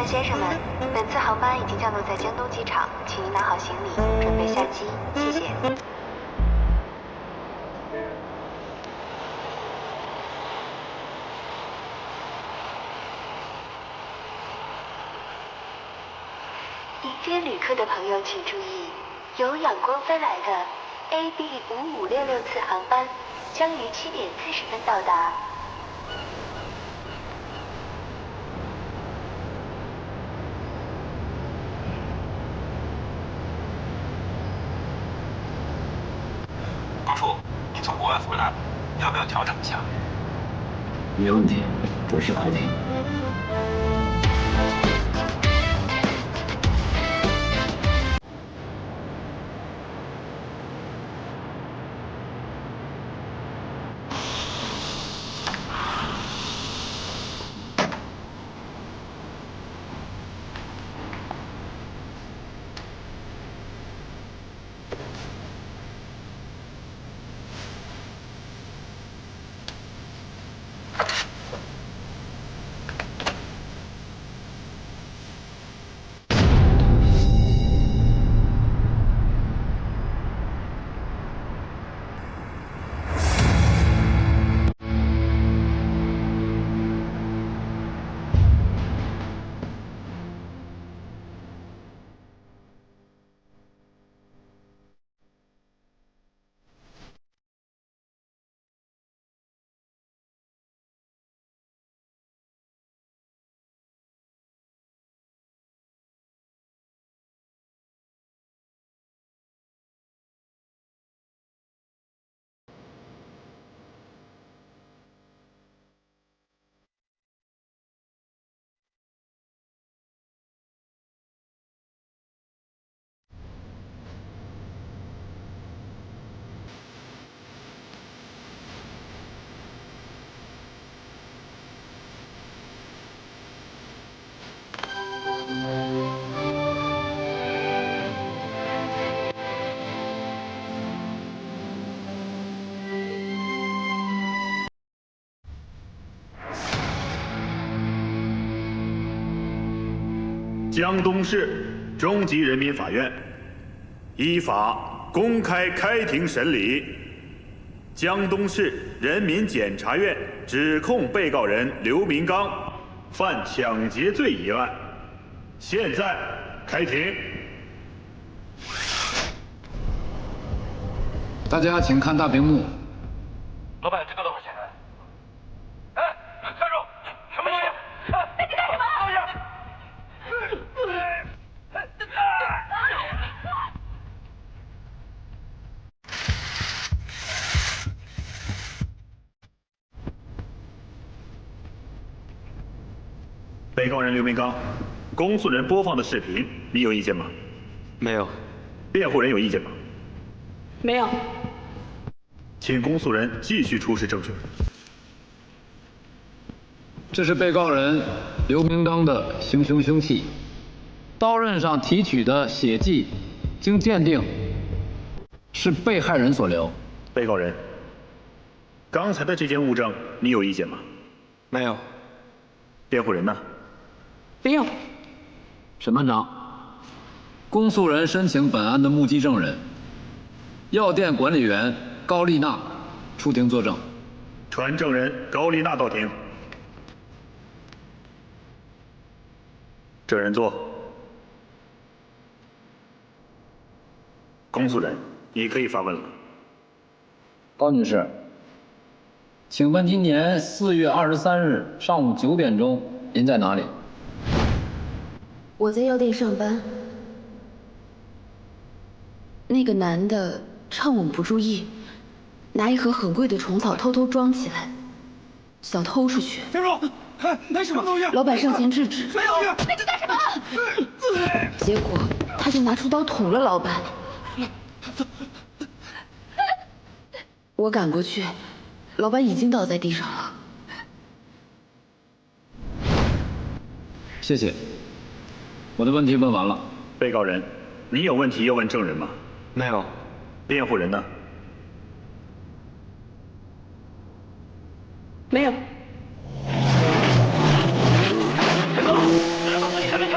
先生们，本次航班已经降落在江东机场，请您拿好行李，准备下机，谢谢。迎接旅客的朋友请注意，由仰光飞来的 AB5566次航班将于7点40分到达。公主，您从国外回来，要不要调整一下？没问题，准时开庭。江东市中级人民法院依法公开开庭审理江东市人民检察院指控被告人刘明刚犯抢劫罪一案。现在开庭。大家请看大屏幕。老板，这个多少钱？哎，站住！什么东西？你干什么？放下！被告人刘明刚，公诉人播放的视频，你有意见吗？没有。辩护人有意见吗？没有。请公诉人继续出示证据。这是被告人刘明刚的行凶凶器，刀刃上提取的血迹，经鉴定是被害人所留。被告人，刚才的这件物证，你有意见吗？没有。辩护人呢？没有。审判长，公诉人申请本案的目击证人，药店管理员高丽娜出庭作证。传证人高丽娜到庭。证人坐。公诉人，你可以发问了。高女士，请问今年4月23日上午9点钟，您在哪里？我在药店上班。那个男的趁我不注意，拿一盒很贵的虫草偷偷装起来，想偷出去。站住！那什么东西？老板上前制止。什么东西？你在干什么？结果他就拿出刀捅了老板。我赶过去，老板已经倒在地上了。谢谢，我的问题问完了。被告人，你有问题要问证人吗？没有。辩护人呢？没有。别动！有人告诉你还没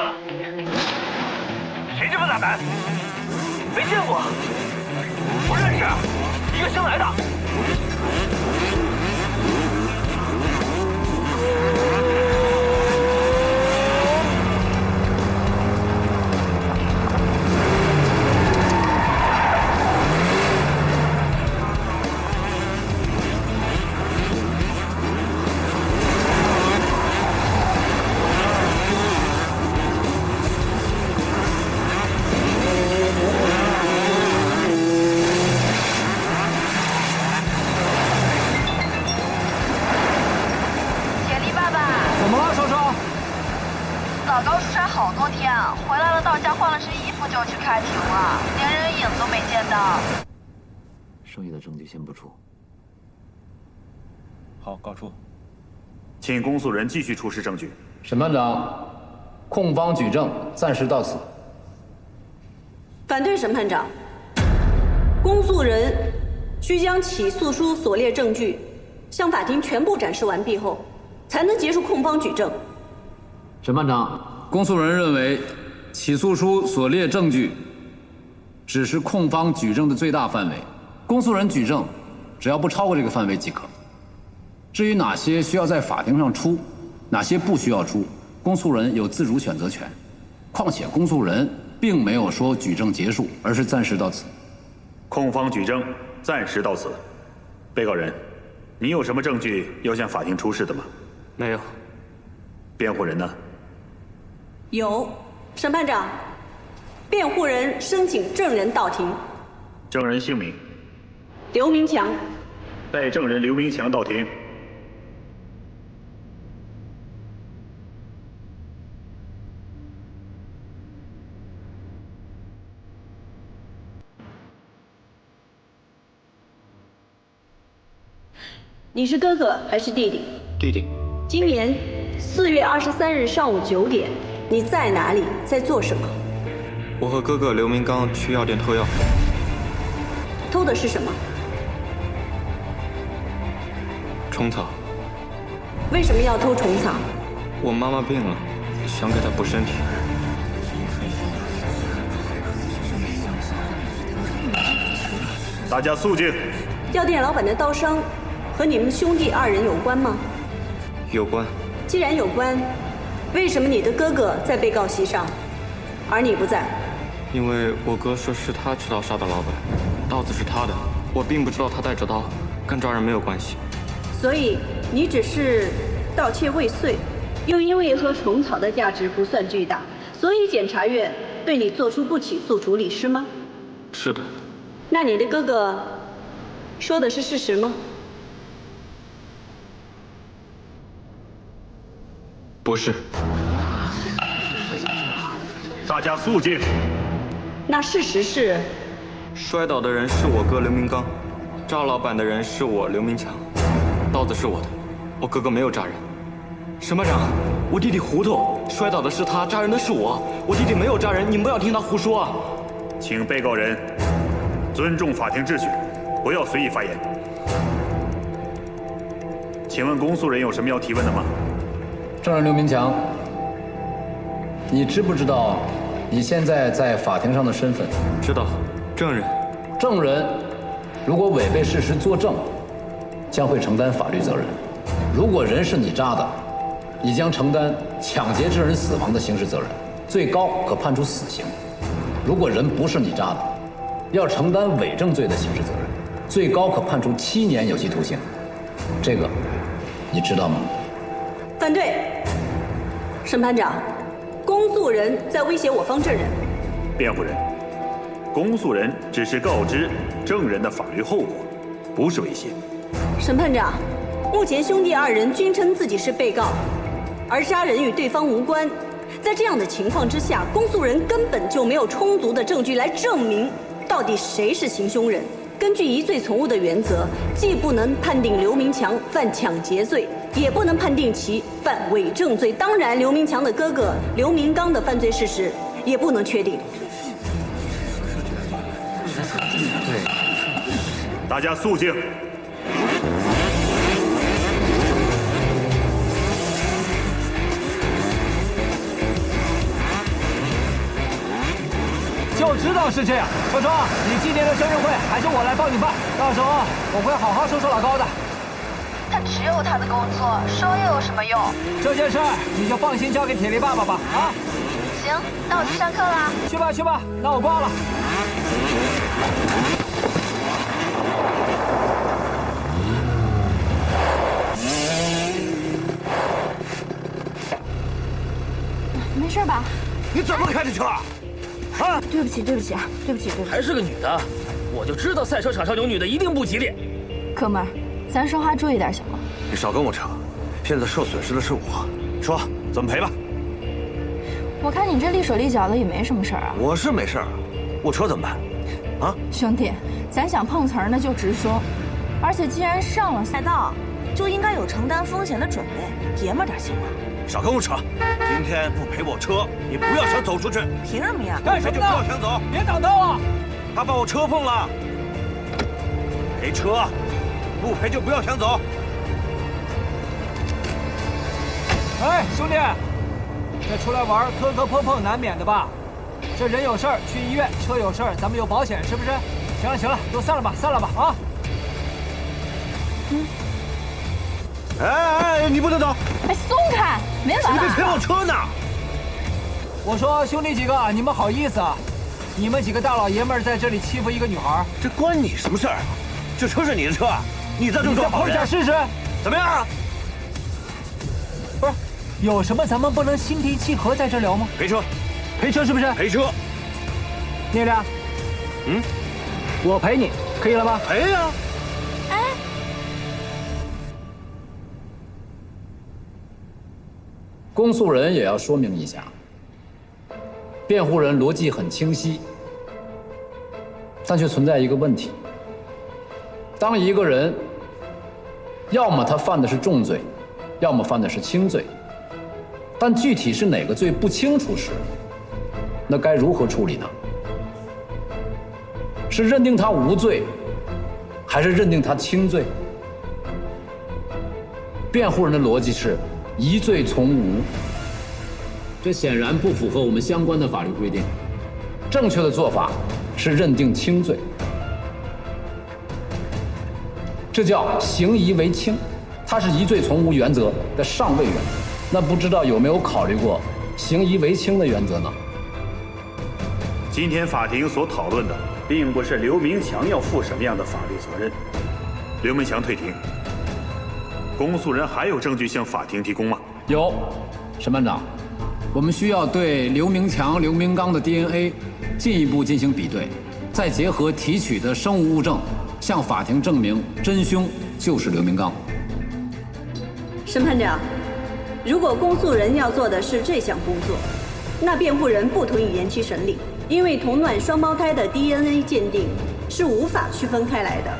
好多天，回来了到家换了身衣服就去开庭了，连人影都没见到。剩余的证据先不出。好，告出。请公诉人继续出示证据。审判长，控方举证暂时到此。反对审判长，公诉人需将起诉书所列证据向法庭全部展示完毕后，才能结束控方举证。审判长，公诉人认为，起诉书所列证据只是控方举证的最大范围，公诉人举证只要不超过这个范围即可。至于哪些需要在法庭上出，哪些不需要出，公诉人有自主选择权。况且公诉人并没有说举证结束，而是暂时到此。控方举证暂时到此。被告人，你有什么证据要向法庭出示的吗？没有。辩护人呢？有。审判长，辩护人申请证人到庭。证人姓名？刘明强。带证人刘明强到庭。你是哥哥还是弟弟？弟弟。今年4月23日上午9点，你在哪里，在做什么？我和哥哥刘明刚去药店偷药。偷的是什么？虫草。为什么要偷虫草？我妈妈病了，想给她补身体。大家肃静。药店老板的刀伤和你们兄弟2人有关吗？有关。既然有关，为什么你的哥哥在被告席上，而你不在？因为我哥说是他持刀杀的老板，刀子是他的，我并不知道他带着刀，跟抓人没有关系。所以你只是盗窃未遂，又因为和虫草的价值不算巨大，所以检察院对你作出不起诉处理，是吗？是的。那你的哥哥说的是事实吗？不是。大家肃静。那事实是，摔倒的人是我哥刘明刚，赵老板的人是我刘明强，刀子是我的，我哥哥没有扎人。审判长，我弟弟糊涂，摔倒的是他，扎人的是我，我弟弟没有扎人，你们不要听他胡说啊！请被告人尊重法庭秩序，不要随意发言。请问公诉人有什么要提问的吗？证人刘明强，你知不知道你现在在法庭上的身份？知道。证人。证人如果违背事实作证，将会承担法律责任。如果人是你扎的，你将承担抢劫致人死亡的刑事责任，最高可判处死刑。如果人不是你扎的，要承担伪证罪的刑事责任，最高可判处7年有期徒刑。这个你知道吗？反对。审判长，公诉人在威胁我方证人。辩护人，公诉人只是告知证人的法律后果，不是威胁。审判长，目前兄弟2人均称自己是被告，而杀人与对方无关。在这样的情况之下，公诉人根本就没有充足的证据来证明到底谁是行凶人。根据疑罪从无的原则，既不能判定刘明强犯抢劫罪，也不能判定其犯伪证罪。当然，刘明强的哥哥刘明刚的犯罪事实也不能确定。大家肃静。就知道是这样。小双，你今年的生日会还是我来帮你办，到时候我会好好收拾老高的。他只有他的工作，说又有什么用？这件事儿你就放心交给铁力爸爸吧，啊？行，那我去上课啦。去吧去吧，那我挂了。没事吧？你怎么开进去了？啊！对不起，对不起啊，对不起，对不起。还是个女的，我就知道赛车场上有女的一定不吉利。哥们儿，咱说话注意点行吗？你少跟我扯，现在受损失的是我，说怎么赔吧？我看你这力手力脚的也没什么事儿啊。我是没事儿，我车怎么办？啊，兄弟，咱想碰瓷儿呢就直说，而且既然上了赛道，就应该有承担风险的准备，爷们点行吗？少跟我扯！今天不赔我车，你不要想走出去。凭什么呀？干什么就不要想走，别挡道啊！他把我车碰了，赔车，不赔就不要想走。哎，兄弟，这出来玩磕磕碰碰难免的吧？这人有事儿去医院，车有事儿咱们有保险，是不是？行了行了，都散了吧，散了吧啊！哎，你不能走！哎，松开，没完了！你赔我车呢！我说兄弟几个，你们好意思啊？你们几个大老爷们儿在这里欺负一个女孩，这关你什么事儿？这车是你的车，你在这装好人。你再碰一下试试，怎么样？不是，有什么咱们不能心平气和在这聊吗？赔车，赔车是不是？赔车。聂亮，我赔你，可以了吧？赔呀！哎，公诉人也要说明一下，辩护人逻辑很清晰，但却存在一个问题：当一个人要么他犯的是重罪，要么犯的是轻罪，但具体是哪个罪不清楚时，那该如何处理呢？是认定他无罪，还是认定他轻罪？辩护人的逻辑是疑罪从无，这显然不符合我们相关的法律规定。正确的做法是认定轻罪，这叫刑疑为轻，它是疑罪从无原则的上位原则。那不知道有没有考虑过刑疑为轻的原则呢？今天法庭所讨论的，并不是刘明强要负什么样的法律责任。刘明强退庭。公诉人还有证据向法庭提供吗？有，审判长，我们需要对刘明强、刘明刚的 DNA 进一步进行比对，再结合提取的生物物证，向法庭证明真凶就是刘明刚。审判长，如果公诉人要做的是这项工作，那辩护人不同意延期审理，因为同卵双胞胎的 DNA 鉴定是无法区分开来的。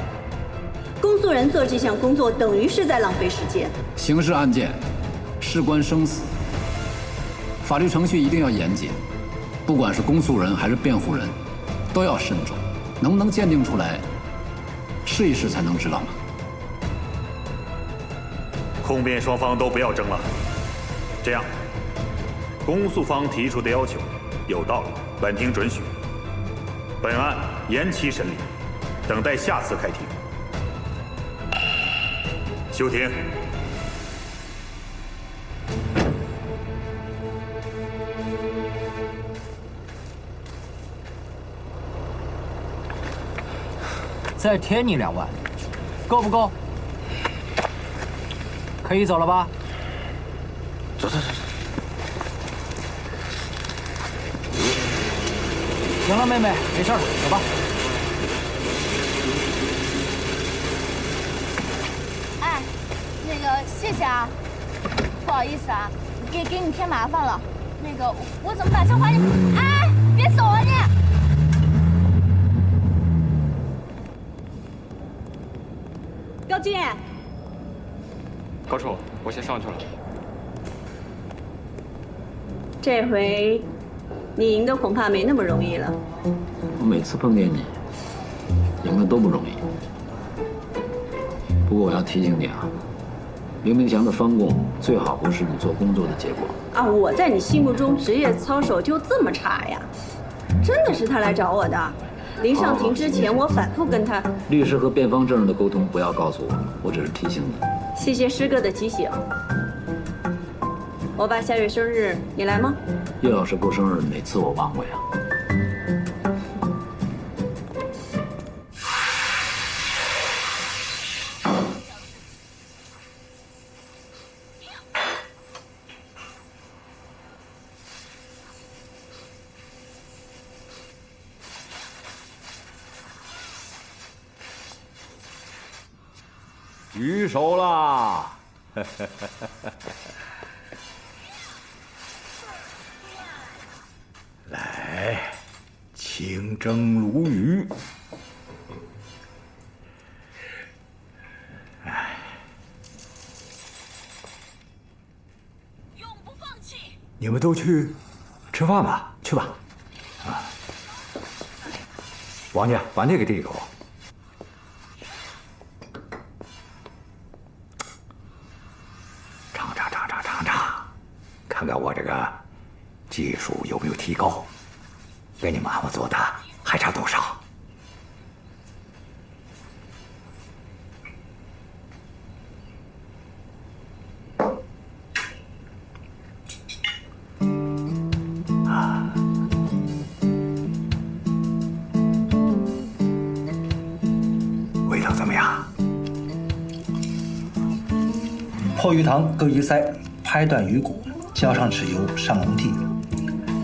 公诉人做这项工作等于是在浪费时间。刑事案件事关生死，法律程序一定要严谨，不管是公诉人还是辩护人，都要慎重。能不能鉴定出来，试一试才能知道嘛。控辩双方都不要争了。这样，公诉方提出的要求有道理，本庭准许。本案延期审理，等待下次开庭。休庭。再添你2万，够不够？可以走了吧？走。行了，妹妹，没事了，走吧。哎，那个谢谢啊，不好意思啊，给你添麻烦了。那个我怎么把车还你？哎，别走啊你！高进，高处，我先上去了。这回你赢的恐怕没那么容易了。我每次碰见你，赢的都不容易。不过我要提醒你啊，刘明强的翻供最好不是你做工作的结果。啊，我在你心目中职业操守就这么差呀？真的是他来找我的。临上庭之前，我反复跟他。律师和辩方证人的沟通不要告诉我，我只是提醒你。谢谢师哥的提醒。我爸下月生日，你来吗？叶老师过生日，哪次我忘过呀？举手啦！哎，清蒸鲈鱼。哎，永不放弃。你们都去吃饭吧，去吧。啊，王家把那个递给我。尝尝，看看我这个技术有没有提高，跟你妈妈做的还差多少？啊，味道怎么样？破鱼塘，割鱼鳃，拍断鱼骨，浇上豉油，上笼屉。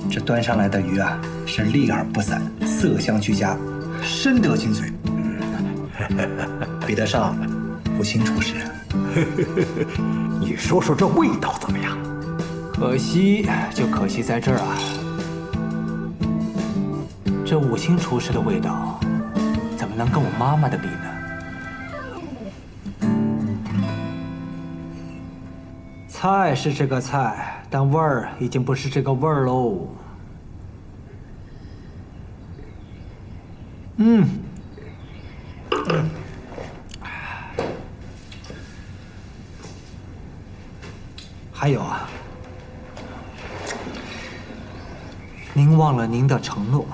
这端上来的鱼啊，是粒而不散，色香俱佳，深得精髓。比得上武清厨师。你说说这味道怎么样？可惜就可惜在这儿啊，这武清厨师的味道，怎么能跟我妈妈的比呢？菜是这个菜，但味儿已经不是这个味儿喽。还有啊，您忘了您的承诺。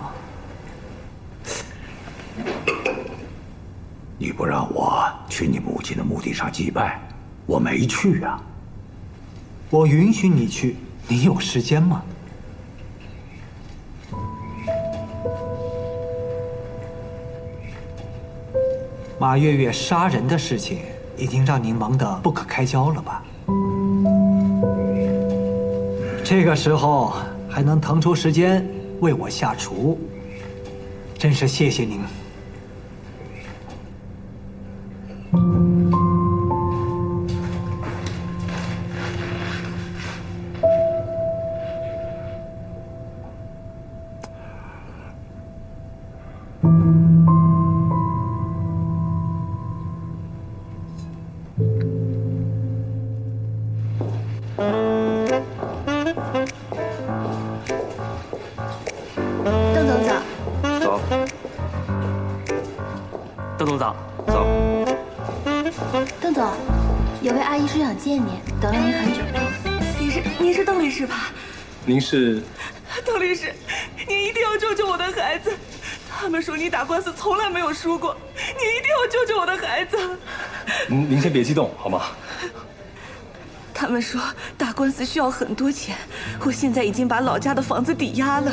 你不让我去你母亲的墓地上祭拜，我没去啊。我允许你去，你有时间吗？马月月杀人的事情已经让您忙得不可开交了吧？这个时候还能腾出时间为我下厨，真是谢谢您。邓总早。早。邓总早。早。邓总，有位阿姨说想见你，等了您很久。您是邓律师吧？您是？邓律师，您一定要救救我的孩子。他们说你打官司从来没有输过，你一定要救救我的孩子。您先别激动好吗？他们说打官司需要很多钱，我现在已经把老家的房子抵押了，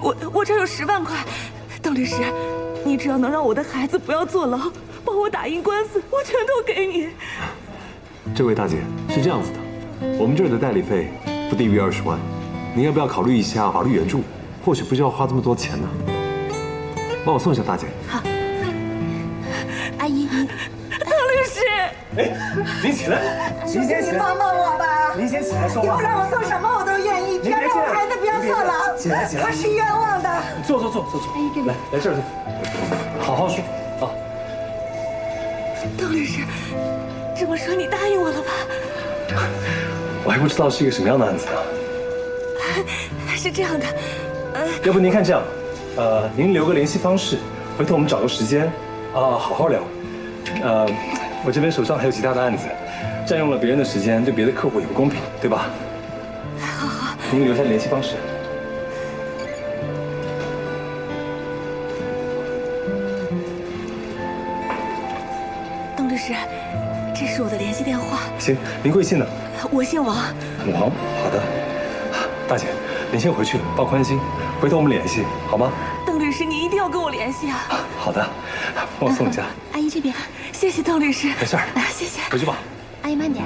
我这有10万块。邓律师，你只要能让我的孩子不要坐牢，帮我打赢官司，我全都给你。这位大姐是这样子的，我们这儿的代理费不低于20万，您要不要考虑一下法律援助？或许不需要花这么多钱呢。帮我送一下大姐。好，阿姨您。邓律师，哎，您起来，您先起来，你帮帮我吧！您先起来说话。你不让我做什么我都愿意，只要让我孩子不要坐牢。起来，他是冤枉的。坐，来这儿坐，好好说啊。邓律师，这么说你答应我了吧？我还不知道是一个什么样的案子呢。是这样的，要不您看这样，您留个联系方式，回头我们找个时间，好好聊。我这边手上还有其他的案子，占用了别人的时间，对别的客户也不公平，对吧？好，您留下联系方式。邓律师，这是我的联系电话。行，您贵姓呢？我姓王。王，好的。大姐，您先回去放宽心，回头我们联系，好吗？邓律师，你一定要跟我联系啊！好的，帮我送一下。阿姨这边，谢谢邓律师。没事儿，谢谢。回去吧。阿姨慢点。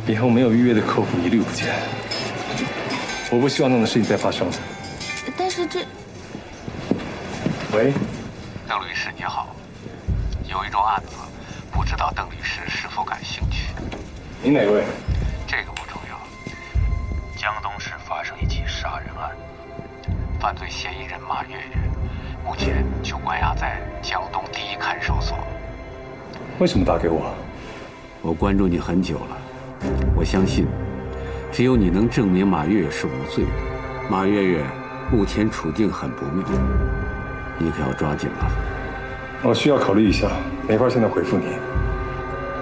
以后没有预约的客户一律不接。我不希望那样的事情再发生。但是这……喂，邓律师你好，有一桩案子，不知道邓律师是否感兴趣？您哪位？这个不重要。江东市发生一起杀人案，犯罪嫌疑人马月月，目前就关押在江东第一看守所。为什么打给我？我关注你很久了，我相信，只有你能证明马月月是无罪的。马月月目前处境很不妙，你可要抓紧了。我需要考虑一下，没法现在回复你。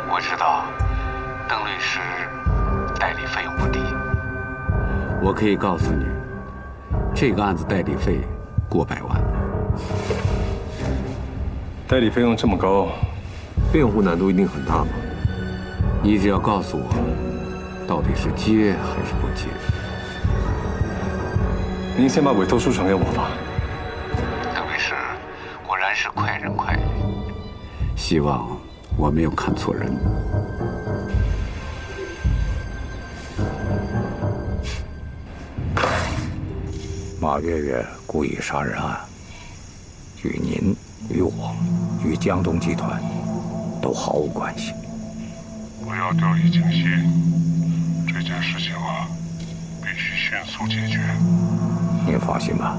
我知道，邓律师代理费用不低。我可以告诉你，这个案子代理费过100万。代理费用这么高，辩护难度一定很大吗？你只要告诉我，到底是接还是不接。您先把委托书传给我吧。邓律师果然是快人快语。希望我没有看错人。马月月故意杀人案，与您、与我、与江东集团都毫无关系。不要掉以轻心，这件事情必须迅速解决。您放心吧。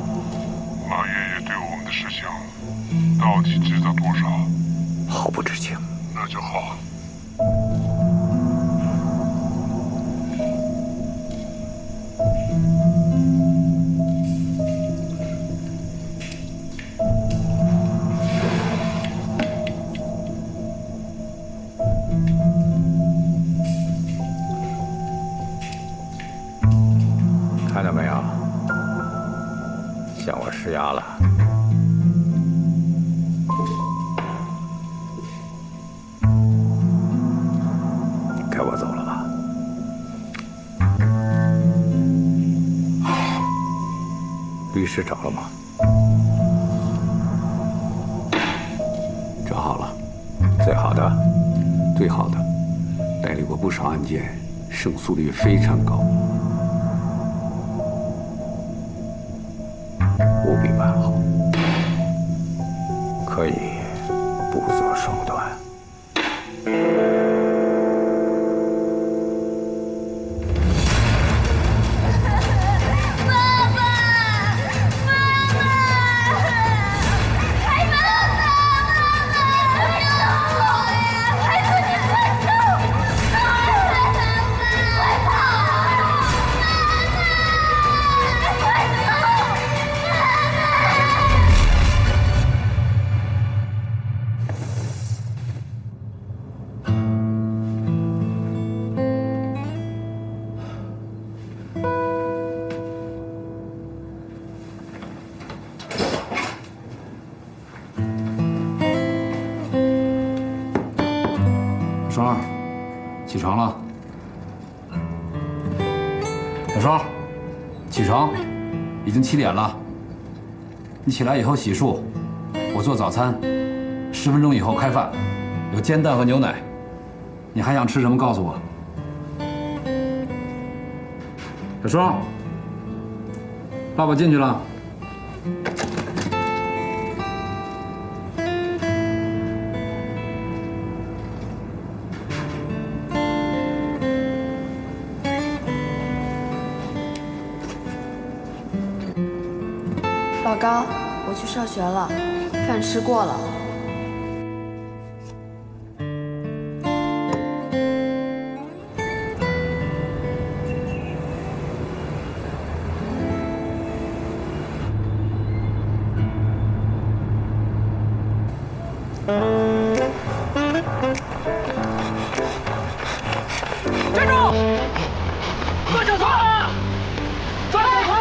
马月月对我们的事情到底知道多少？毫不知情。那就好。看到没有？向我施压了。该我走了吧？律师找了吗？找好了。最好的？最好的。代理过不少案件，胜诉率非常高。务必办好，可以不择手段。双儿，起床了。小双，起床，已经7点了。你起来以后洗漱，我做早餐，10分钟以后开饭，有煎蛋和牛奶。你还想吃什么？告诉我。小双，爸爸进去了。老高，我去上学了，饭吃过了。站住！跟着他！抓住他！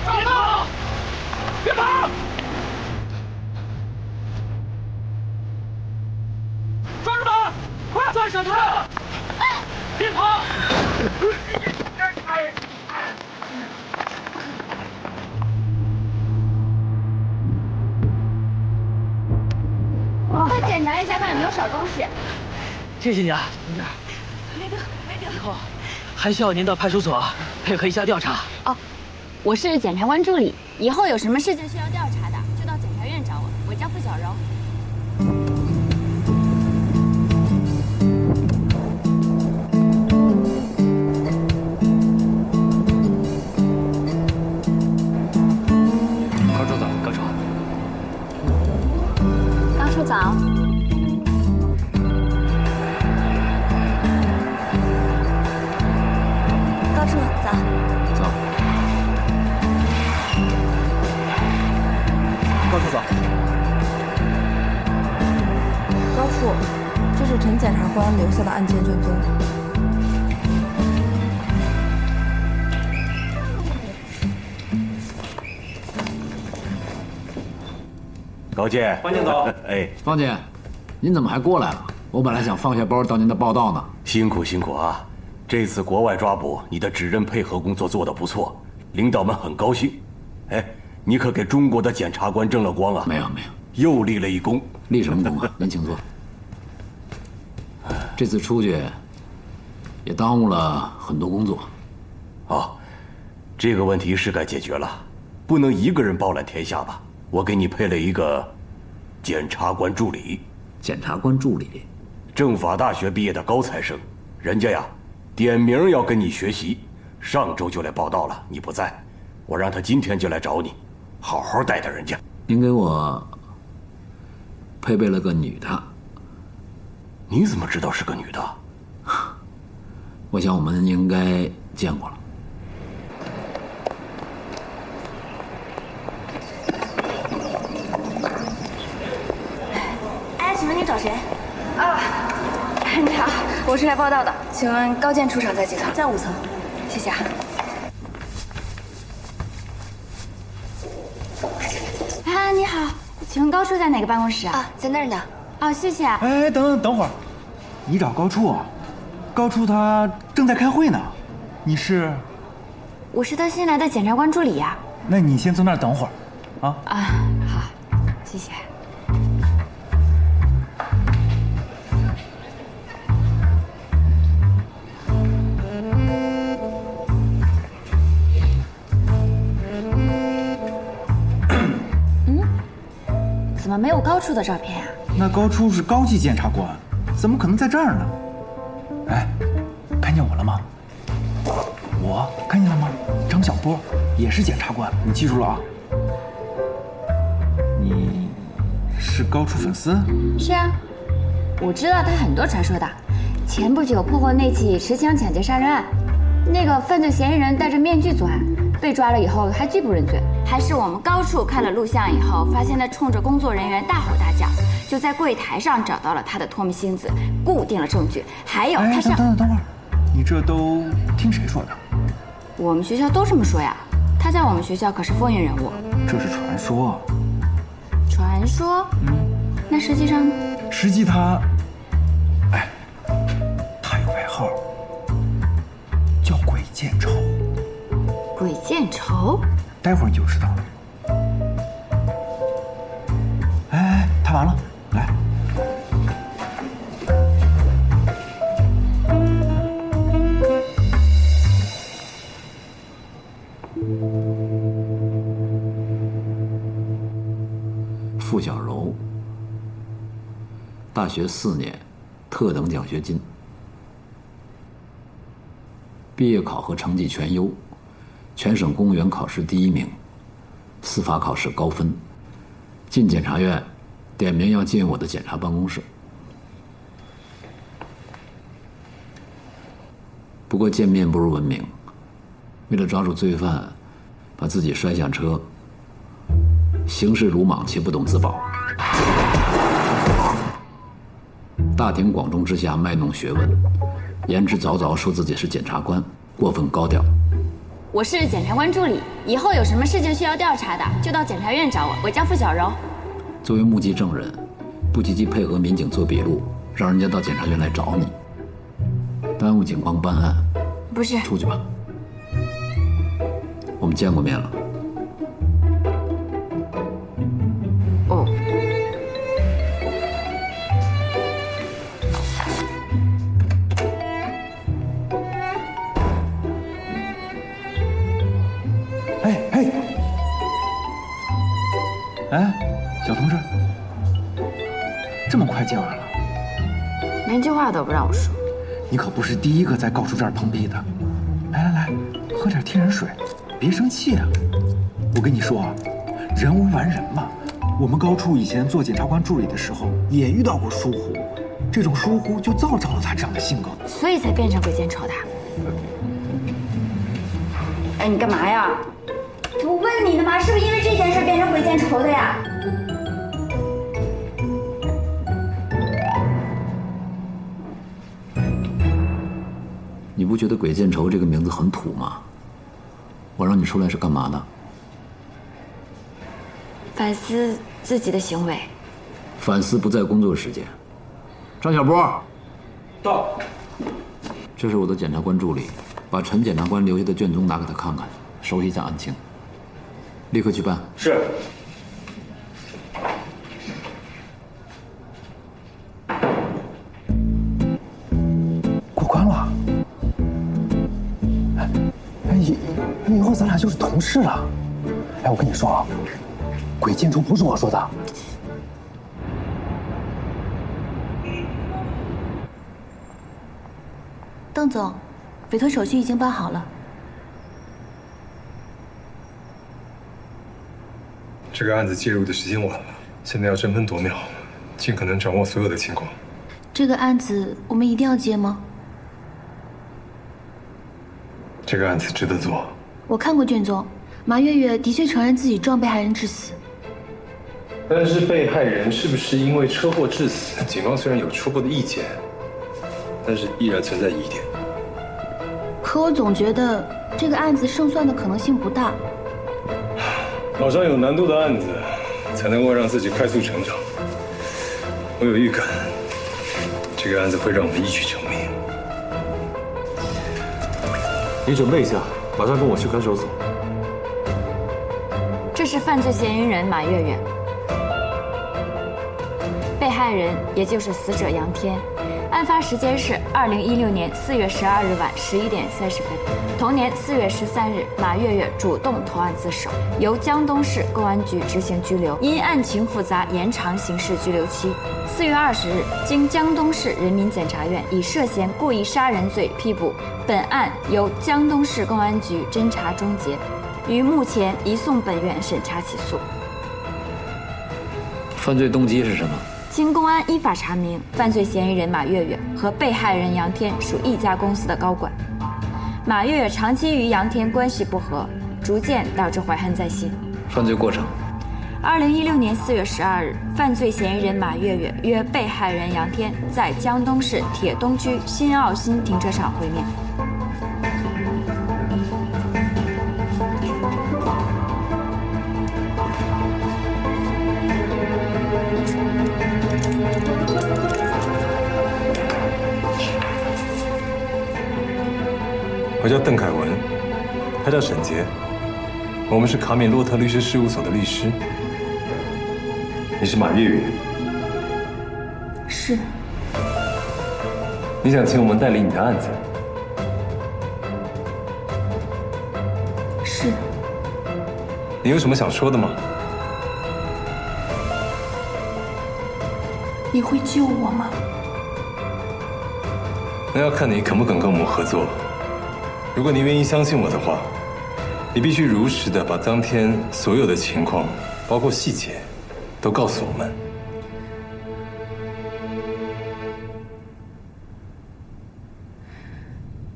抓住他！别跑！抓住他！快攥上他！别跑！快检查一下，看有没有少东西。谢谢你啊，同志。没得。以后还需要您到派出所配合一下调查。哦，我是检察官助理，以后有什么事情需要调查的，就到检察院找我，我叫付小柔。走。高处走。高处，这是陈检察官留下的案件卷宗。高健，方检总。哎，方姐，您怎么还过来了？我本来想放下包到您的报道呢。辛苦啊！这次国外抓捕，你的指认配合工作做得不错，领导们很高兴。哎，你可给中国的检察官争了光啊！没有，又立了一功。立什么功啊？您请坐。这次出去也耽误了很多工作。这个问题是该解决了，不能一个人包揽天下吧？我给你配了一个检察官助理。检察官助理，政法大学毕业的高材生，人家呀点名要跟你学习，上周就来报道了，你不在，我让他今天就来找你，好好带带人家。您给我配备了个女的。你怎么知道是个女的？我想我们应该见过了。哎，请问你找谁？你好，我是来报道的，请问高健出场在几层？在5层。谢谢啊。你好，请问高处在哪个办公室啊？在那儿呢。谢谢。哎，等会儿，你找高处啊？高处他正在开会呢。你是？我是他新来的检察官助理呀。那你先坐那儿等会儿，啊？好，谢谢。怎么没有高处的照片呀？那高处是高级检察官，怎么可能在这儿呢？哎，看见我了吗？我看见了吗？张小波也是检察官，你记住了啊。你是高处粉丝？是啊，我知道他很多传说的。前不久破获那起持枪抢劫杀人案，那个犯罪嫌疑人戴着面具作案，被抓了以后还拒不认罪。还是我们高处看了录像以后，发现他冲着工作人员大吼大叫，就在柜台上找到了他的脱密星子，固定了证据。还有他上……等会儿，你这都听谁说的？我们学校都这么说呀。他在我们学校可是风云人物。这是传说。传说？那实际上？实际他，他有外号，叫鬼见愁。鬼见愁？待会儿你就知道了。哎，他完了，来。付小柔，大学4年，特等奖学金，毕业考核成绩全优。全省公务员考试第1名，司法考试高分。进检察院，点名要进我的检察办公室。不过见面不如闻名，为了抓住罪犯，把自己摔下车，行事鲁莽且不懂自保。大庭广众之下卖弄学问，言之凿凿说自己是检察官，过分高调。我是检察官助理，以后有什么事情需要调查的，就到检察院找我。我叫付小柔。作为目击证人，不积极配合民警做笔录，让人家到检察院来找你，耽误警方办案。不是。出去吧。我们见过面了。哦。哎，小同志，这么快见完了？连句话都不让我说。你可不是第一个在高处这儿碰壁的。来，喝点天然水，别生气啊！我跟你说啊，人无完人嘛。我们高处以前做检察官助理的时候，也遇到过疏忽，这种疏忽就造成了他这样的性格，所以才变成鬼见愁的。哎，你干嘛呀？我问你呢嘛，是不是因为这件事变成鬼见愁的呀？你不觉得“鬼见愁”这个名字很土吗？我让你出来是干嘛的？反思自己的行为。反思不在工作时间。张小波，到。这是我的检察官助理，把陈检察官留下的卷宗拿给他看看，熟悉一下案情。立刻去办。是。过关了。以后咱俩就是同事了。哎，我跟你说啊，鬼见愁不是我说的。邓总，委托手续已经办好了。这个案子介入的时间晚了，现在要争分夺秒，尽可能掌握所有的情况。这个案子我们一定要接吗？这个案子值得做。我看过卷宗，马月月的确承认自己撞被害人致死。但是被害人是不是因为车祸致死？警方虽然有初步的意见，但是依然存在疑点。可我总觉得这个案子胜算的可能性不大。找上有难度的案子，才能够让自己快速成长。我有预感，这个案子会让我们一举成名。你准备一下，马上跟我去看守所。这是犯罪嫌疑人马月月，被害人也就是死者杨天。案发时间是2016年4月12日晚11点30分。同年4月13日，马月月主动投案自首，由江东市公安局执行拘留，因案情复杂，延长刑事拘留期。4月20日，经江东市人民检察院以涉嫌故意杀人罪批捕，本案由江东市公安局侦查终结，于目前移送本院审查起诉。犯罪动机是什么？经公安依法查明，犯罪嫌疑人马月月和被害人杨天属一家公司的高管。马月月长期与杨天关系不和，逐渐导致怀恨在心。犯罪过程：2016年4月12日，犯罪嫌疑人马月月约被害人杨天在江东市铁东区新奥新停车场会面。我叫邓凯文，他叫沈杰，我们是卡米洛特律师事务所的律师。你是马月月？是。你想请我们代理你的案子？是。你有什么想说的吗？你会救我吗？那要看你肯不肯跟我们合作。如果你愿意相信我的话，你必须如实的把当天所有的情况，包括细节，都告诉我们。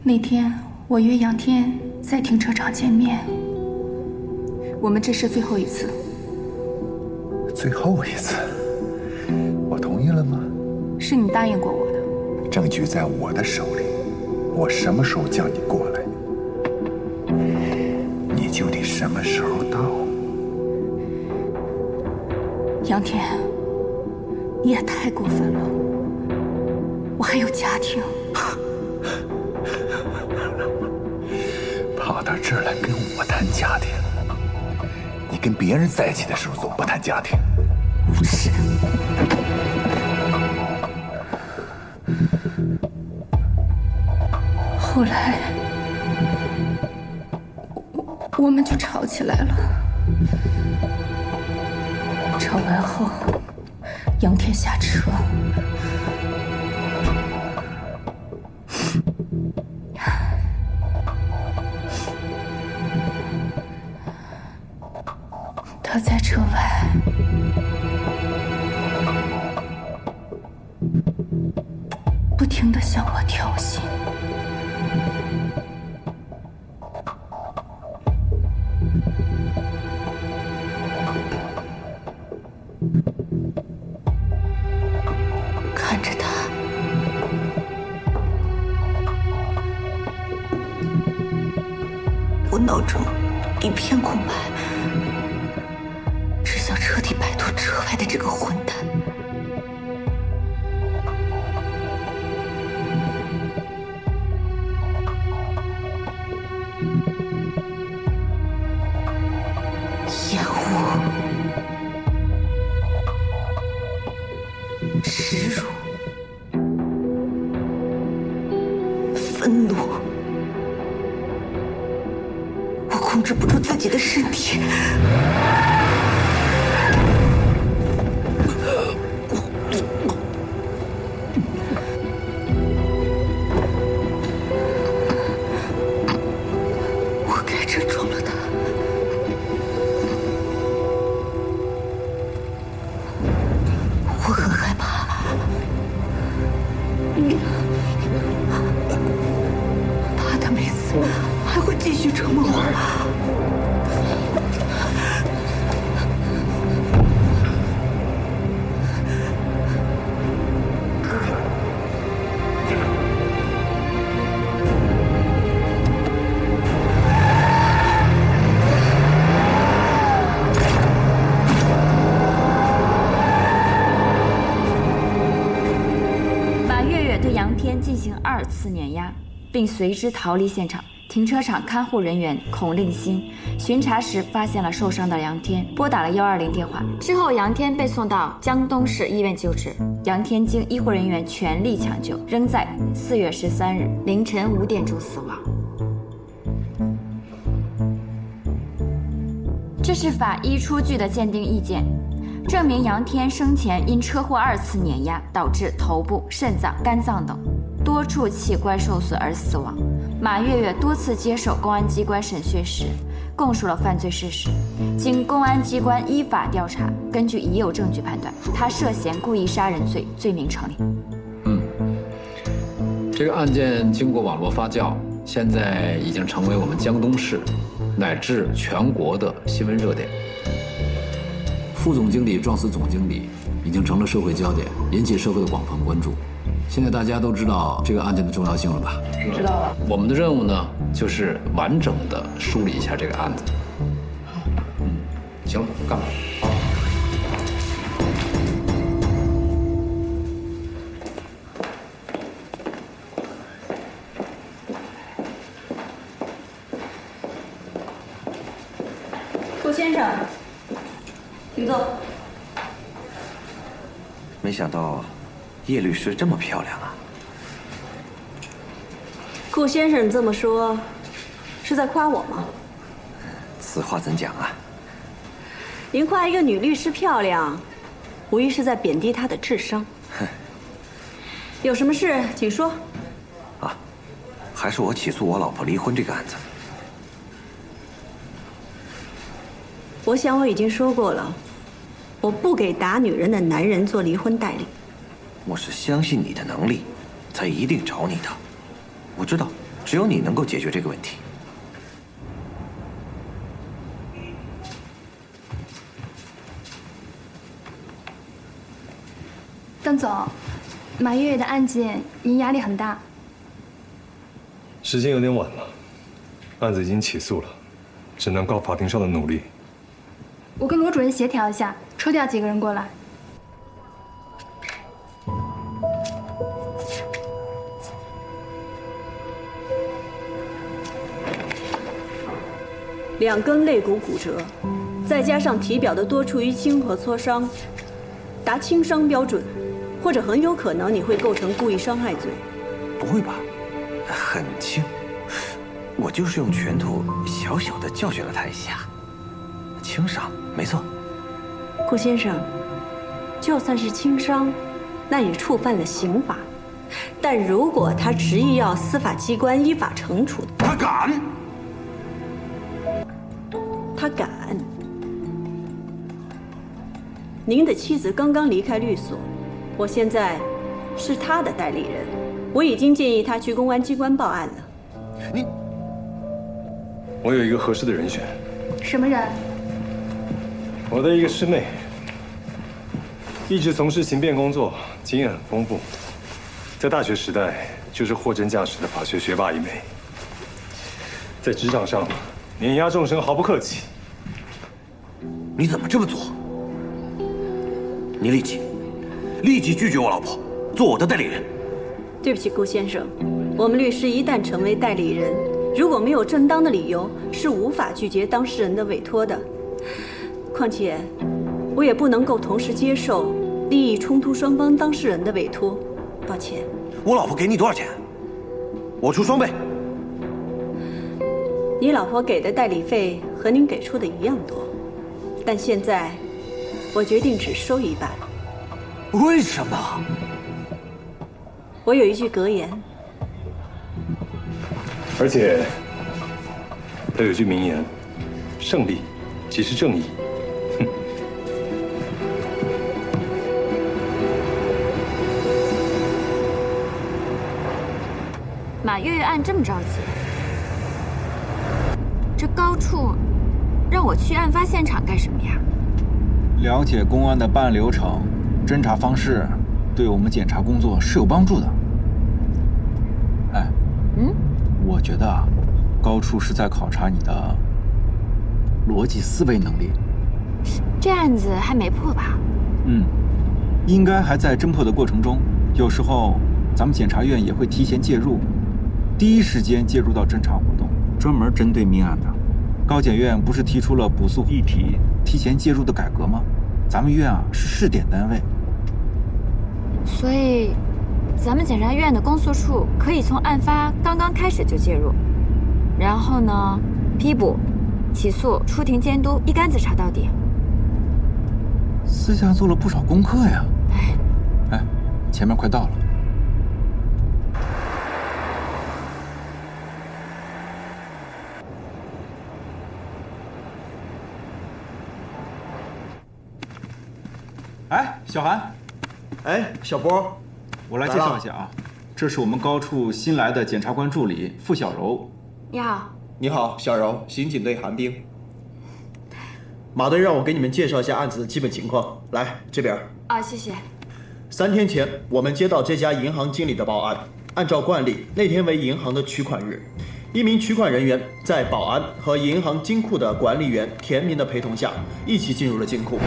那天我约杨天在停车场见面，我们这是最后一次。最后一次，我同意了吗？是你答应过我的。证据在我的手里，我什么时候叫你过来，你就得什么时候到。杨天，你也太过分了，我还有家庭。跑到这儿来跟我谈家庭，你跟别人在一起的时候总不谈家庭。不是。后来，我们就吵起来了。吵完后，杨天下车，他在车外不停地向我挑衅。看着他。我脑中一片空白，只想彻底摆脱车外的这个混蛋。厌恶、耻辱、愤怒，我控制不住自己的身体。我该这种了他。我很害怕，怕他没死，还会继续折磨我。进行2次碾压，并随之逃离现场。停车场看护人员孔令新巡查时发现了受伤的杨天，拨打了120电话。之后，杨天被送到江东市医院救治。杨天经医护人员全力抢救，仍在4月13日凌晨5点钟死亡。这是法医出具的鉴定意见，证明杨天生前因车祸2次碾压，导致头部、肾脏、肝脏等多处器官受损而死亡。马月月多次接受公安机关审讯时，供述了犯罪事实。经公安机关依法调查，根据已有证据判断，他涉嫌故意杀人罪，罪名成立。这个案件经过网络发酵，现在已经成为我们江东市乃至全国的新闻热点。副总经理撞死总经理，已经成了社会焦点，引起社会的广泛关注。现在大家都知道这个案件的重要性了吧？知道了。我们的任务呢，就是完整的梳理一下这个案子。行了，干吧。顾先生，请坐。没想到叶律师这么漂亮啊！顾先生这么说，是在夸我吗？此话怎讲啊？您夸一个女律师漂亮，无疑是在贬低她的智商。有什么事请说。啊，还是我起诉我老婆离婚这个案子。我想我已经说过了，我不给打女人的男人做离婚代理。我是相信你的能力，才一定找你的。我知道，只有你能够解决这个问题。邓总，马月月的案件，您压力很大。时间有点晚了，案子已经起诉了，只能靠法庭上的努力。我跟罗主任协调一下，抽调几个人过来。2根肋骨骨折，再加上体表的多处淤青和挫伤，达轻伤标准，或者很有可能你会构成故意伤害罪。不会吧？很轻，我就是用拳头小小的教训了他一下，轻伤，没错。顾先生，就算是轻伤，那也触犯了刑法。但如果他执意要司法机关依法惩处，他敢？他敢。您的妻子刚刚离开律所，我现在是他的代理人，我已经建议他去公安机关报案了。你，我有一个合适的人选。什么人？我的一个师妹，一直从事刑辩工作，经验很丰富，在大学时代就是货真价实的法学学霸一枚。在职场上碾压众生毫不客气。你怎么这么做？你立即拒绝我老婆，做我的代理人。对不起，顾先生，我们律师一旦成为代理人，如果没有正当的理由，是无法拒绝当事人的委托的。况且，我也不能够同时接受利益冲突双方当事人的委托。抱歉。我老婆给你多少钱？我出双倍。你老婆给的代理费和您给出的一样多，但现在我决定只收一半。为什么？我有一句格言，而且他有句名言：胜利即是正义。马月月案这么着急，这高处让我去案发现场干什么呀？了解公安的办案流程、侦查方式，对我们检察工作是有帮助的。哎，我觉得啊，高处是在考察你的逻辑思维能力。这案子还没破吧？应该还在侦破的过程中。有时候咱们检察院也会提前介入，第一时间介入到侦查活动，专门针对命案的。高检院不是提出了补诉议题提前介入的改革吗？咱们院啊是试点单位，所以咱们检察院的公诉处可以从案发刚刚开始就介入，然后呢，批捕、起诉、出庭监督，一竿子查到底。私下做了不少功课呀。哎，前面快到了。哎，小韩。哎，小波，我来介绍一下啊，这是我们高处新来的检察官助理付小柔。你好。你好，小柔，刑警队韩冰。马队让我给你们介绍一下案子的基本情况。来，这边。啊，谢谢。3天前，我们接到这家银行经理的报案。按照惯例，那天为银行的取款日，一名取款人员在保安和银行金库的管理员田明的陪同下，一起进入了金库。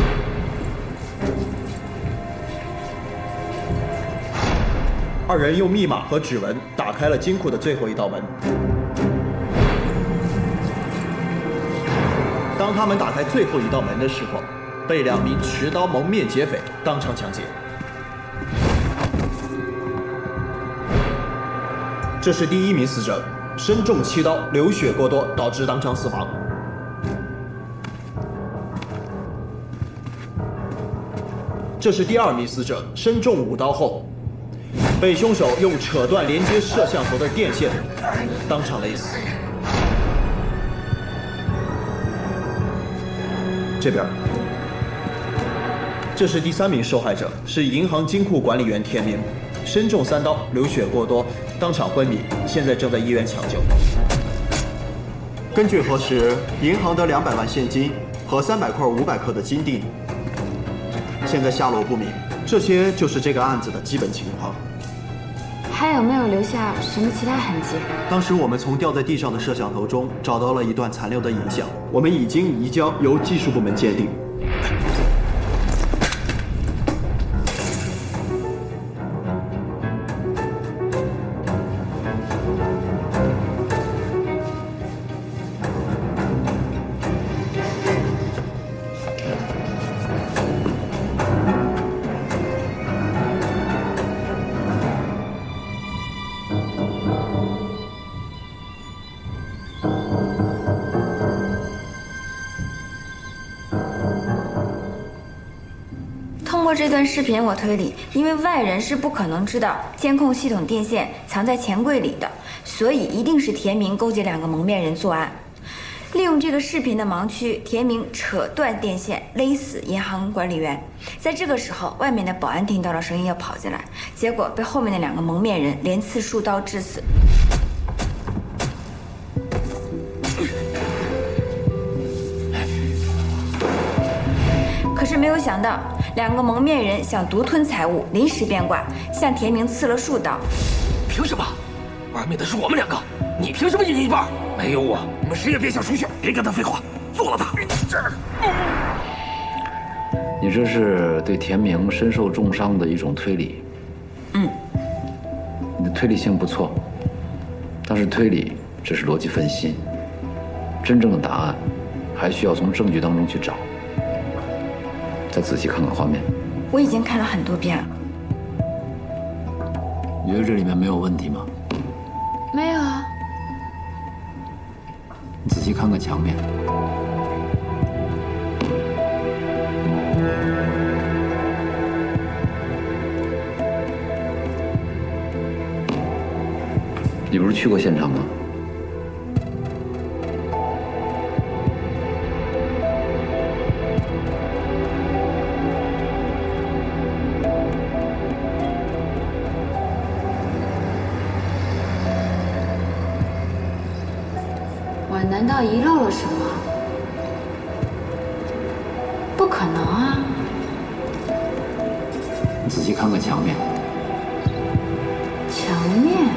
2人用密码和指纹打开了金库的最后一道门。当他们打开最后一道门的时候，被2名持刀蒙面劫匪当场抢劫。这是第1名死者，身中7刀，流血过多，导致当场死亡。这是第2名死者，身中5刀后，被凶手用扯断连接摄像头的电线，当场勒死。这边，这是第3名受害者，是银行金库管理员田明，身中3刀，流血过多，当场昏迷，现在正在医院抢救。根据核实，银行的200万现金和300块500克的金锭，现在下落不明。这些就是这个案子的基本情况。还有没有留下什么其他痕迹？当时我们从掉在地上的摄像头中找到了一段残留的影像，我们已经移交由技术部门鉴定。通过这段视频，我推理，因为外人是不可能知道监控系统电线藏在钱柜里的，所以一定是田明勾结2个蒙面人作案，利用这个视频的盲区，田明扯断电线，勒死银行管理员。在这个时候，外面的保安听到了声音要跑进来，结果被后面的2个蒙面人连刺数刀致死。可是没有想到， 2个蒙面人想独吞财物，临时变卦，向田明刺了数刀。凭什么？玩命的是我们2个，你凭什么赢一半？没有我，你们谁也别想出去！别跟他废话，做了他！你这是对田明身受重伤的一种推理。你的推理性不错，但是推理只是逻辑分析，真正的答案还需要从证据当中去找。再仔细看看画面。我已经看了很多遍了。你觉得这里面没有问题吗？没有啊。你仔细看看墙面。你不是去过现场吗？我难道遗漏了什么？不可能啊！你仔细看看墙面。墙面。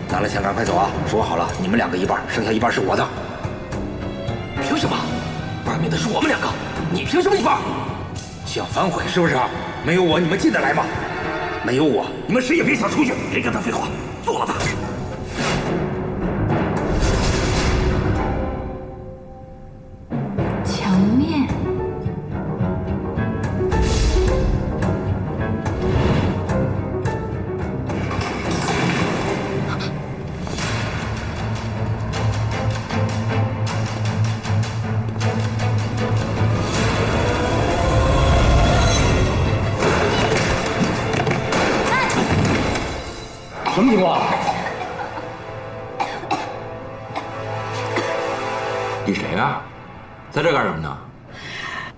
拿了钱赶快走啊！说好了，你们2个一半，剩下一半是我的。凭什么？玩命的是我们2个，你凭什么一半？想反悔是不是？没有我，你们进得来吗？没有我，你们谁也别想出去！别跟他废话，做了他！墙面。什么情况？你谁呀？在这干什么呢？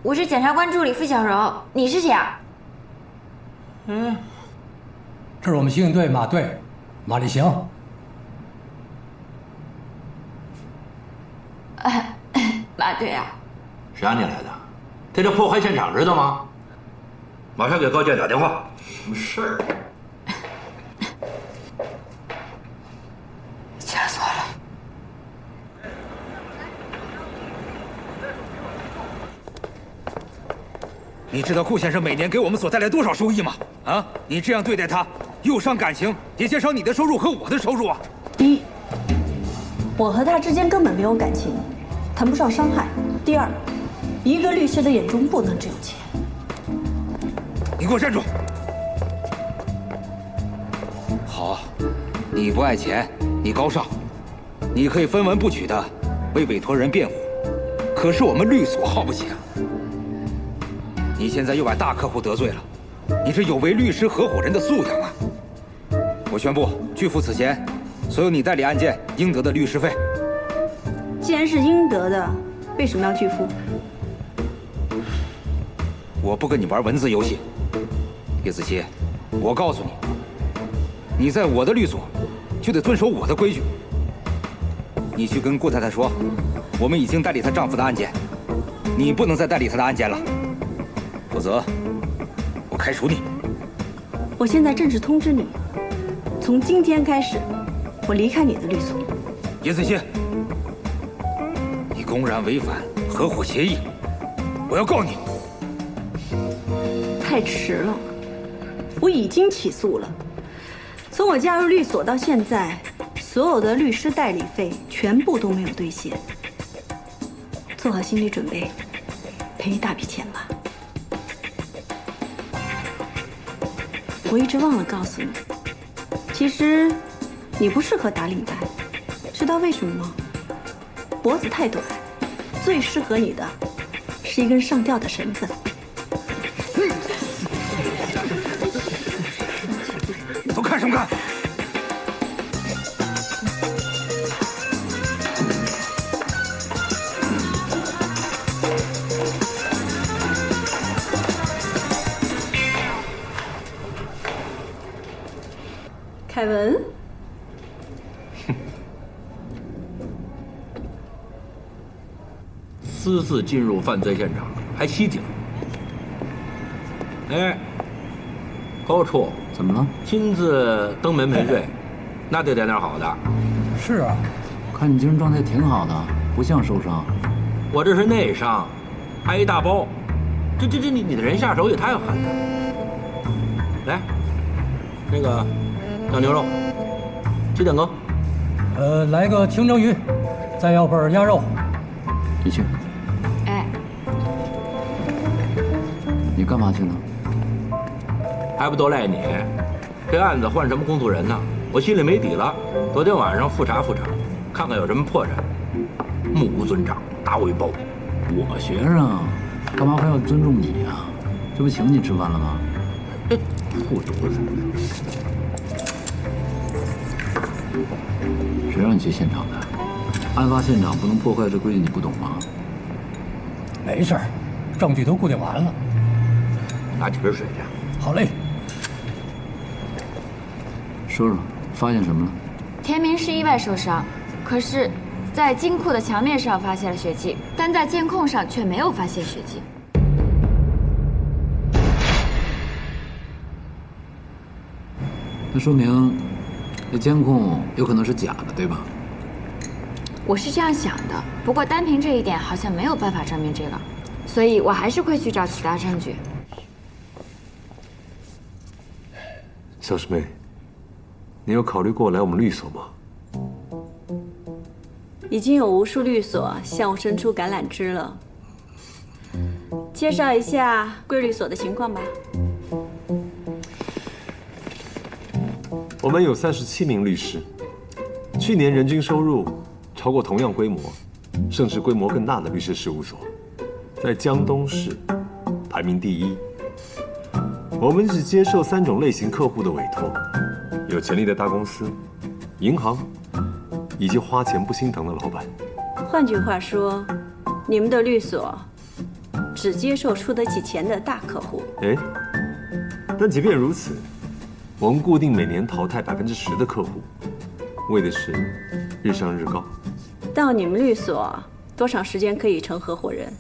我是检察官助理付小柔，你是谁啊？这是我们刑警队马队，马立行。马队啊。谁让你来的？在这破坏现场，知道吗？马上给高建打电话。什么事儿？掐死我了！你知道顾先生每年给我们所带来多少收益吗？啊，你这样对待他，又伤感情，也减少你的收入和我的收入啊。第一，我和他之间根本没有感情，谈不上伤害。第二，一个律师的眼中不能只有钱。你给我站住！好，你不爱钱，你高尚，你可以分文不取的为委托人辩护，可是我们律所耗不起啊。你现在又把大客户得罪了，你这有违律师合伙人的素养啊！我宣布拒付此前所有你代理案件应得的律师费。既然是应得的，为什么要拒付？我不跟你玩文字游戏。叶子琪，我告诉你，你在我的律所就得遵守我的规矩。你去跟顾太太说，我们已经代理她丈夫的案件，你不能再代理她的案件了，否则开除你。我现在正式通知你，从今天开始，我离开你的律所。叶子欣，你公然违反合伙协议，我要告你。太迟了，我已经起诉了。从我加入律所到现在，所有的律师代理费全部都没有兑现。做好心理准备，赔一大笔钱吧。我一直忘了告诉你，其实你不适合打领带，知道为什么吗？脖子太短，最适合你的是一根上吊的绳子。都看什么看？凯文，私自进入犯罪现场，还袭警。哎，高处怎么了？亲自登门赔罪，那得点好的。是啊，看你精神状态挺好的，不像受伤。我这是内伤，挨一大包。这你的人下手也太狠了。来，那个酱牛肉，几点羹？来个清蒸鱼，再要份鸭肉。你去。哎，你干嘛去呢？还不都赖你？这案子换什么公诉人呢？我心里没底了。昨天晚上复查，看看有什么破绽。目无尊长，大尾包。我学生，干嘛还要尊重你呀？这不请你吃饭了吗？护犊子！谁让你去现场的？案发现场不能破坏，这规矩你不懂吗？没事儿，证据都固定完了。拿几瓶水去。好嘞。说说，发现什么了？田明是意外受伤，可是，在金库的墙面上发现了血迹，但在监控上却没有发现血迹。那说明，这监控有可能是假的，对吧？我是这样想的，不过单凭这一点好像没有办法证明这个，所以我还是会去找其他证据。小师妹，你有考虑过来我们律所吗？已经有无数律所向我伸出橄榄枝了。介绍一下贵律所的情况吧。我们有37名律师，去年人均收入超过同样规模，甚至规模更大的律师事务所，在江东市排名第1。我们只接受3种类型客户的委托：有潜力的大公司、银行，以及花钱不心疼的老板。换句话说，你们的律所只接受出得起钱的大客户。哎，但即便如此，我们固定每年淘汰10%的客户，为的是日上日高。到你们律所多长时间可以成合伙人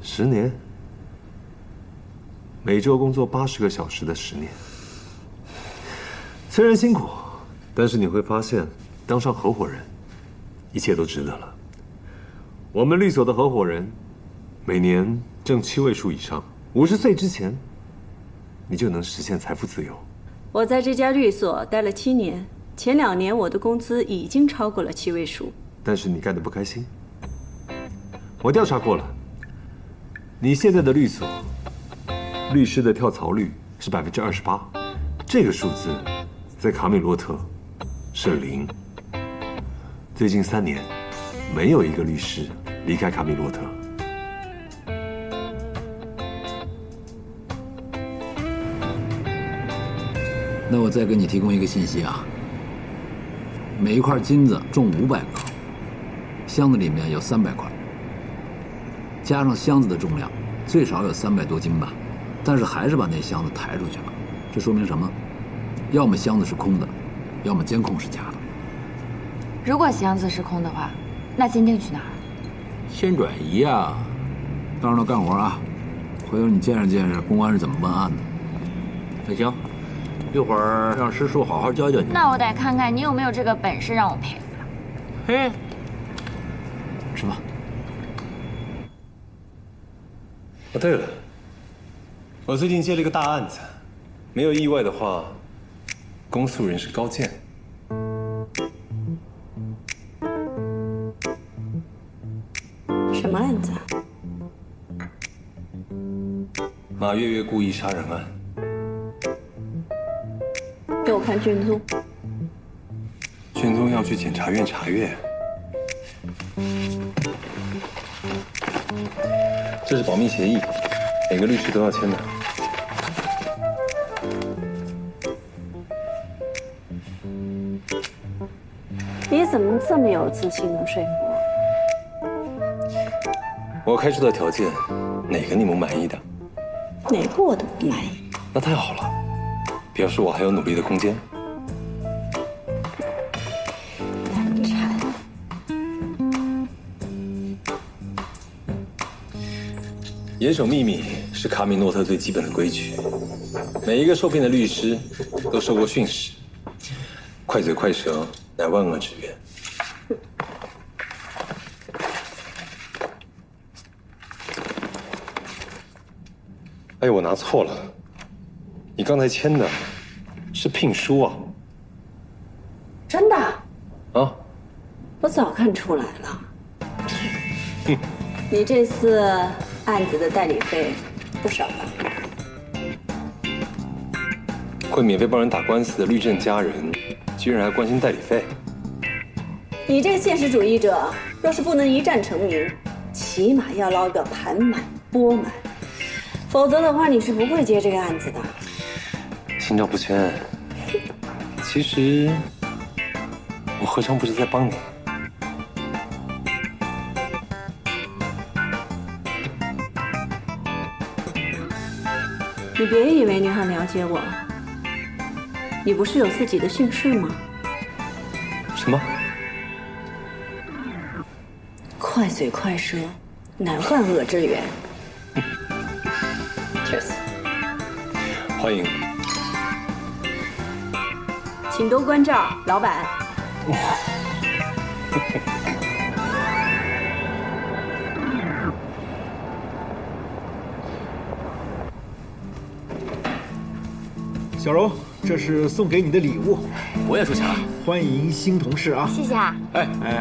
？10年，每周工作80个小时的10年。虽然辛苦，但是你会发现，当上合伙人，一切都值得了。我们律所的合伙人，每年挣7位数以上，50岁之前，你就能实现财富自由。我在这家律所待了7年，前2年我的工资已经超过了7位数。但是你干得不开心。我调查过了，你现在的律所，律师的跳槽率是28%，这个数字在卡米洛特是0。最近3年，没有一个律师离开卡米洛特。那我再给你提供一个信息啊，每一块金子重500克，箱子里面有300块，加上箱子的重量，最少有300多斤吧，但是还是把那箱子抬出去了，这说明什么？要么箱子是空的，要么监控是假的。如果箱子是空的话，那金锭去哪儿？先转移啊！当然了，干活啊，回头你见识见识公安是怎么办案的。那行，一会儿让师叔好好教教你。那我得看看你有没有这个本事让我佩服。嘿，吃吧。哦，对了，我最近接了一个大案子，没有意外的话，公诉人是高健。什么案子啊？马月月故意杀人案。给我看卷宗。卷宗要去检察院查阅。这是保密协议，每个律师都要签的。你怎么这么有自信，能说服我？我开出的条件，哪个你们满意的？哪个我都不满意。那太好了，表示我还有努力的空间。难产。严守秘密是卡米诺特最基本的规矩，每一个受聘的律师都受过训示，快嘴快舌乃万恶之源。哎，我拿错了，你刚才签的是聘书啊？真的？啊？我早看出来了。你这次案子的代理费不少吧？会免费帮人打官司的律政佳人，居然还关心代理费？你这个现实主义者，若是不能一战成名，起码要捞个盘满钵满，否则的话，你是不会接这个案子的。心照不宣。其实，我何尝不是在帮你？你别以为你很了解我，你不是有自己的训示吗？什么？快嘴快舌，乃万恶之源。Cheers。欢迎。请多关照，老板。小柔，这是送给你的礼物。我也出钱了。欢迎新同事啊！谢谢啊。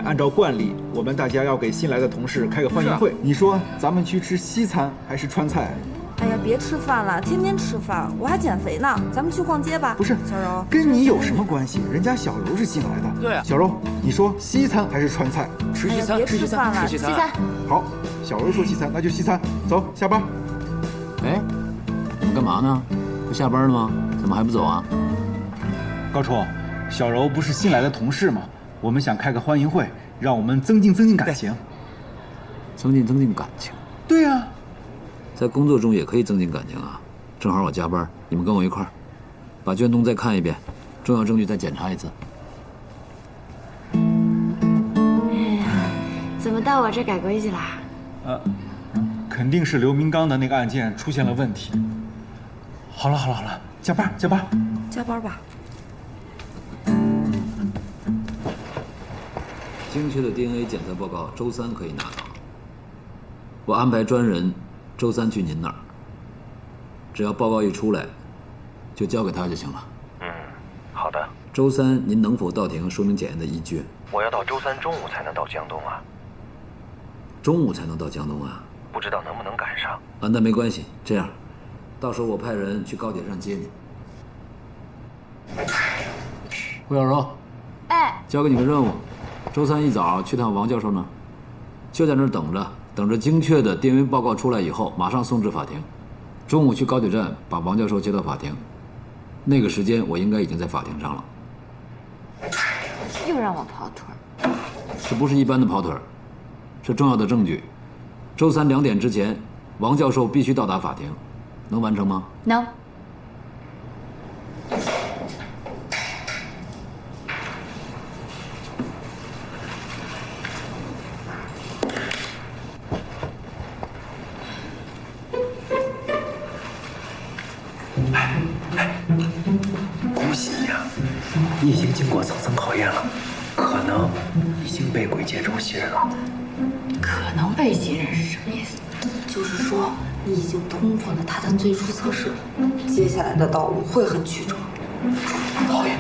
按照惯例，我们大家要给新来的同事开个欢迎会。你说咱们去吃西餐还是川菜？哎呀，别吃饭了，天天吃饭，我还减肥呢。咱们去逛街吧。不是，小柔，跟你有什么关系？人家小柔是新来的。对啊。小柔，你说西餐还是川菜？吃西餐，吃西餐，吃西餐。好，小柔说西餐，那就西餐。走，下班。哎，你们干嘛呢？不下班了吗？怎么还不走啊？高冲，小柔不是新来的同事吗？我们想开个欢迎会，让我们增进感情。增进感情？对呀。在工作中也可以增进感情啊！正好我加班，你们跟我一块儿，把卷宗再看一遍，重要证据再检查一次。哎呀，怎么到我这改规矩啦？肯定是刘明刚的那个案件出现了问题。好了，加班。加班吧。精确的 DNA 检测报告周3可以拿到，我安排专人周3去您那儿，只要报告一出来，就交给他就行了。好的。周3您能否到庭说明检验的依据？我要到周3中午才能到江东啊。中午才能到江东啊？不知道能不能赶上。啊，那没关系，这样，到时候我派人去高铁站接你。胡小柔，交给你个任务，周3一早去趟王教授那儿，就在那儿等着精确的 DNA 报告出来以后，马上送至法庭。中午去高铁站把王教授接到法庭，那个时间我应该已经在法庭上了。又让我跑腿儿。这不是一般的跑腿儿，是重要的证据。周32点之前，王教授必须到达法庭，能完成吗？能。恭喜你啊！你已经经过层层考验了，可能已经被鬼界主信任了。可能被信任是什么意思？就是说你已经通过了他的最初测试，接下来的道路会很曲折。好耶，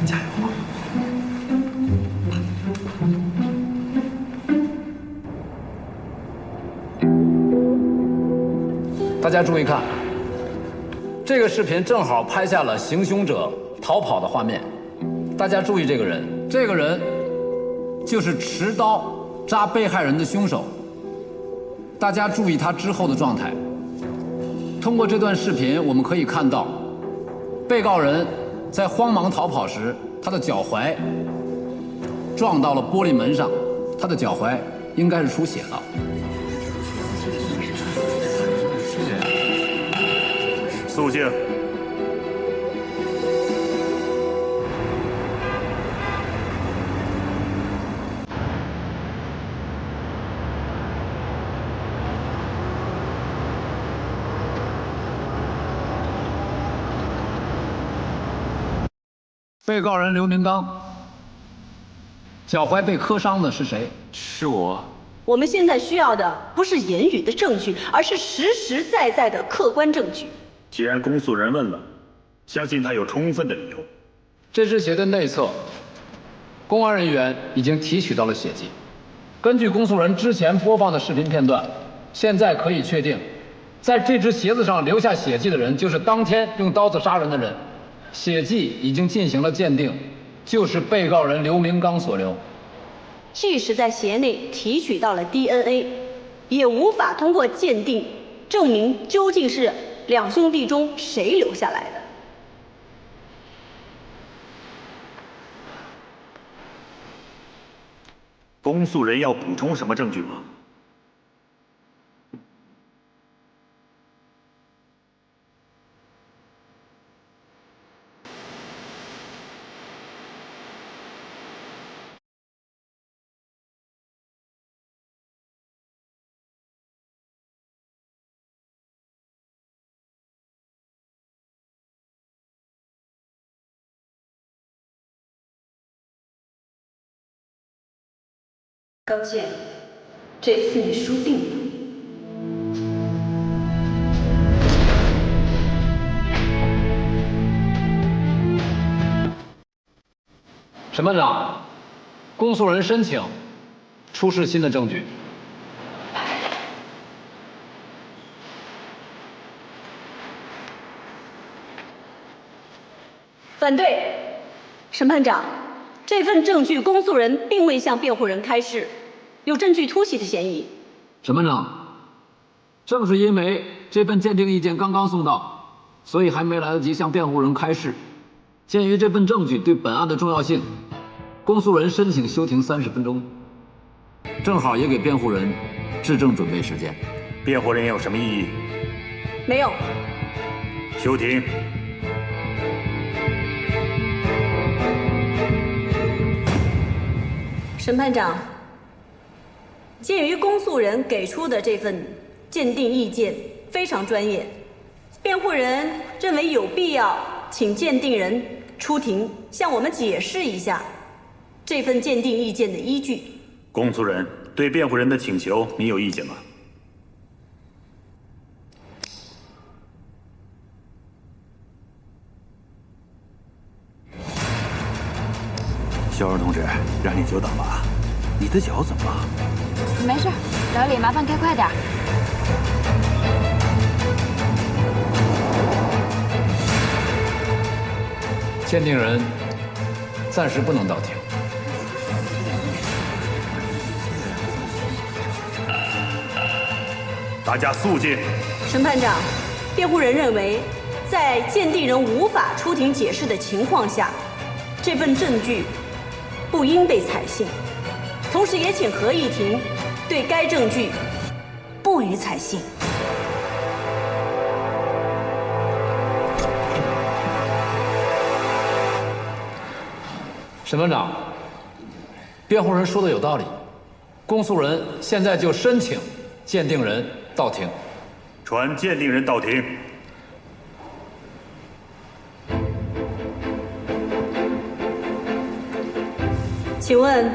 加油吧！大家注意看，这个视频正好拍下了行凶者逃跑的画面。大家注意这个人，这个人就是持刀扎被害人的凶手。大家注意他之后的状态。通过这段视频，我们可以看到，被告人在慌忙逃跑时，他的脚踝撞到了玻璃门上，他的脚踝应该是出血了。肃静。被告人刘明刚，脚踝被磕伤的是谁？是我。我们现在需要的不是言语的证据，而是实实在在的客观证据。既然公诉人问了，相信他有充分的理由。这只鞋的内侧，公安人员已经提取到了血迹。根据公诉人之前播放的视频片段，现在可以确定，在这只鞋子上留下血迹的人，就是当天用刀子杀人的人。血迹已经进行了鉴定，就是被告人刘明刚所留。即使在鞋内提取到了 DNA， 也无法通过鉴定证明究竟是两兄弟中谁留下来的。公诉人要补充什么证据吗？高健，这次你输定了。审判长，公诉人申请出示新的证据。反对。审判长，这份证据公诉人并未向辩护人开示，有证据突袭的嫌疑。审判长，正是因为这份鉴定意见刚刚送到，所以还没来得及向辩护人开示。鉴于这份证据对本案的重要性，公诉人申请休庭30分钟，正好也给辩护人质证准备时间。辩护人有什么异议？没有。休庭。审判长，鉴于公诉人给出的这份鉴定意见非常专业，辩护人认为有必要请鉴定人出庭向我们解释一下这份鉴定意见的依据。公诉人对辩护人的请求，你有意见吗？小荣同志，让你久等了。你的脚怎么了？没事，老李，麻烦开快点。鉴定人暂时不能到庭。大家肃静。审判长，辩护人认为，在鉴定人无法出庭解释的情况下，这份证据不应被采信，同时也请合议庭对该证据不予采信。审判长，辩护人说的有道理，公诉人现在就申请鉴定人到庭。传鉴定人到庭。请问，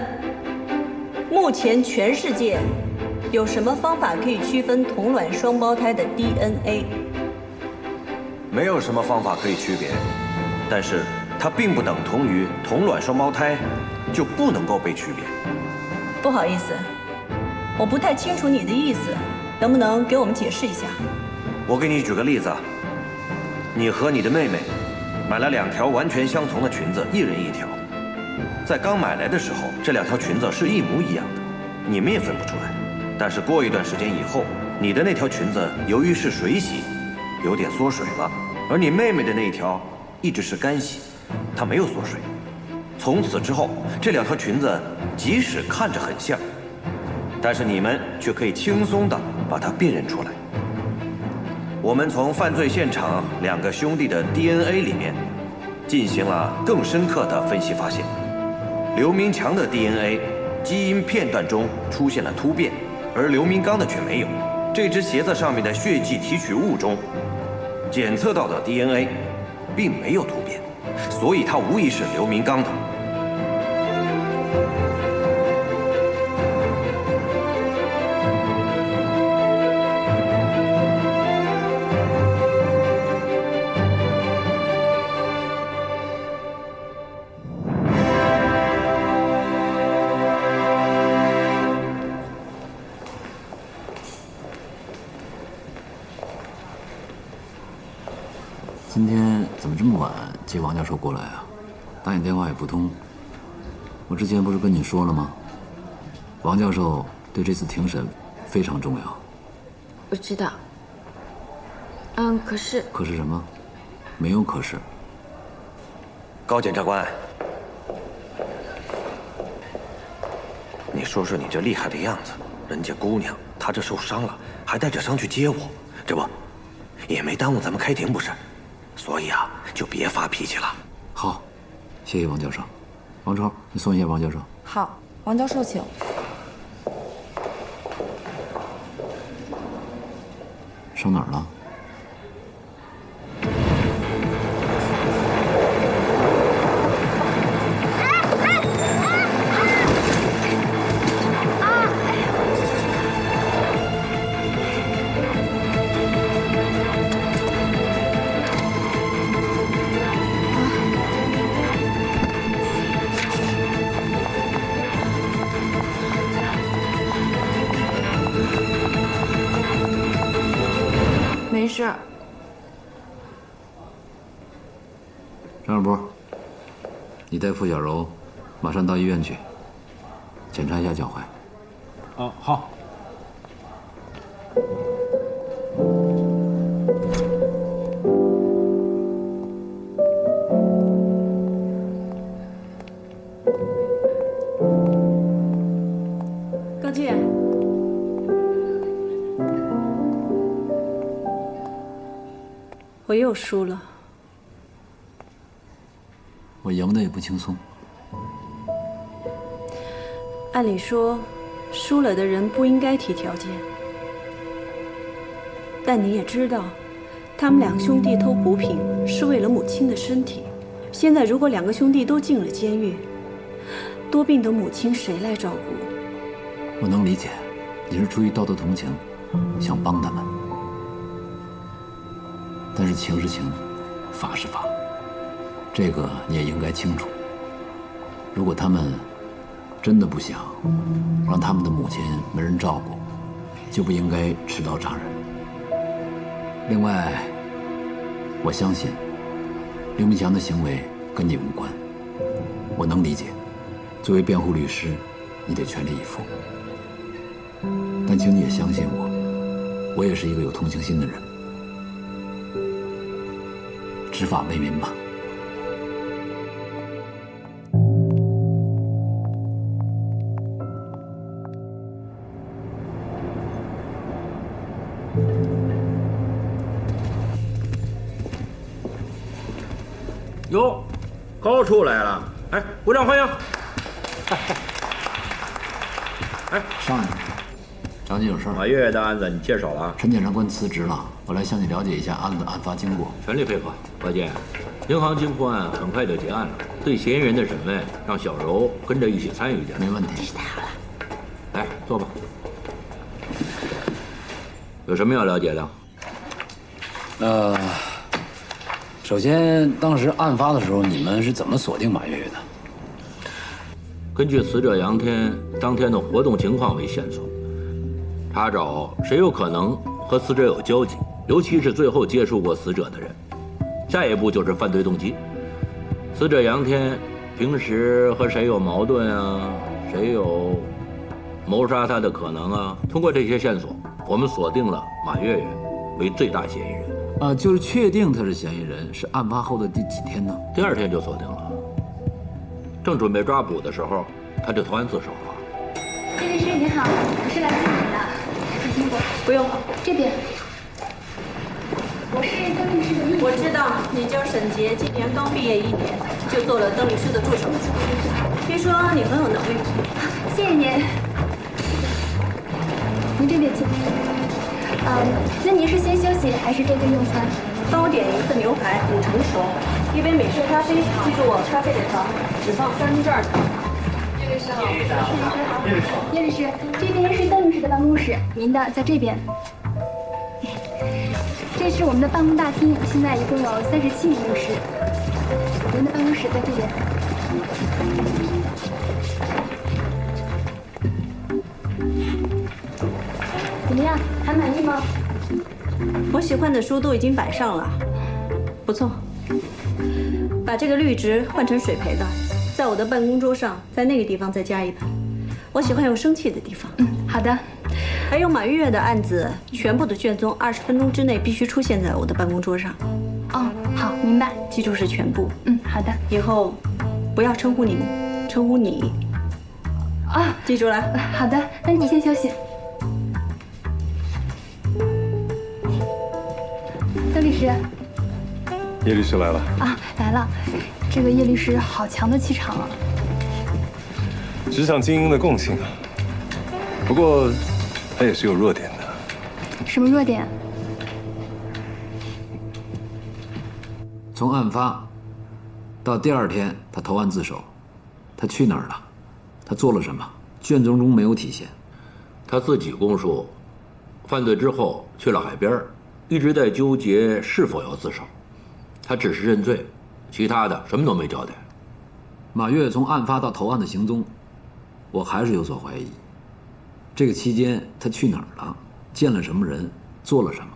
目前全世界有什么方法可以区分同卵双胞胎的 DNA？ 没有什么方法可以区别，但是它并不等同于同卵双胞胎就不能够被区别。不好意思，我不太清楚你的意思，能不能给我们解释一下？我给你举个例子，你和你的妹妹买了2条完全相同的裙子，一人1条。在刚买来的时候，这2条裙子是一模一样的，你们也分不出来。但是过一段时间以后，你的那条裙子由于是水洗，有点缩水了，而你妹妹的那一条一直是干洗，它没有缩水。从此之后，这2条裙子即使看着很像，但是你们却可以轻松地把它辨认出来。我们从犯罪现场2个兄弟的 DNA 里面进行了更深刻的分析，发现刘明强的 DNA 基因片段中出现了突变，而刘明刚的却没有。这只鞋子上面的血迹提取物中检测到的 DNA 并没有突变，所以它无疑是刘明刚的。今天怎么这么晚接王教授过来啊？打你电话也不通。我之前不是跟你说了吗？王教授对这次庭审非常重要。我知道。可是。可是什么？没有可是。高检察官，你说说你这厉害的样子，人家姑娘她这受伤了，还带着伤去接我，这不也没耽误咱们开庭不是？所以啊，就别发脾气了。好，谢谢王教授。王超，你送一下王教授。好，王教授请。上哪儿了？没事。张小波，你带付小柔马上到医院去，检查一下脚踝。哦，好。高进。我又输了。我赢的也不轻松。按理说，输了的人不应该提条件。但你也知道，他们2个兄弟偷补品是为了母亲的身体。现在如果2个兄弟都进了监狱，多病的母亲谁来照顾？我能理解，你是出于道德同情，想帮他们。但是情是情，法是法，这个你也应该清楚。如果他们真的不想让他们的母亲没人照顾，就不应该持刀杀人。另外，我相信刘明强的行为跟你无关，我能理解。作为辩护律师，你得全力以赴。但请你也相信我，我也是一个有同情心的人。执法为民吧。哟，高处来了！哎，鼓掌欢迎！哎，上来。张经有事儿。马月月的案子你介绍了啊？陈检察官辞职了，我来向你了解一下案子案发经过。全力配合。关键，银行金库案很快就结案了，对嫌疑人的审问让小柔跟着一起参与进来。没问题。真是太好了。来，坐吧。有什么要了解的？首先，当时案发的时候，你们是怎么锁定马月月的？根据死者杨天当天的活动情况为线索，查找谁有可能和死者有交集，尤其是最后接触过死者的人。下一步就是犯罪动机。死者杨天平时和谁有矛盾啊？谁有谋杀他的可能啊？通过这些线索，我们锁定了马月月为最大嫌疑人。就是确定他是嫌疑人，是案发后的第几天呢？第2天就锁定了。正准备抓捕的时候，他就投案自首了。叶律师您好，我是来接你的，很辛苦。不用，这边。我是邓律师的秘书。我知道你叫沈杰，今年刚毕业1年，就做了邓律师的助手。听说你很有能力。谢谢您。您这边请。那您是先休息还是这边用餐？帮我点一份牛排，5成熟，1杯美式咖啡。记住我咖啡的糖只放2/3糖。叶律师好。叶律师，这边是邓律师的办公室，您的在这边。这是我们的办公大厅，现在一共有37名律师。您的办公室在这边。怎么样，还满意吗？我喜欢的书都已经摆上了，不错。把这个绿植换成水培的，在我的办公桌上，在那个地方再加一盆。我喜欢有生气的地方。好的。还有马月月的案子，全部的卷宗20分钟之内必须出现在我的办公桌上。哦，好，明白。记住是全部。好的。以后不要称呼您，称呼你。啊，记住了。好的，那你先休息。邓律师。叶律师来了。啊，来了。这个叶律师好强的气场啊！职场精英的共性啊。不过，他也是有弱点的。什么弱点？从案发到第2天，他投案自首，他去哪儿了？他做了什么？卷宗中没有体现。他自己供述，犯罪之后去了海边，一直在纠结是否要自首。他只是认罪，其他的什么都没交代。马月从案发到投案的行踪，我还是有所怀疑。这个期间他去哪儿了？见了什么人？做了什么？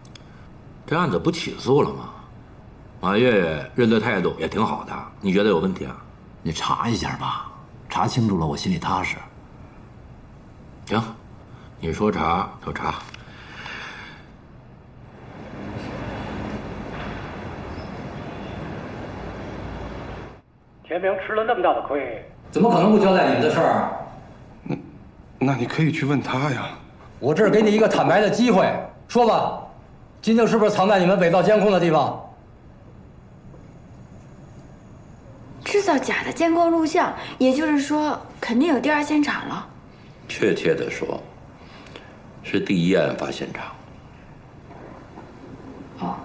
这案子不起诉了吗？马月月认罪态度也挺好的，你觉得有问题啊？你查一下吧，查清楚了我心里踏实。行，你说查就查。田明吃了那么大的亏，怎么可能不交代你们的事儿？那你可以去问他呀。我这儿给你一个坦白的机会，说吧，金靖是不是藏在你们伪造监控的地方？制造假的监控录像，也就是说，肯定有第2现场了。确切的说，是第1案发现场。哦。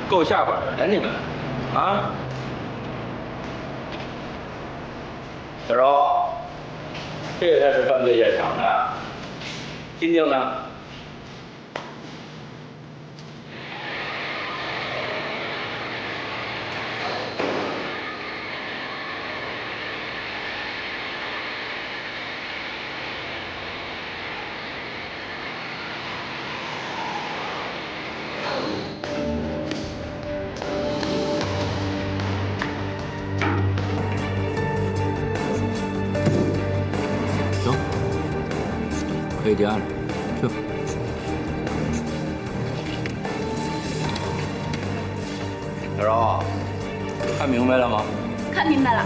够下本的你们，啊！小柔，这才是犯罪现场呢。金靖呢？可以结案了，去吧。小柔，看明白了吗？看明白了，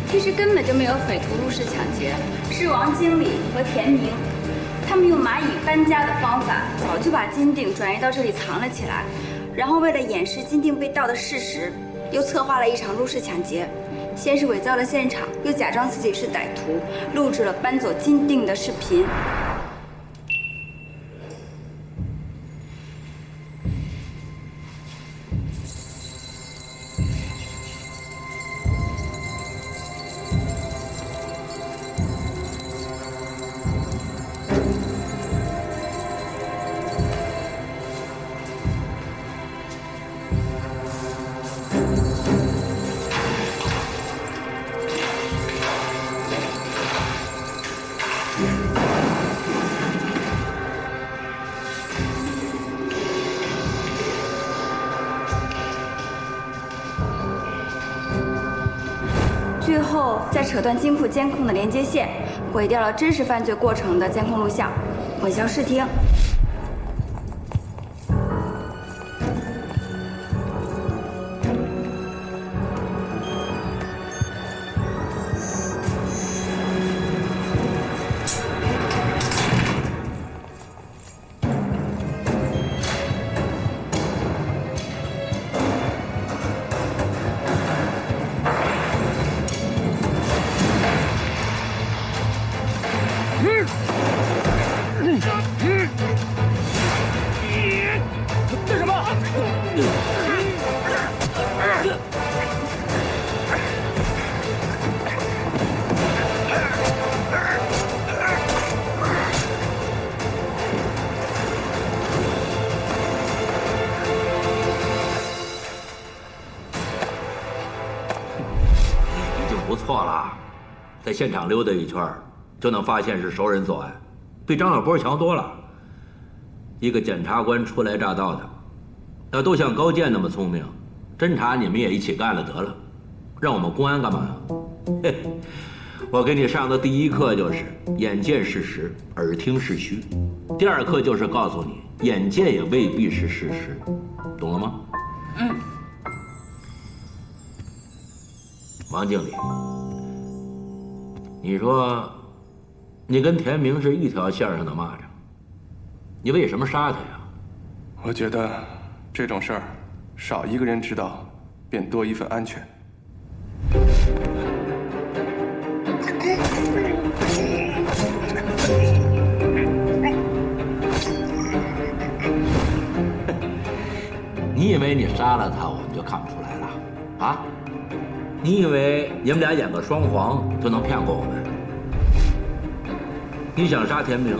其实根本就没有匪徒入室抢劫，是王经理和田明，他们用蚂蚁搬家的方法，早就把金锭转移到这里藏了起来，然后为了掩饰金锭被盗的事实，又策划了一场入室抢劫。先是伪造了现场，又假装自己是歹徒，录制了搬走金锭的视频。最后再扯断金库监控的连接线，毁掉了真实犯罪过程的监控录像，混淆视听。干什么？已经不错了，在现场溜达一圈，就能发现是熟人作案，比张小波强多了。一个检察官初来乍到的，要都像高健那么聪明，侦查你们也一起干了得了，让我们公安干嘛呀？嘿，我给你上的第一课就是眼见事实，耳听事虚；第二课就是告诉你，眼见也未必是事实，懂了吗？嗯。王经理，你说，你跟田明是一条线上的蚂蚱，你为什么杀他呀？我觉得这种事儿，少一个人知道，便多一份安全。你以为你杀了他，我们就看不出来了？啊？你以为你们俩演个双簧就能骗过我们？你想杀田明，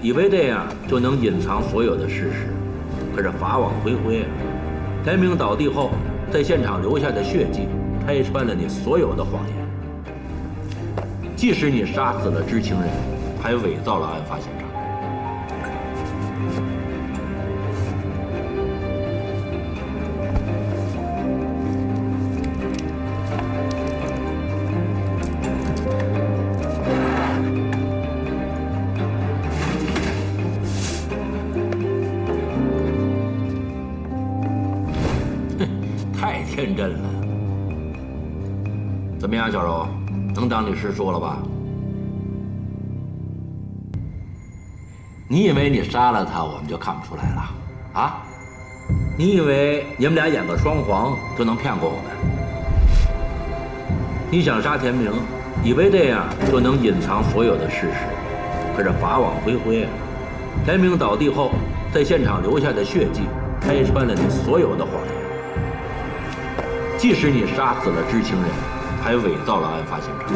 以为这样就能隐藏所有的事实，可是法网恢恢啊！田明倒地后，在现场留下的血迹，拆穿了你所有的谎言。即使你杀死了知情人，还伪造了案发现场。太天真了。怎么样，小柔，能当你师叔了吧？你以为你杀了他，我们就看不出来了？啊？你以为你们俩演个双簧就能骗过我们？你想杀田明，以为这样就能隐藏所有的事实，可是法网恢恢啊！田明倒地后，在现场留下的血迹，拆穿了你所有的谎言。即使你杀死了知情人，还伪造了案发现场。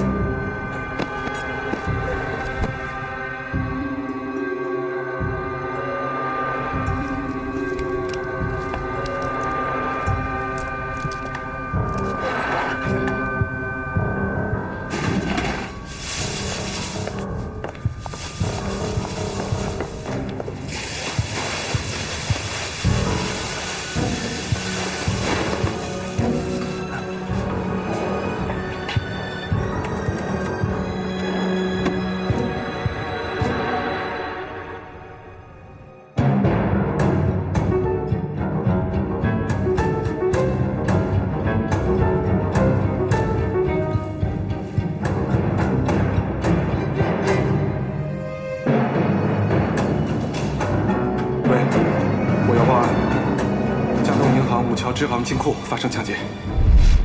知行金库发生抢劫。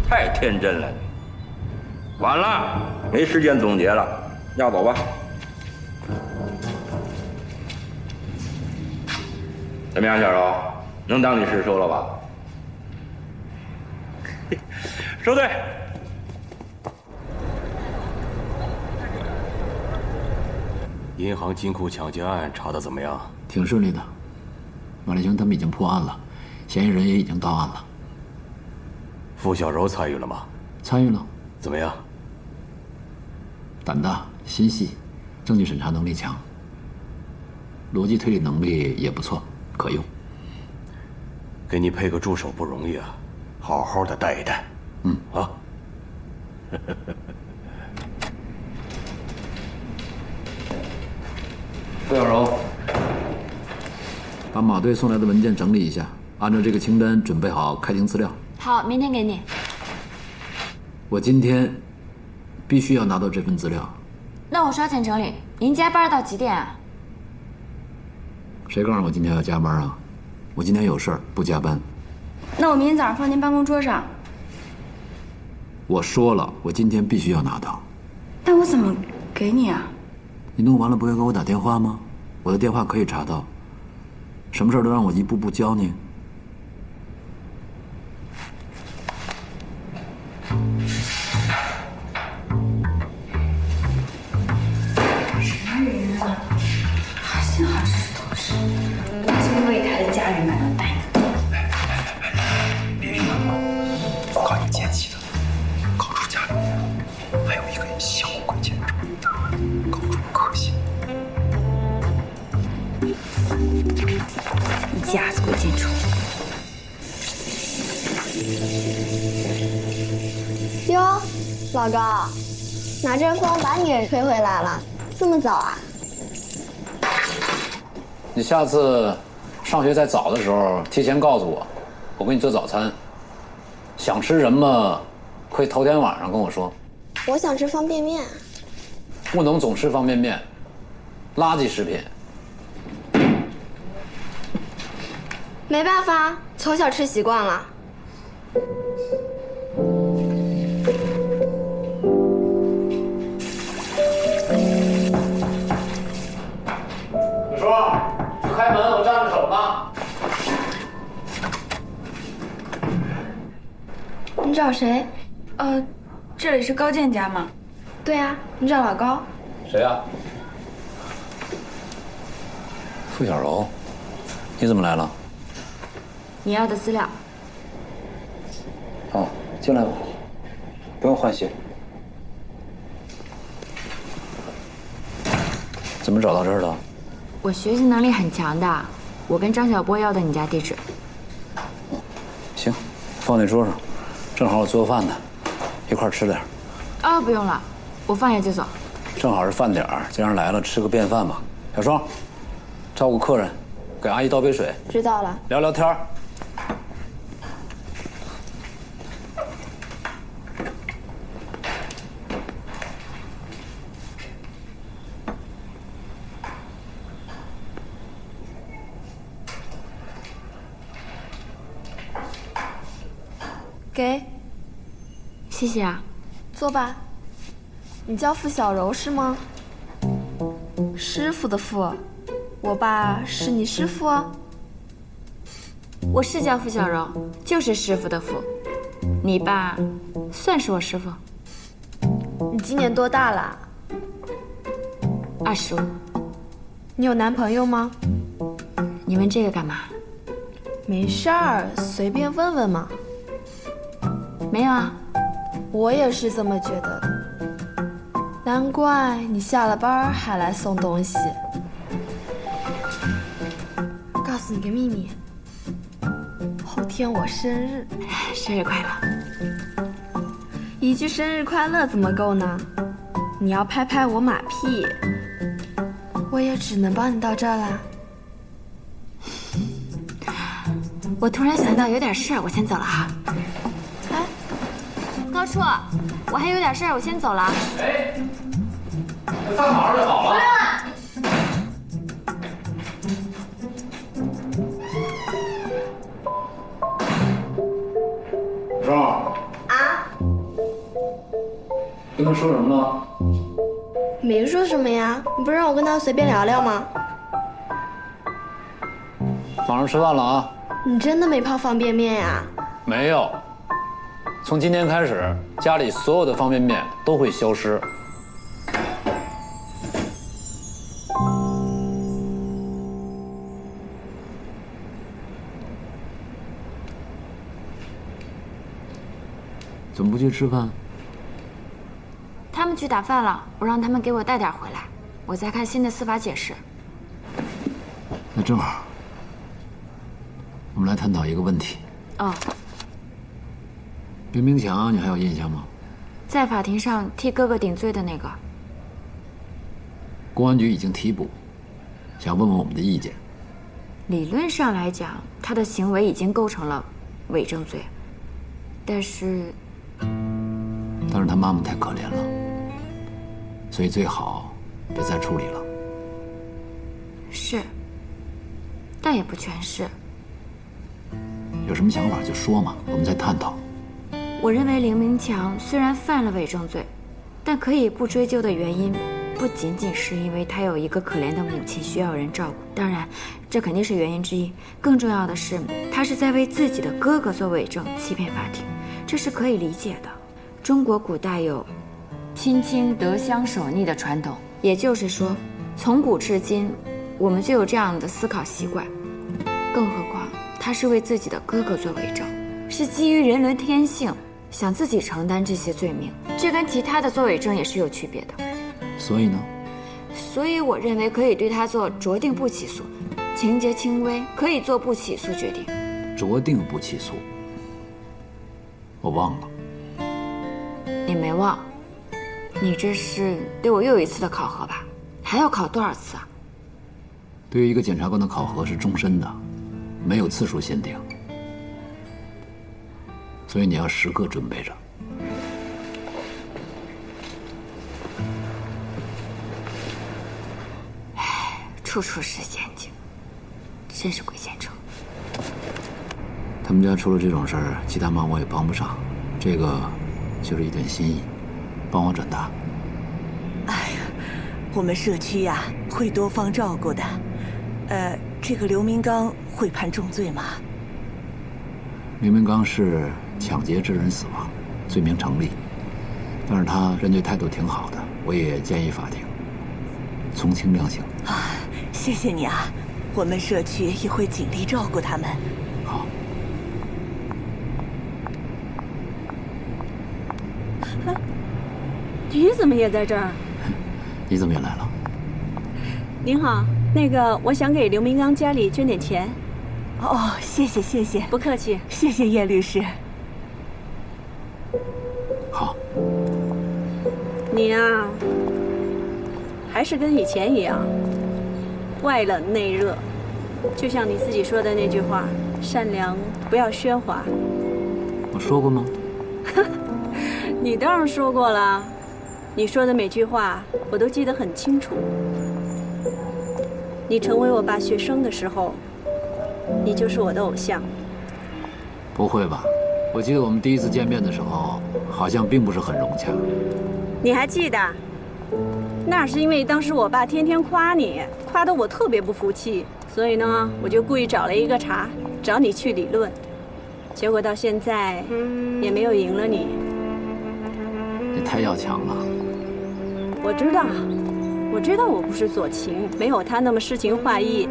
太天真了，晚了，没时间总结了，要走吧。怎么样，小柔，能当你师叔了吧？收队。银行金库抢劫案查得怎么样？挺顺利的，马立雄他们已经破案了，嫌疑人也已经到案了。傅小柔参与了吗？参与了。怎么样？胆大心细，证据审查能力强，逻辑推理能力也不错，可用。给你配个助手不容易啊，好好的带一带。嗯啊。傅小柔，把马队送来的文件整理一下，按照这个清单准备好开庭资料。好，明天给你。我今天必须要拿到这份资料。那我刷钱整理。您加班到几点啊？谁告诉我今天要加班啊？我今天有事儿，不加班。那我明天早上放您办公桌上。我说了，我今天必须要拿到。那我怎么给你啊？你弄完了不会给我打电话吗？我的电话可以查到。什么事儿都让我一步步教你。什么人啊？幸好这是同事，我先为他的家人买了单。别理他，我靠你奸细的，高处家里还有一个小鬼见着的，高处可信。一家子鬼见愁。哟，老高，哪阵风把你给吹回来了？这么早啊？你下次上学再早的时候，提前告诉我，我给你做早餐。想吃什么，可以头天晚上跟我说。我想吃方便面。不能总吃方便面，垃圾食品。没办法，从小吃习惯了。你说，开门，我站着手呢。你找谁？这里是高健家吗？对啊，你找老高。谁呀？傅小柔，你怎么来了？你要的资料。好，进来吧，不用换鞋。怎么找到这儿的？我学习能力很强的，我跟张小波要的你家地址。行，放在桌上，正好我做饭呢，一块吃点。哦，不用了，我放下就走。正好是饭点儿，既然来了，吃个便饭吧。小双，照顾客人，给阿姨倒杯水。知道了。聊聊天儿。给，谢谢啊。坐吧。你叫傅小柔是吗？师傅的傅，我爸是你师傅啊。我是叫傅小柔，就是师傅的傅。你爸算是我师傅。你今年多大了？25。你有男朋友吗？你问这个干嘛？没事儿，随便问问嘛。没有啊。我也是这么觉得的。难怪你下了班还来送东西。告诉你个秘密，后天我生日。生日快乐。一句生日快乐怎么够呢？你要拍拍我马屁，我也只能帮你到这儿啦。我突然想到有点事儿，我先走了哈。哎，高处，我还有点事儿，我先走了。哎，站好好就好了。生啊，跟他说什么了？没说什么呀，你不是让我跟他随便聊聊吗？晚上吃饭了啊？你真的没泡方便面呀？没有。从今天开始，家里所有的方便面都会消失。怎么不去吃饭？他们去打饭了，我让他们给我带点回来，我在看新的司法解释。那正好，我们来探讨一个问题。哦，刘明强，你还有印象吗？在法庭上替哥哥顶罪的那个。公安局已经提捕，想问问我们的意见。理论上来讲，他的行为已经构成了伪证罪，但是他妈妈太可怜了，所以最好别再处理了。是，但也不全是。有什么想法就说嘛，我们再探讨。我认为林明强虽然犯了伪证罪，但可以不追究的原因，不仅仅是因为他有一个可怜的母亲需要人照顾，当然，这肯定是原因之一。更重要的是，他是在为自己的哥哥做伪证，欺骗法庭，这是可以理解的。中国古代有亲亲得相守逆的传统，也就是说，从古至今，我们就有这样的思考习惯。更何况，他是为自己的哥哥做伪证，是基于人伦天性，想自己承担这些罪名，这跟其他的做伪证也是有区别的。所以呢？所以我认为可以对他做酌定不起诉，情节轻微，可以做不起诉决定。酌定不起诉，我忘了。你没忘，你这是对我又有一次的考核吧？还要考多少次啊？对于一个检察官的考核是终身的，没有次数限定，所以你要时刻准备着。处处是陷阱，真是鬼见愁。他们家出了这种事儿，其他忙我也帮不上，这个就是一点心意，帮我转达。哎呀，我们社区呀会多方照顾的。这个刘明刚会判重罪吗？刘明刚是抢劫致人死亡，罪名成立，但是他认罪态度挺好的，我也建议法庭从轻量刑。啊，谢谢你啊，我们社区也会尽力照顾他们。好。你怎么也在这儿？你怎么也来了？您好，那个我想给刘明刚家里捐点钱。哦，谢谢谢谢，不客气，谢谢叶律师。好。你呀，还是跟以前一样，外冷内热，就像你自己说的那句话：善良不要喧哗。我说过吗？你当然说过了，你说的每句话我都记得很清楚。你成为我爸学生的时候，你就是我的偶像。不会吧？我记得我们第一次见面的时候，好像并不是很融洽。你还记得？那是因为当时我爸天天夸你，夸得我特别不服气，所以呢，我就故意找了一个茬，找你去理论。结果到现在也没有赢了你。你太要强了。我知道，我知道我不是左倾，没有他那么诗情画意。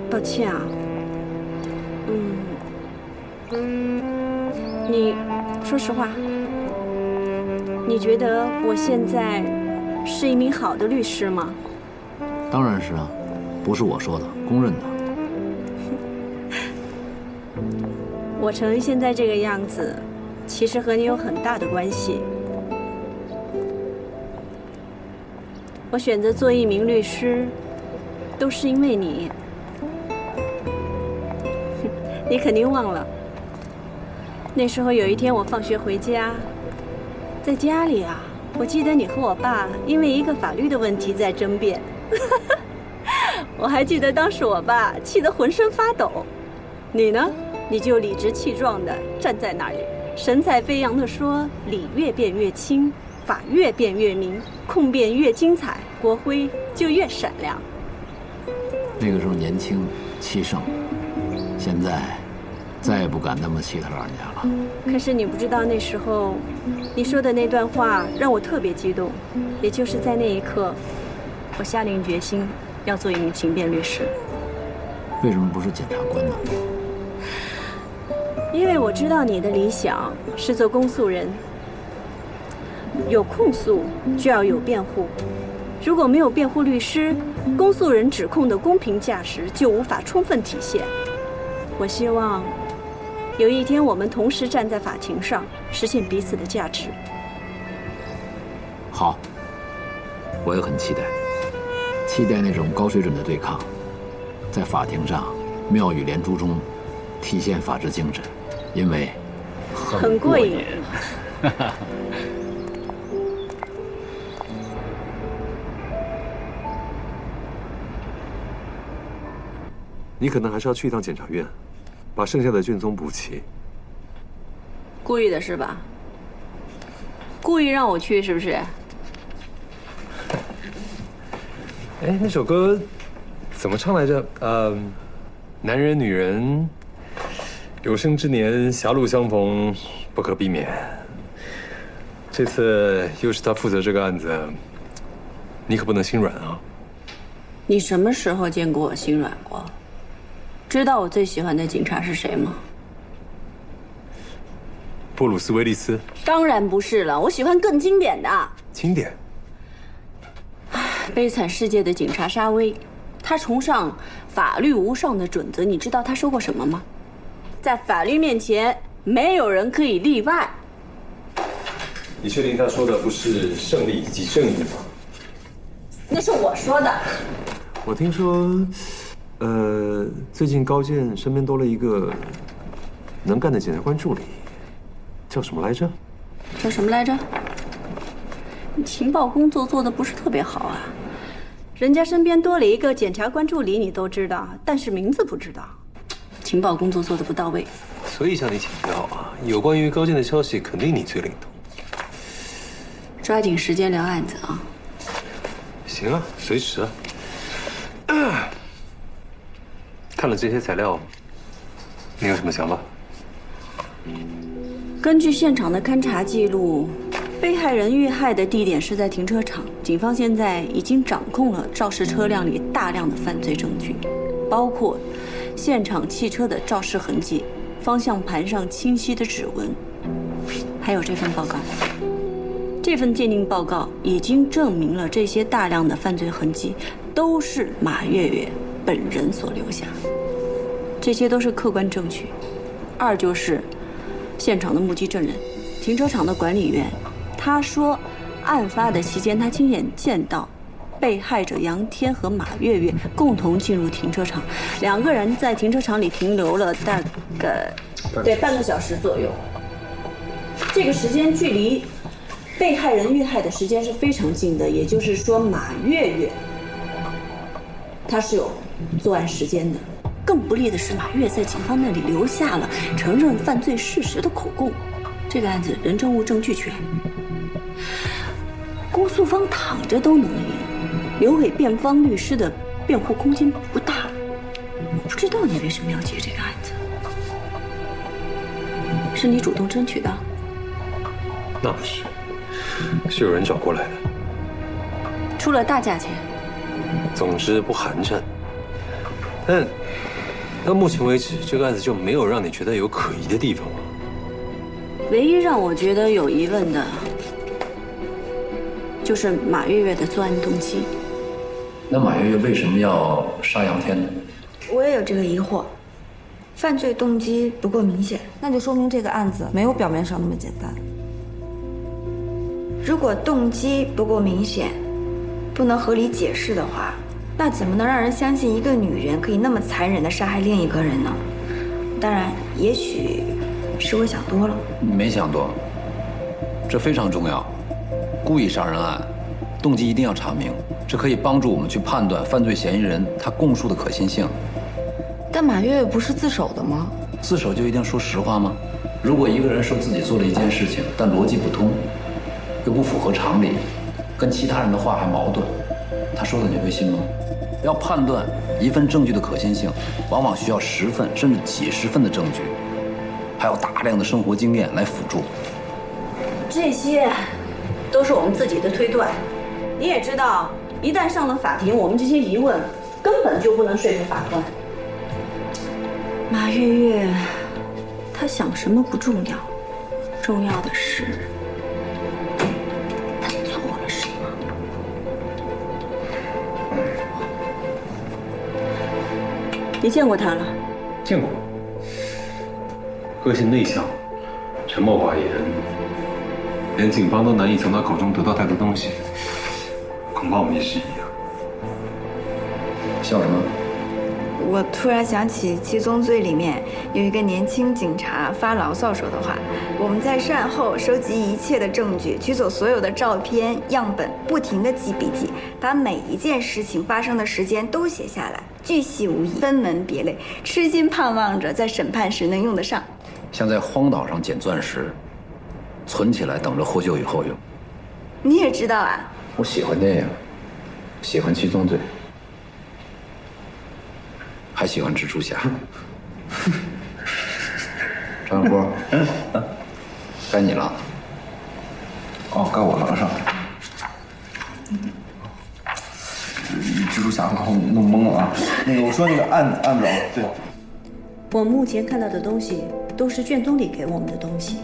抱歉啊。你说实话，你觉得我现在是一名好的律师吗？当然是啊，不是我说的，公认的。我成为现在这个样子，其实和你有很大的关系。我选择做一名律师，都是因为你。你肯定忘了，那时候有一天我放学回家，在家里啊，我记得你和我爸因为一个法律的问题在争辩。我还记得当时我爸气得浑身发抖，你呢？你就理直气壮地站在那里，神采飞扬地说：“理越变越轻，法越变越明，控辩越精彩，国徽就越闪亮。”那个时候年轻气盛，现在再也不敢那么气他老人家了。可是你不知道，那时候你说的那段话让我特别激动，也就是在那一刻，我下定决心要做一名刑辩律师。为什么不是检察官呢？因为我知道你的理想是做公诉人，有控诉就要有辩护，如果没有辩护律师，公诉人指控的公平价值就无法充分体现。我希望有一天我们同时站在法庭上，实现彼此的价值。好，我也很期待那种高水准的对抗，在法庭上妙语连珠中体现法治精神，因为很过瘾。你可能还是要去一趟检察院，把剩下的卷宗补齐。故意的是吧？故意让我去是不是？哎，那首歌怎么唱来着？男人女人，有生之年狭路相逢不可避免。这次又是他负责这个案子，你可不能心软啊！你什么时候见过我心软过？知道我最喜欢的警察是谁吗？布鲁斯·威利斯。当然不是了，我喜欢更经典的。经典？悲惨世界的警察沙威，他崇尚法律无上的准则。你知道他说过什么吗？在法律面前，没有人可以例外。你确定他说的不是胜利即正义吗？那是我说的。我听说，最近高健身边多了一个能干的检察官助理，叫什么来着？叫什么来着？你情报工作做得不是特别好啊。人家身边多了一个检察官助理，你都知道，但是名字不知道。情报工作做得不到位。所以向你请教啊，有关于高健的消息，肯定你最灵通。抓紧时间聊案子啊。行啊，随时啊。看了这些材料，你有什么想法？根据现场的勘查记录，被害人遇害的地点是在停车场。警方现在已经掌控了肇事车辆里大量的犯罪证据，包括现场汽车的肇事痕迹、方向盘上清晰的指纹，还有这份报告。这份鉴定报告已经证明了这些大量的犯罪痕迹都是马月月本人所留下，这些都是客观证据。二就是现场的目击证人，停车场的管理员，他说案发的期间他亲眼见到被害者杨天和马月月共同进入停车场，两个人在停车场里停留了大概半个小时左右。这个时间距离被害人遇害的时间是非常近的，也就是说马月月他是有作案时间的。更不利的是，马月在警方那里留下了承认犯罪事实的口供。这个案子人证物证俱全，公诉方躺着都能赢，留给辩方律师的辩护空间不大。我不知道你为什么要接这个案子，是你主动争取的？那不是，是有人找过来的，出了大价钱。总之不寒碜。但到目前为止，这个案子就没有让你觉得有可疑的地方吗？唯一让我觉得有疑问的，就是马月月的作案动机。那马月月为什么要杀杨天呢？我也有这个疑惑，犯罪动机不够明显，那就说明这个案子没有表面上那么简单。如果动机不够明显，不能合理解释的话，那怎么能让人相信一个女人可以那么残忍地杀害另一个人呢？当然，也许是我想多了。没想多，这非常重要。故意杀人案，动机一定要查明，这可以帮助我们去判断犯罪嫌疑人他供述的可信性。但马月月不是自首的吗？自首就一定说实话吗？如果一个人说自己做了一件事情，但逻辑不通，又不符合常理，跟其他人的话还矛盾，他说的你会信吗？要判断一份证据的可信性，往往需要10份甚至几十份的证据，还有大量的生活经验来辅助。这些都是我们自己的推断。你也知道，一旦上了法庭，我们这些疑问根本就不能说服法官。马月月，她想什么不重要，重要的是她做了什么。你见过她了？见过。个性内向，沉默寡言，连警方都难以从他口中得到太多东西，恐怕我们也是一样。笑什么？我突然想起《七宗罪》里面有一个年轻警察发牢骚说的话：我们在善后收集一切的证据，取走所有的照片样本，不停地记笔记，把每一件事情发生的时间都写下来，巨细无遗，分门别类，痴心盼望着在审判时能用得上。像在荒岛上捡钻石，存起来等着获救以后用。你也知道啊？我喜欢电影，喜欢《七宗罪》，还喜欢蜘蛛侠。张小波，该你了。哦，该我了，上。蜘蛛侠把我弄懵了啊！那个，我说那个案子啊，对。我目前看到的东西都是卷宗里给我们的东西。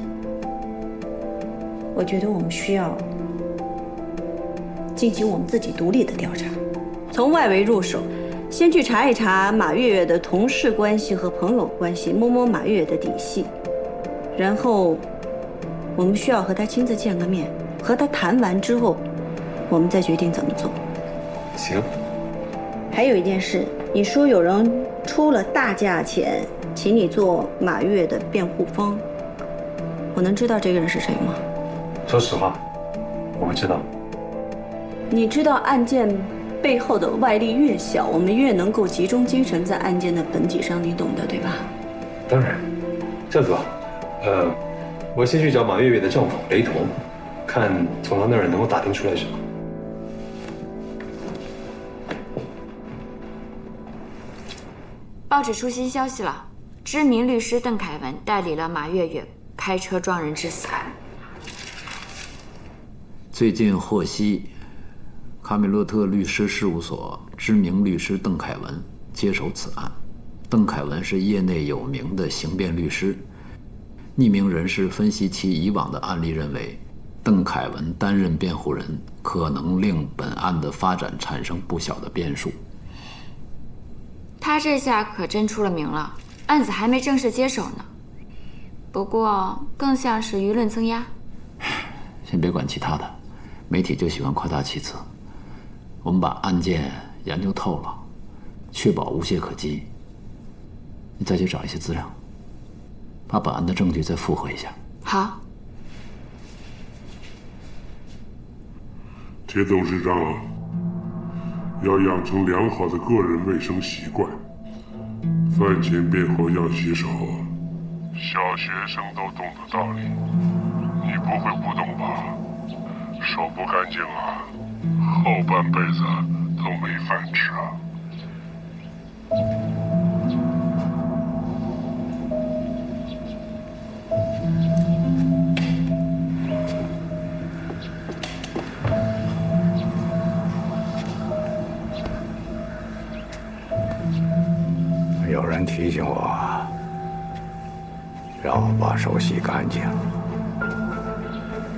我觉得我们需要进行我们自己独立的调查，从外围入手，先去查一查马月月的同事关系和朋友关系，摸摸马月月的底细，然后我们需要和她亲自见个面，和她谈完之后，我们再决定怎么做。行。还有一件事，你说有人出了大价钱请你做马月的辩护方，我能知道这个人是谁吗？说实话，我不知道。你知道案件背后的外力越小，我们越能够集中精神在案件的本体上，你懂的，对吧？当然。这样子吧，我先去找马月月的丈夫雷同，看从他那儿能够打听出来什么。报纸出新消息了，知名律师邓凯文代理了马月月开车撞人致死案。最近获悉，卡米洛特律师事务所知名律师邓凯文接手此案。邓凯文是业内有名的刑辩律师。匿名人士分析其以往的案例认为，邓凯文担任辩护人可能令本案的发展产生不小的变数。他这下可真出了名了，案子还没正式接手呢。不过更像是舆论增压。先别管其他的，媒体就喜欢夸大其词。我们把案件研究透了，确保无懈可击。你再去找一些资料，把本案的证据再复核一下。好。铁董事长，要养成良好的个人卫生习惯，饭前便后要洗手。小学生都懂的道理，你不会不懂吧？手不干净啊，后半辈子都没饭吃啊。有人提醒我，让我把手洗干净。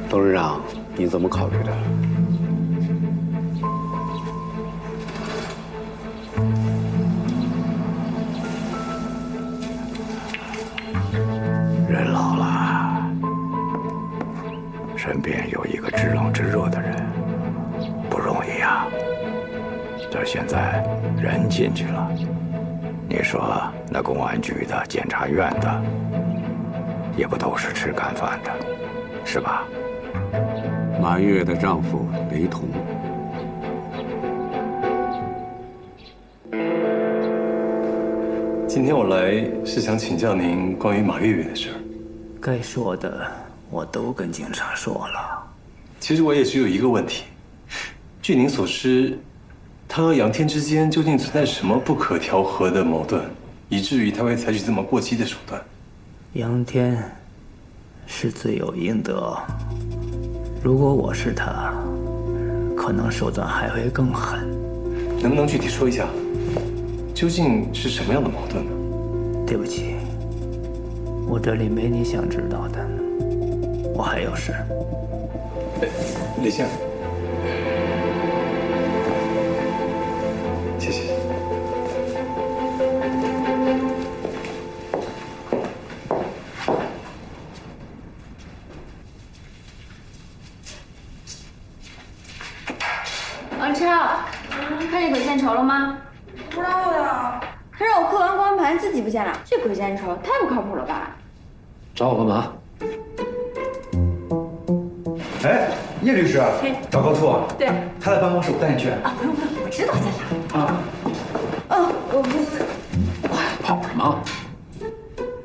董事长，你怎么考虑的？人老了，身边有一个知冷知热的人，不容易啊。这现在人进去了，你说那公安局的、检察院的，也不都是吃干饭的，是吧？马月的丈夫雷同，今天我来是想请教您关于马月月的事儿。该说的我都跟警察说了。其实我也只有一个问题，据您所知，他和杨天之间究竟存在什么不可调和的矛盾，以至于他会采取这么过激的手段？杨天是罪有应得，如果我是他，可能手段还会更狠。能不能具体说一下，究竟是什么样的矛盾呢？对不起，我这里没你想知道的，我还有事。李现，谢谢。王超，看见鬼见愁了吗？不知道呀。他让我扣完光盘，自己不见了，这鬼见愁太不靠谱了吧？找我干嘛？哎，叶律师，找高处啊？对，他在办公室，我带你去。啊，不用，我知道在哪。啊。我不。跑什么？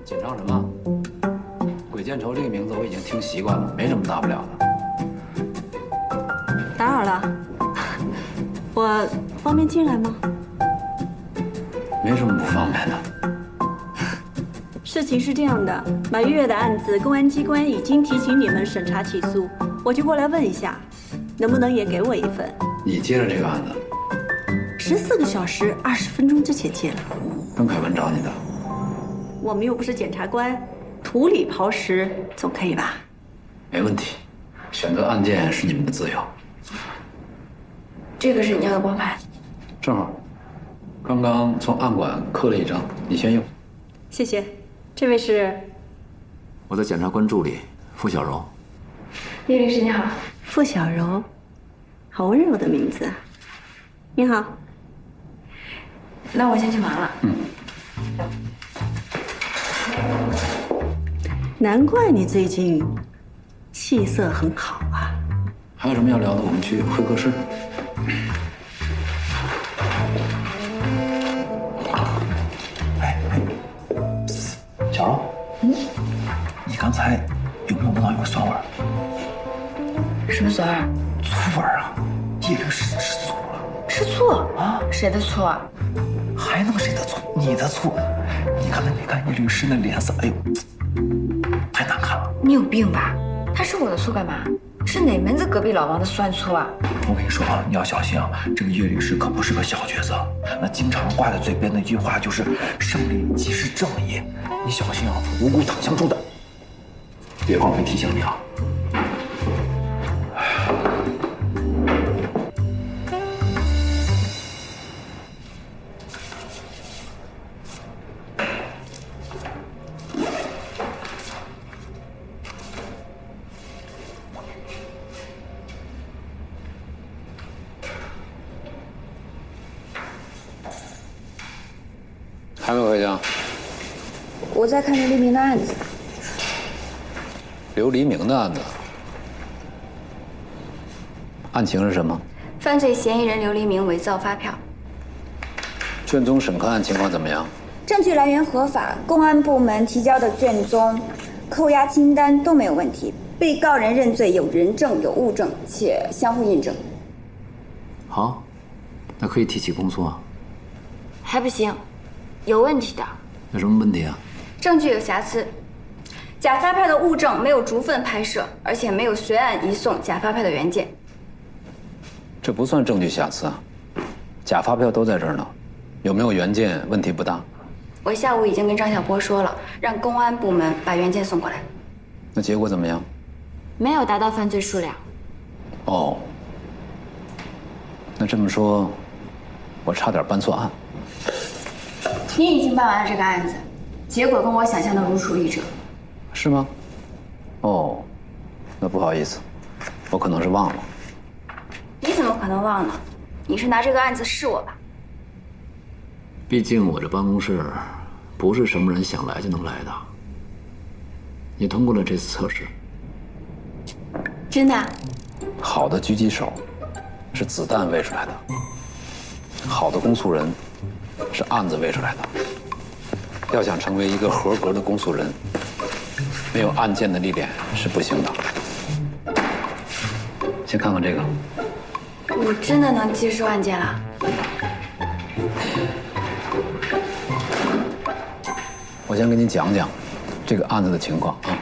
紧张什么？鬼见愁这个名字我已经听习惯了，没什么大不了的。打扰了，我方便进来吗？没什么不方便的。事情是这样的，马月月的案子，公安机关已经提请你们审查起诉，我就过来问一下，能不能也给我一份？你接着这个案子？14个小时20分钟之前接了。邓凯文找你的？我们又不是检察官，土里刨食总可以吧？没问题，选择案件是你们的自由。这个是你要的光盘，正好，刚刚从案馆刻了一张，你先用。谢谢。这位是？我的检察官助理傅小柔。叶律师你好。傅小柔，好温柔的名字。你好。那我先去忙了。难怪你最近气色很好啊。还有什么要聊的，我们去会客室。小柔，你刚才有没有闻到一股酸味儿？什么酸味？醋味儿啊！叶律师吃醋了。吃醋啊？谁的醋啊？还能谁的醋？你的醋！你看没看叶律师那脸色？哎呦，太难看了。你有病吧？他吃我的醋干嘛？是哪门子隔壁老王的酸醋啊？我跟你说啊，你要小心啊！这个叶律师可不是个小角色，那经常挂在嘴边的一句话就是“胜利即是正义”，你小心啊，无辜躺枪中的。别光没提醒你啊！还没回家？我在看刘黎明的案子。刘黎明的案子，案情是什么？犯罪嫌疑人刘黎明伪造发票。卷宗审看案情况怎么样？证据来源合法，公安部门提交的卷宗、扣押清单都没有问题。被告人认罪有人证有物证，且相互印证。好，那可以提起公诉啊。还不行，有问题的。有什么问题啊？证据有瑕疵，假发票的物证没有逐份拍摄，而且没有随案移送假发票的原件。这不算证据瑕疵啊，假发票都在这儿呢，有没有原件问题不大。我下午已经跟张小波说了，让公安部门把原件送过来。那结果怎么样？没有达到犯罪数量。哦，那这么说，我差点办错案。你已经办完了这个案子，结果跟我想象的如出一辙。是吗？哦，那不好意思，我可能是忘了。你怎么可能忘了？你是拿这个案子试我吧？毕竟我这办公室不是什么人想来就能来的。你通过了这次测试。真的？好的狙击手是子弹喂出来的，好的公诉人是案子喂出来的。要想成为一个合格的公诉人，没有案件的历练是不行的。先看看这个。我真的能接受案件了。我先给你讲讲这个案子的情况啊，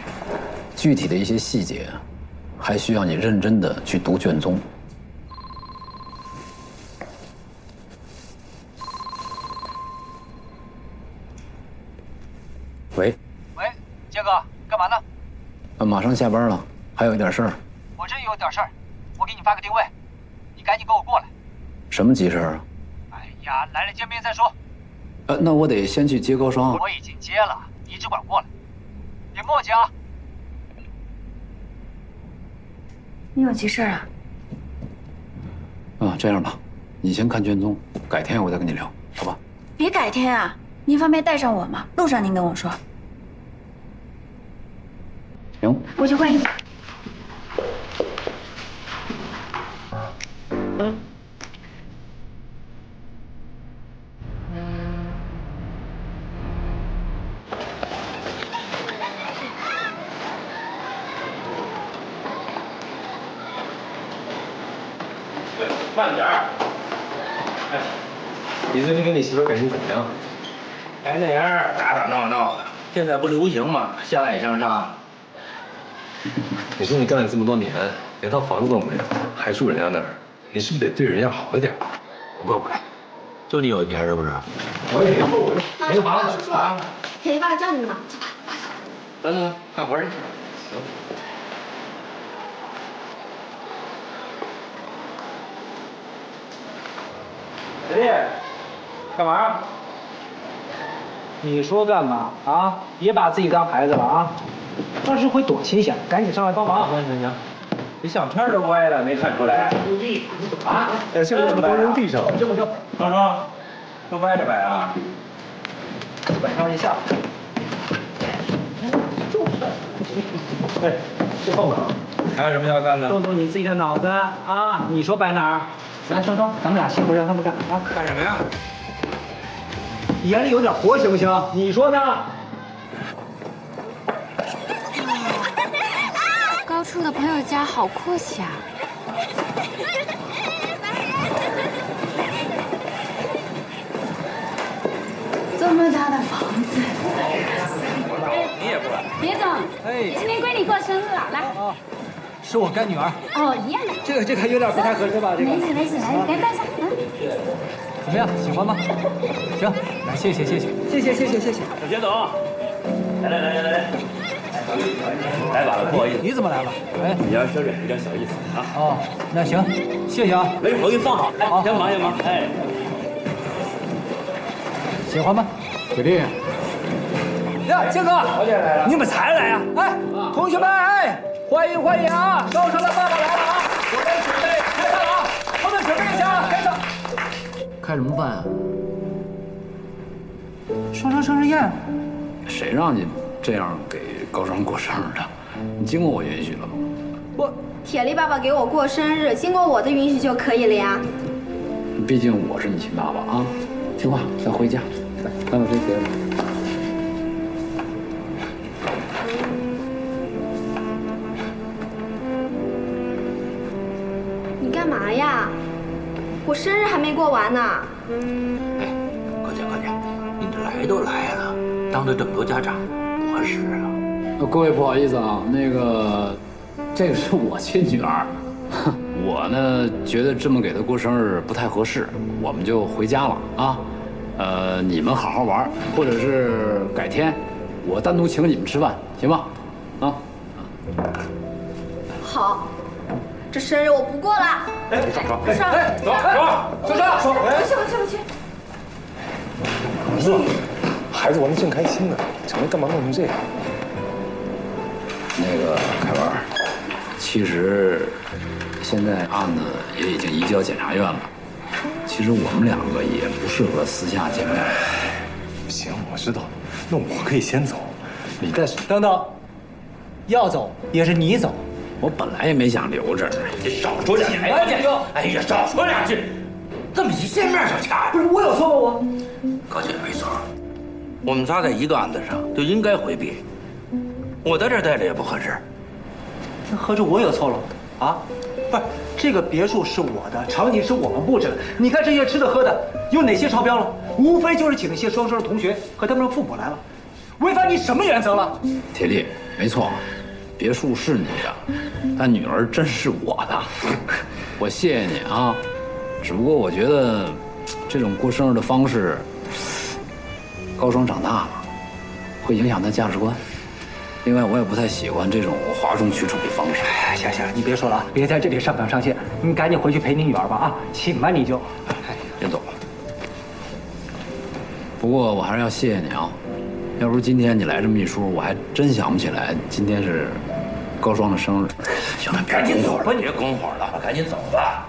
具体的一些细节，还需要你认真的去读卷宗。喂，杰哥，干嘛呢？马上下班了，还有一点事儿。我这有点事儿，我给你发个定位，你赶紧给我过来。什么急事儿啊？哎呀，来了见面再说。那我得先去接高双。我已经接了，你只管过来，别磨叽啊。你有急事啊？这样吧，你先看卷宗，改天我再跟你聊，好吧？别改天啊，您方便带上我吗？路上您跟我说。行，我去换衣服。慢点儿。哎，你最近跟你媳妇感情怎么样？还那样，打打闹闹的。现在不流行嘛，相爱相杀。你说你干了这么多年，连套房子都没有，还住人家那儿，你是不是得对人家好一点？不，就你有钱是不是？我也后悔，没房子啊。陪爸叫你呢，走。等，干活去。行。小弟，干嘛？你说干嘛啊？别把自己当孩子了啊！要是会躲清闲，赶紧上来帮忙。行，你小天都歪了，没看出来？啊？现在这么多扔地上，就双双，都歪着摆啊？摆上一下。哎，这后面还有什么要干的？动动你自己的脑子啊！你说摆哪儿？来，双双，咱们俩辛苦让他们干啊！干什么呀？眼里有点活行不行？你说呢？高处的朋友家好阔气啊！这么大的房子，你也过来？别总，今天闺女过生日了，来。是我干女儿。一样的。这个有点不太合适吧？这个。没事，来，给带上。怎么样，喜欢吗？行，来，谢谢。小杰总，来，来晚了，不好意思。你怎么来了？哎，你家生日有点小意思啊。哦，那行，谢谢啊。没事，我给你放好。哎，先忙。哎，喜欢吗？小弟。呀，杰哥，你们才来啊？哎，同学们，哎，欢迎啊！高双的爸爸来了啊！我们准备开饭了啊！后面准备一下啊，开饭。开什么饭啊？双双生日宴。谁让你这样给高双过生日的？你经过我允许了吗？铁力爸爸给我过生日，经过我的允许就可以了呀。毕竟我是你亲爸爸啊！听话，咱回家。来，把这给我。你干嘛呀？我生日还没过完呢。哎，客气，你这来都来了，当着这么多家长不合适啊。各位不好意思啊，这个是我亲女儿，我呢觉得这么给她过生日不太合适，我们就回家了啊。你们好好玩，或者是改天我单独请你们吃饭，行吗？啊。好，这生日我不过了。哎，双，走，我去。我说，孩子玩的正开心呢，成天干嘛弄成这样？那个凯文，其实现在案子也已经移交检察院了。其实我们两个也不适合私下见面。行，我知道，那我可以先走，你带上。等等，要走也是你走。我本来也没想留这儿。你少说两句。哎呀，少说两句，这么一见面就掐。不是我有错吗？高姐没错，我们仨在一个案子上，就应该回避。我在这儿待着也不合适。那合着我有错了啊？不是，这个别墅是我的，场景是我们布置的。你看这些吃的喝的，有哪些超标了？无非就是请那些双生的同学和他们的父母来了，违反你什么原则了？铁力，没错，别墅是你的，但女儿真是我的。我谢谢你啊，只不过我觉得这种过生日的方式，高双长大了，会影响他价值观。另外，我也不太喜欢这种哗众取宠的方式。哎，行行，你别说了啊，别在这里上纲上线，你赶紧回去陪你女儿吧啊，请吧你就。先走吧。不过我还是要谢谢你啊，要不是今天你来这么一说，我还真想不起来今天是高双的生日。行了，赶紧走吧，你别拱火了，赶紧走吧。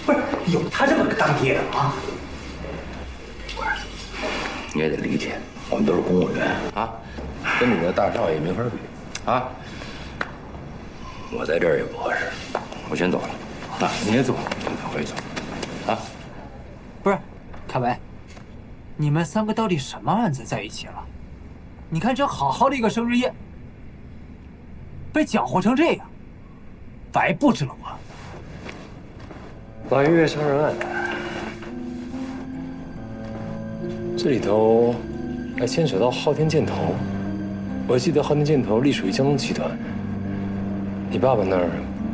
不是有他这么个当爹的啊？你也得理解，我们都是公务员啊。跟你的大少爷没法比，啊！我在这儿也不合适，我先走了。啊，你也走，我也走。啊，不是，凯文，你们三个到底什么案子在一起了？你看这好好的一个生日宴，被搅和成这样，白布置了我。马月月杀人案，这里头还牵扯到昊天箭头。我记得昊天箭头隶属于江东集团，你爸爸那儿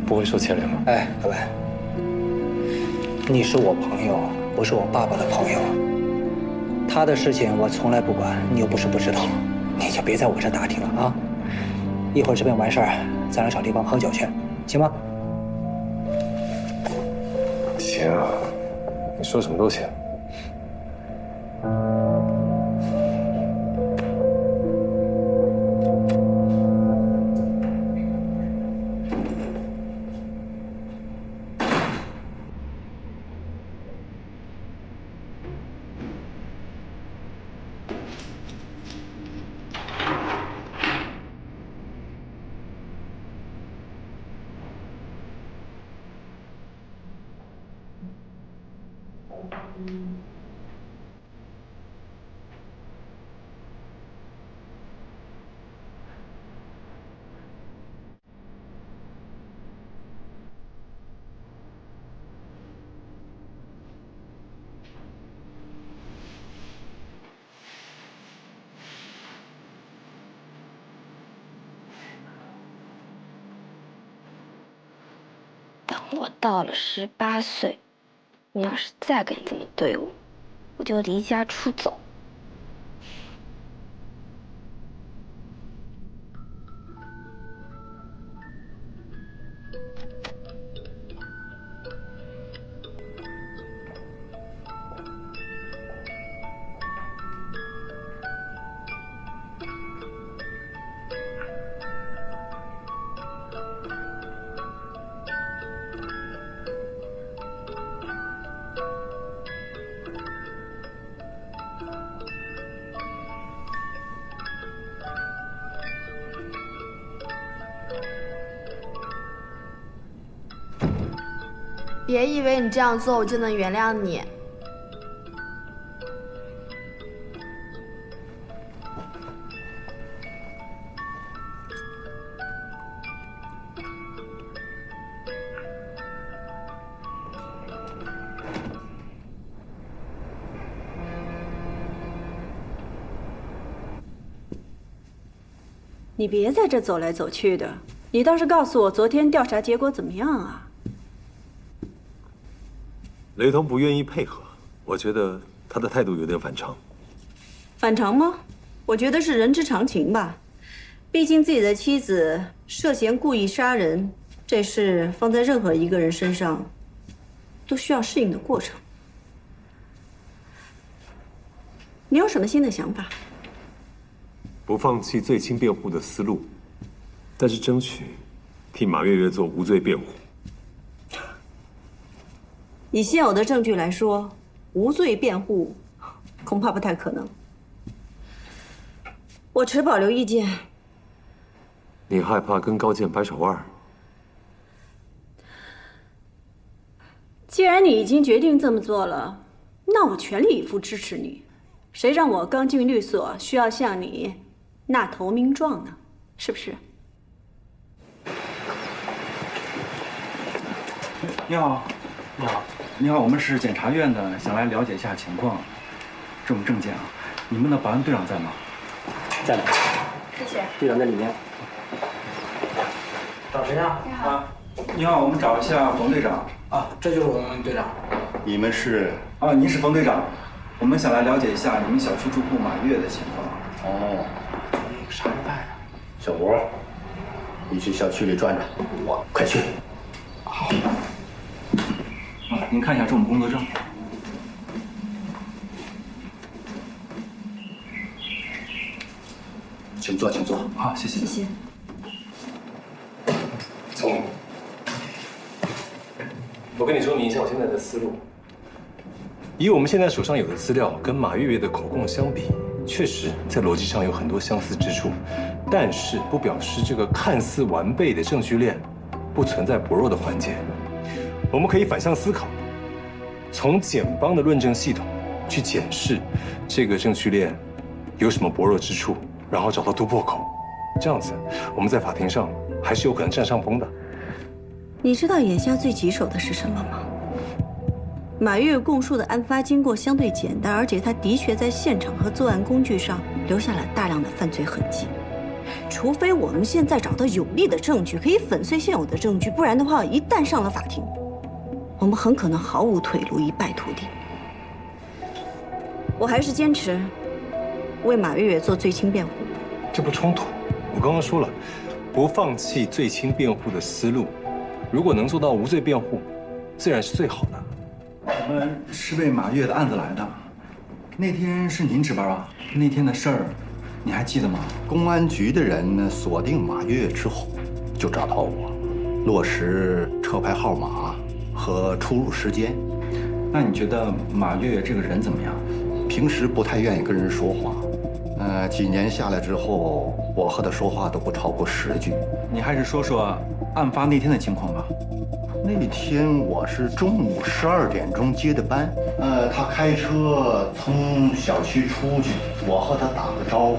不会受牵连吧？哎，凯文，你是我朋友，不是我爸爸的朋友。他的事情我从来不管，你又不是不知道，你就别在我这打听了啊！一会儿这边完事儿，咱俩找地方喝酒去，行吗？行，你说什么都行。我到了18岁，你要是再敢这么对我，我就离家出走。别以为你这样做我就能原谅你。你别在这走来走去的，你倒是告诉我昨天调查结果怎么样啊？雷同不愿意配合，我觉得他的态度有点反常。反常吗？我觉得是人之常情吧。毕竟自己的妻子涉嫌故意杀人，这事放在任何一个人身上，都需要适应的过程。你有什么新的想法？不放弃最轻辩护的思路，但是争取替马月月做无罪辩护。以现有的证据来说，无罪辩护恐怕不太可能。我持保留意见。你害怕跟高健掰手腕？既然你已经决定这么做了，那我全力以赴支持你。谁让我刚进律所需要向你纳投名状呢？是不是？你好，你好，你好，我们是检察院的，想来了解一下情况。这种证件啊，你们的保安队长在吗？在呢。谢谢。队长在里面。找谁呀？你好。你好，我们找一下冯队长。啊，这就是我们队长。你们是？啊，您是冯队长。我们想来了解一下你们小区住户马月的情况。哦，那个杀人犯。小吴，你去小区里转转。我快去。好。您看一下这我们工作证。请坐，请坐。好，谢谢。谢谢。聪明。我跟你说明一下我现在的思路。以我们现在手上有的资料，跟马月月的口供相比，确实在逻辑上有很多相似之处，但是不表示这个看似完备的证据链不存在薄弱的环节。我们可以反向思考，从检方的论证系统去检视这个证据链有什么薄弱之处，然后找到突破口。这样子，我们在法庭上还是有可能占上风的。你知道眼下最棘手的是什么吗？马月供述的案发经过相对简单，而且他的确在现场和作案工具上留下了大量的犯罪痕迹。除非我们现在找到有力的证据，可以粉碎现有的证据，不然的话，一旦上了法庭，我们很可能毫无退路，一败涂地。我还是坚持为马月月做最轻辩护。这不冲突。我刚刚说了，不放弃最轻辩护的思路，如果能做到无罪辩护，自然是最好的。我们是为马月的案子来的。那天是您值班啊？那天的事儿，你还记得吗？公安局的人呢，锁定马月之后，就找到我，落实车牌号码和出入时间。那你觉得马月这个人怎么样？平时不太愿意跟人说话。几年下来之后，我和他说话都不超过10句。你还是说说案发那天的情况吧。那天我是中午12点钟接的班，他开车从小区出去，我和他打个招呼，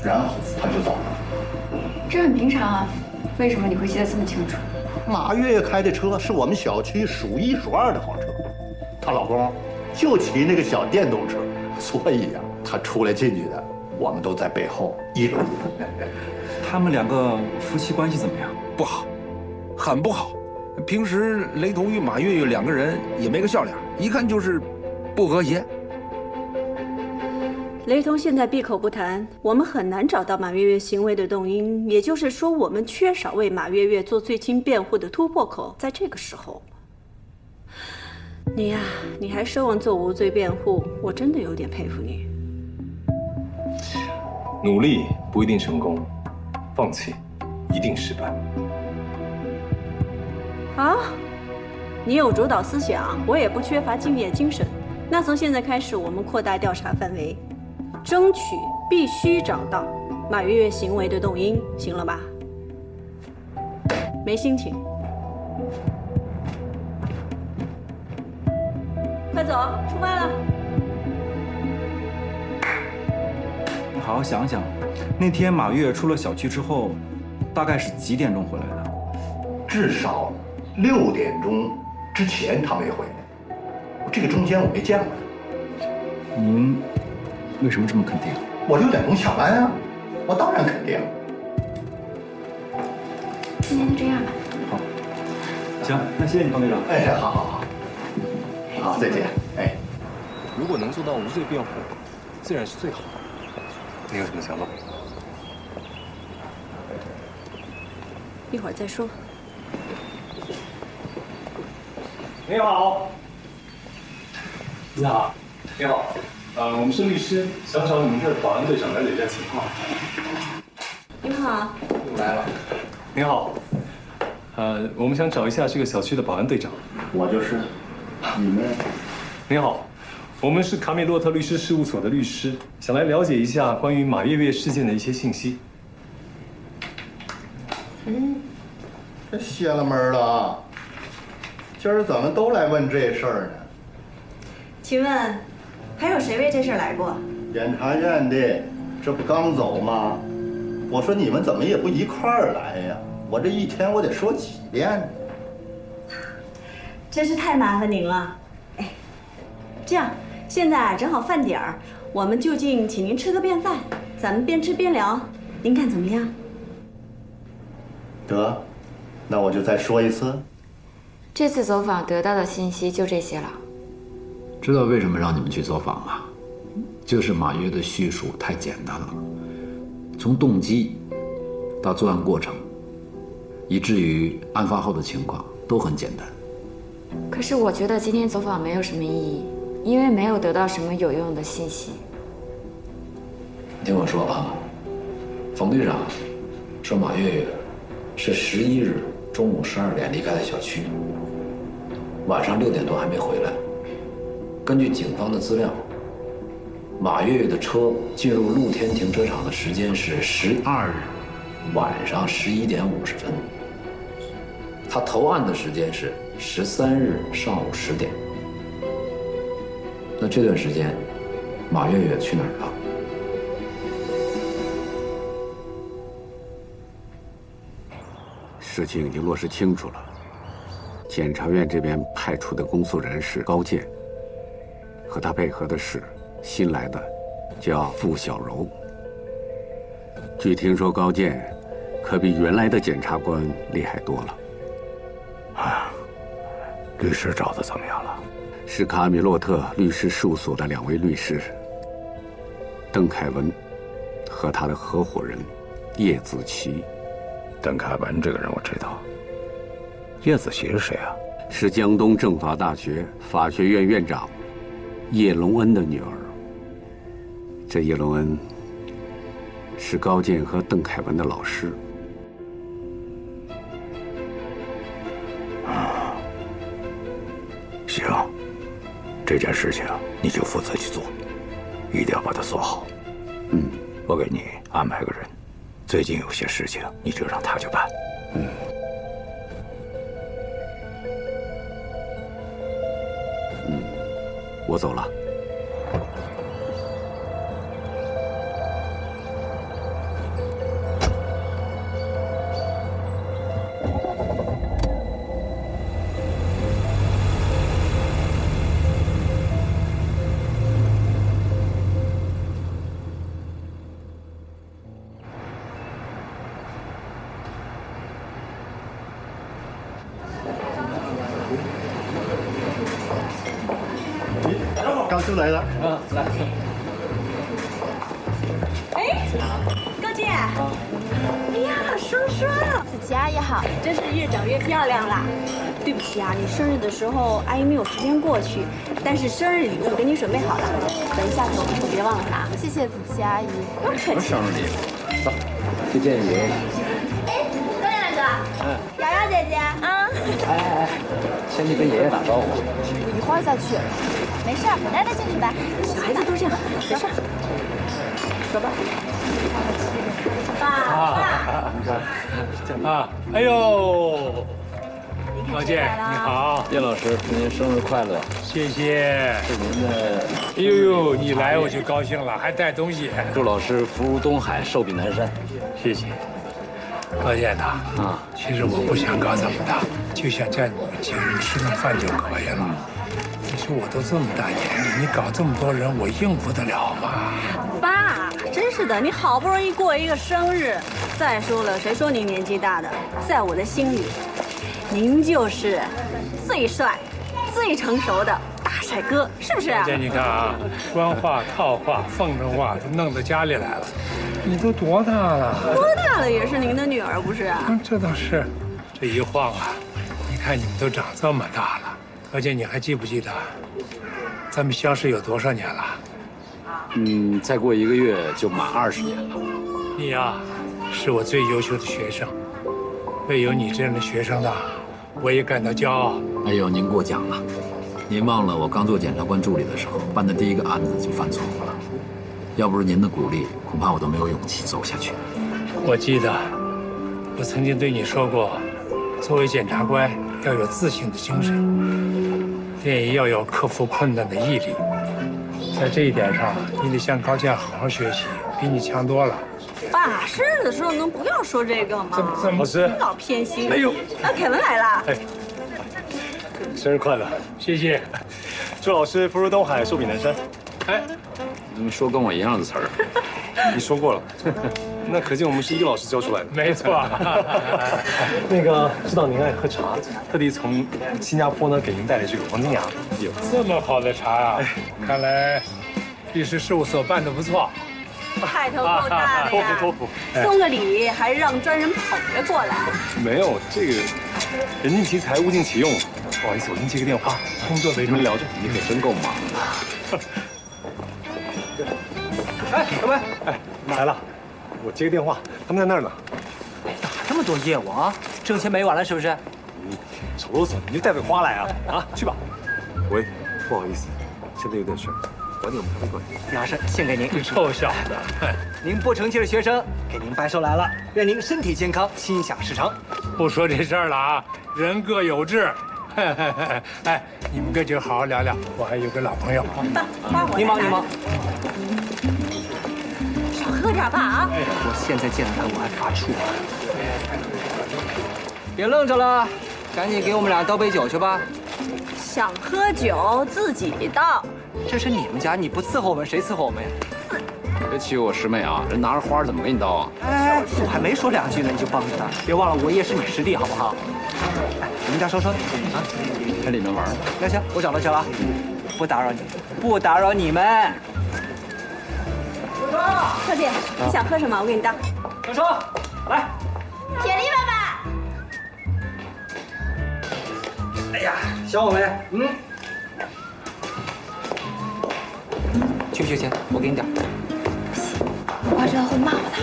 然后他就走了。这很平常啊，为什么你会记得这么清楚？马月月开的车是我们小区数1数2的好车，她老公就骑那个小电动车，所以呀，他出来进去的，我们都在背后议论。他们2个夫妻关系怎么样？不好，很不好。平时雷同与马月月2个人也没个笑脸，一看就是不和谐。雷同现在闭口不谈，我们很难找到马月月行为的动因，也就是说，我们缺少为马月月做最轻辩护的突破口。在这个时候，你呀，你还奢望做无罪辩护，我真的有点佩服你。努力不一定成功，放弃一定失败。好，你有主导思想，我也不缺乏敬业精神。那从现在开始，我们扩大调查范围，争取必须找到马月月行为的动因，行了吧？没心情，快走，出发了。你好好想想，那天马月出了小区之后，大概是几点钟回来的？至少6点钟之前他没回来，这个中间我没见过他。您为什么这么肯定？我6点钟下班啊，我当然肯定。今天就这样吧。好，行，那谢谢你，方队长。哎，好，好，再见。哎，如果能做到无罪辩护，自然是最好的。你有什么想法？一会儿再说。你好，你好，你好，我们是律师，想找你们这保安队长了解一下情况。你好，又来了。你好，我们想找一下这个小区的保安队长。我就是。你们？你好，我们是卡米洛特律师事务所的律师，想来了解一下关于马月月事件的一些信息。这邪了门了。今儿怎么都来问这事儿呢？请问，还有谁为这事儿来过？检察院的，这不刚走吗？我说你们怎么也不一块儿来呀？我这一天我得说几遍呢？真是太麻烦您了。哎，这样，现在正好饭点儿，我们就近请您吃个便饭，咱们边吃边聊，您看怎么样？得，那我就再说一次。这次走访得到的信息就这些了。知道为什么让你们去走访吗？就是马月的叙述太简单了，从动机到作案过程，以至于案发后的情况都很简单。可是我觉得今天走访没有什么意义，因为没有得到什么有用的信息。你听我说啊，冯队长说马月月是11日中午12点离开的小区，晚上6点多还没回来。根据警方的资料，马月月的车进入露天停车场的时间是12日晚上11点50分，他投案的时间是13日上午10点。那这段时间，马月月去哪儿了？事情已经落实清楚了。检察院这边派出的公诉人是高健，和他配合的是新来的叫傅小柔。据听说，高健可比原来的检察官厉害多了。啊，律师找的怎么样了？是卡米洛特律师事务所的2位律师，邓凯文和他的合伙人叶子琪。邓凯文这个人我知道。叶子琪是谁啊？是江东政法大学法学院院长叶龙恩的女儿。这叶龙恩是高健和邓凯文的老师。行，这件事情你就负责去做，一定要把它做好。我给你安排个人，最近有些事情你就让他去办。我走了。刚修来了。来。哎，高健。哎呀，双双，子琪阿姨好，真是越长越漂亮了。对不起啊，你生日的时候阿姨没有时间过去，但是生日礼物给你准备好了，等一下走的时候别忘了拿。谢谢子琪阿姨。不客气。什么生日礼物？走，去见爷爷。哎，高健大哥。瑶瑶姐姐。哎，先去跟爷爷打招呼。我一会儿再去。没事，我带他进去吧。小孩子都这样，没事。走吧。爸。哎呦，高健你好，叶老师，祝您生日快乐！谢谢。是您的。哎呦，你来我就高兴了，还带东西。祝老师福如东海，寿比南山。谢谢。高健呐，其实我不想搞这么大，就想叫你们几个人吃顿饭就可以了。你说我都这么大年纪，你搞这么多人，我应付得了吗？爸，真是的，你好不容易过一个生日，再说了，谁说您年纪大的？在我的心里，您就是最帅、最成熟的大帅哥，是不是？高健，你看啊，官话、套话、奉承话都弄到家里来了。你都多大了？多大了也是您的女儿，不是啊？这倒是。这一晃啊，你看你们都长这么大了。高健，你还记不记得咱们相识有多少年了？再过1个月就满20年了。你呀，是我最优秀的学生，为有你这样的学生的，我也感到骄傲。哎呦，您过奖了。您忘了我刚做检察官助理的时候办的第一个案子就犯错误了，要不是您的鼓励，恐怕我都没有勇气走下去。我记得，我曾经对你说过，作为检察官要有自信的精神，也要有克服困难的毅力。在这一点上，你得向高健好好学习，比你强多了。爸，生日的时候能不要说这个吗？老师，老偏心。哎呦，凯文来了。哎，生日快乐！谢谢。祝老师福如东海，寿比南山。哎，你怎么说跟我一样的词儿？你说过了，那可见我们是一个老师教出来的。没错。那个知道您爱喝茶，特地从新加坡呢给您带来这个黄金芽。有这么好的茶啊！看来律师事务所办得不错。派头够大的呀！托付。送个礼还让专人捧着过来。没有这个，人尽其才，物尽其用。不好意思，我给你接个电话，工作没什么聊着。你可真够忙的。哎，小文，哎，来了，我接个电话，他们在那儿呢。打这么多业务啊，挣钱没完了是不是？你少啰嗦，你就带朵花来啊！啊，去吧。喂，不好意思，现在有点事儿，晚点我们咖啡馆。拿着，献给您。你臭小子！您不成器的学生，给您白手来了，愿您身体健康，心想事成。不说这事儿了啊，人各有志。哎，你们哥几个好好聊聊，我还有个老朋友。爸，你忙你忙。少喝点吧啊！我现在见到他我还发怵。别愣着了，赶紧给我们俩倒杯酒去吧。想喝酒自己倒。这是你们家，你不伺候我们，谁伺候我们呀？别欺负我师妹啊！人拿着花怎么给你倒啊？哎，我还没说两句呢，你就帮着他。别忘了，我也是你师弟，好不好？哎，我们家稍稍啊，在里面玩。那行，我找他去了，不打扰你，不打扰你们。少姐，你想喝什么？我给你倒。小叔，来。铁力爸爸。哎呀，小我们，去钱，我给你点。我爸知道会骂我的。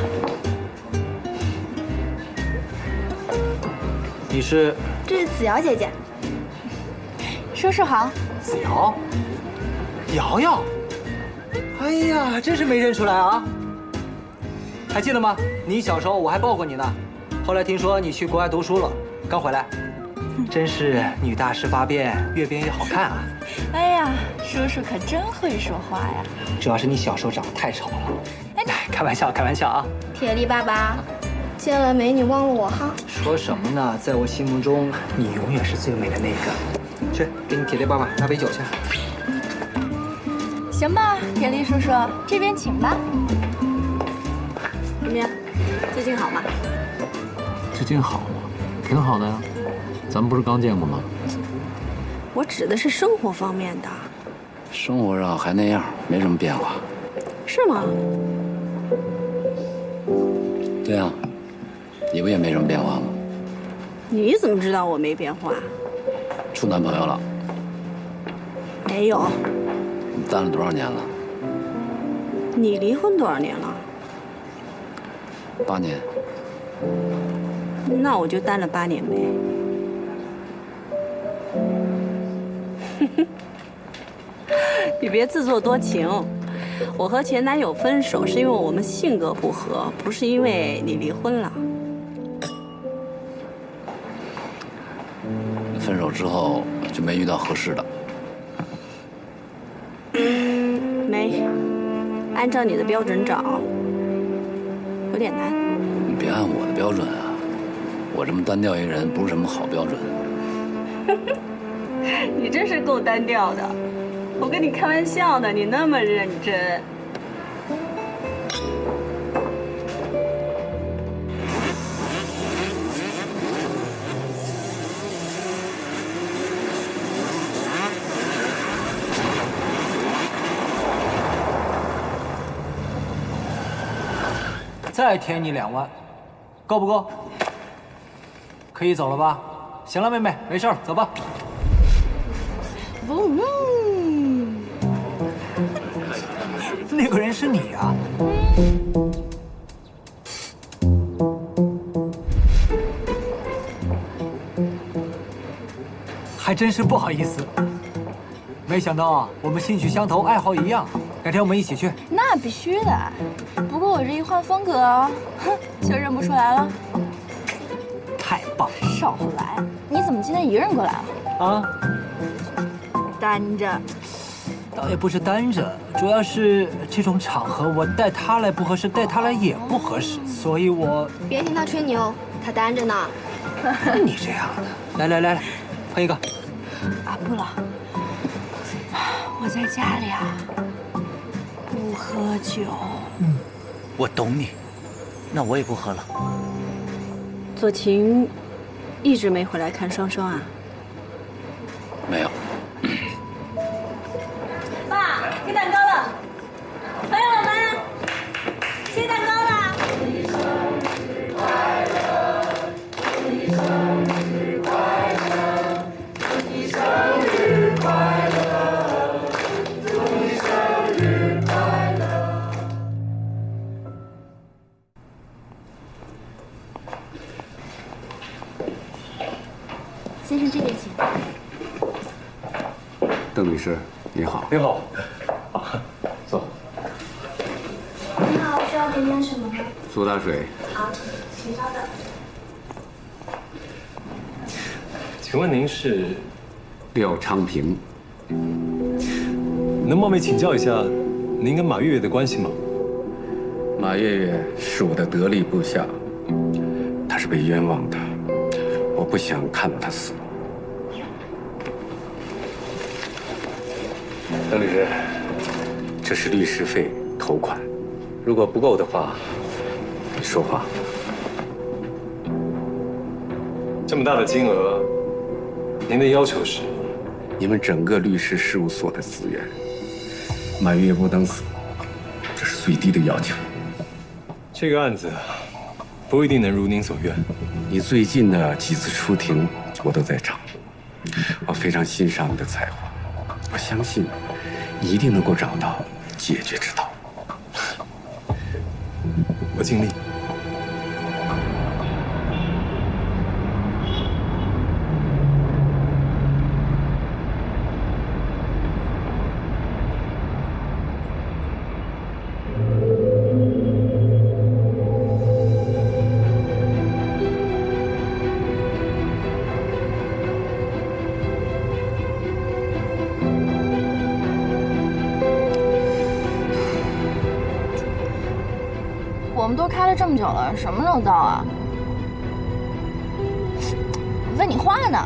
你是？这是子瑶姐姐。叔叔好。子瑶。瑶瑶。哎呀，真是没认出来啊！还记得吗？你小时候我还抱过你呢。后来听说你去国外读书了，刚回来。真是女大十八变，越变越好看啊！哎呀，叔叔可真会说话呀！主要是你小时候长得太丑了。哎，开玩笑，开玩笑啊！铁力爸爸，见了美女忘了我哈？说什么呢？在我心目中，你永远是最美的那个。去，给你铁力爸爸拿杯酒去。行吧，铁力叔叔，这边请吧。怎么样？最近好吗？最近好吗？挺好的呀。咱们不是刚见过吗？我指的是生活方面的。生活上还那样，没什么变化。是吗？对呀，你不也没什么变化吗？你怎么知道我没变化？处男朋友了？没有。你单了多少年了？你离婚多少年了？8年。那我就单了8年呗。你别自作多情，我和前男友分手是因为我们性格不合，不是因为你离婚了。分手之后就没遇到合适的？没，按照你的标准找，有点难。你别按我的标准啊，我这么单调一个人不是什么好标准。你真是够单调的，我跟你开玩笑的，你那么认真。再添你2万，够不够？可以走了吧？行了，妹妹，没事儿，走吧。那个人是你啊？还真是不好意思，没想到啊，我们兴趣相投，爱好一样，改天我们一起去。那必须的，不过我这一换风格，哼，就认不出来了。太棒了！少胡来！你怎么今天一个人过来了？啊，单着。倒也不是单着，主要是这种场合我带他来不合适，带他来也不合适，所以我别听他吹牛，他单着呢。你这样的，来，喝一个。啊，不了，我在家里啊，不喝酒。我懂你，那我也不喝了。左晴一直没回来看双双啊？没有。爸，给蛋糕了，朋友们，切蛋糕啦！先生，这边请。邓律师，你好。你好，坐。你好，需要点点什么吗？苏打水。好，请稍等。请问您是？廖昌平。能冒昧请教一下，您跟马月月的关系吗？马月月是我的得力部下，她是被冤枉的，我不想看到她死。邓律师，这是律师费头款，如果不够的话，你说话。这么大的金额，您的要求是？你们整个律师事务所的资源，马月月不能死，这是最低的要求。这个案子不一定能如您所愿。你最近的几次出庭，我都在场，我非常欣赏你的才华，我相信你一定能够找到解决之道。我尽力。我们都开了这么久了，什么时候到啊？问你话呢。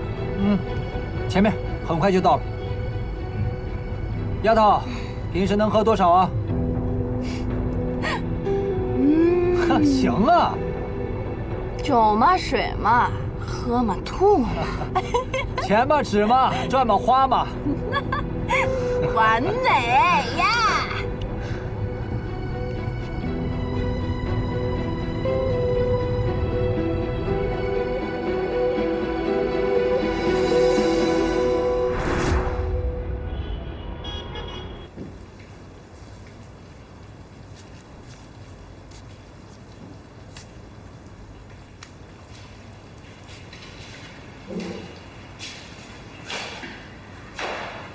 前面很快就到了。丫头，平时能喝多少啊？行啊。酒嘛，水嘛，喝嘛，吐嘛。钱嘛，纸嘛，赚嘛，花嘛。完美呀！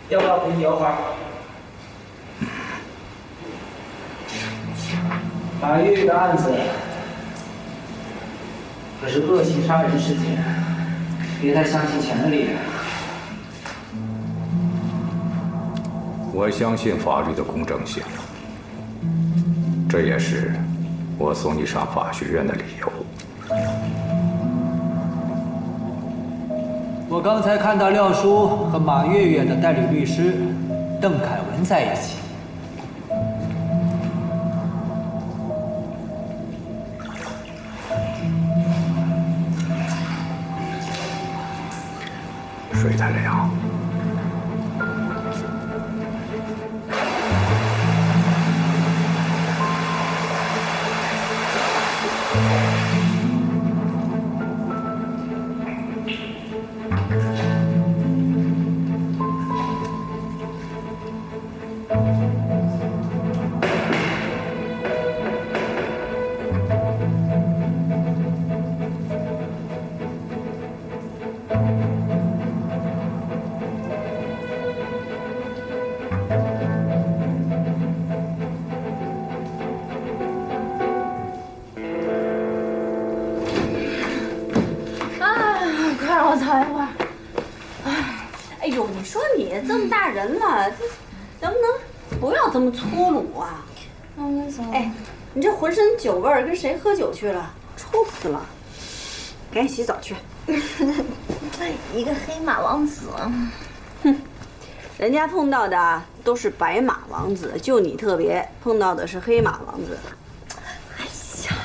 要不要陪你摇会儿？马月月的案子可是恶性杀人事件，别太相信钱的力量。我相信法律的公正性，这也是我送你上法学院的理由。我刚才看到廖叔和马月月的代理律师邓凯文在一起。水太凉。快让我躺一会儿。哎呦，你说你这么大人了，能不能不要这么粗鲁啊？哎，你这浑身酒味儿，跟谁喝酒去了？臭死了！赶紧洗澡去。一个黑马王子，哼，人家碰到的都是白马王子，就你特别碰到的是黑马王子。哎呀，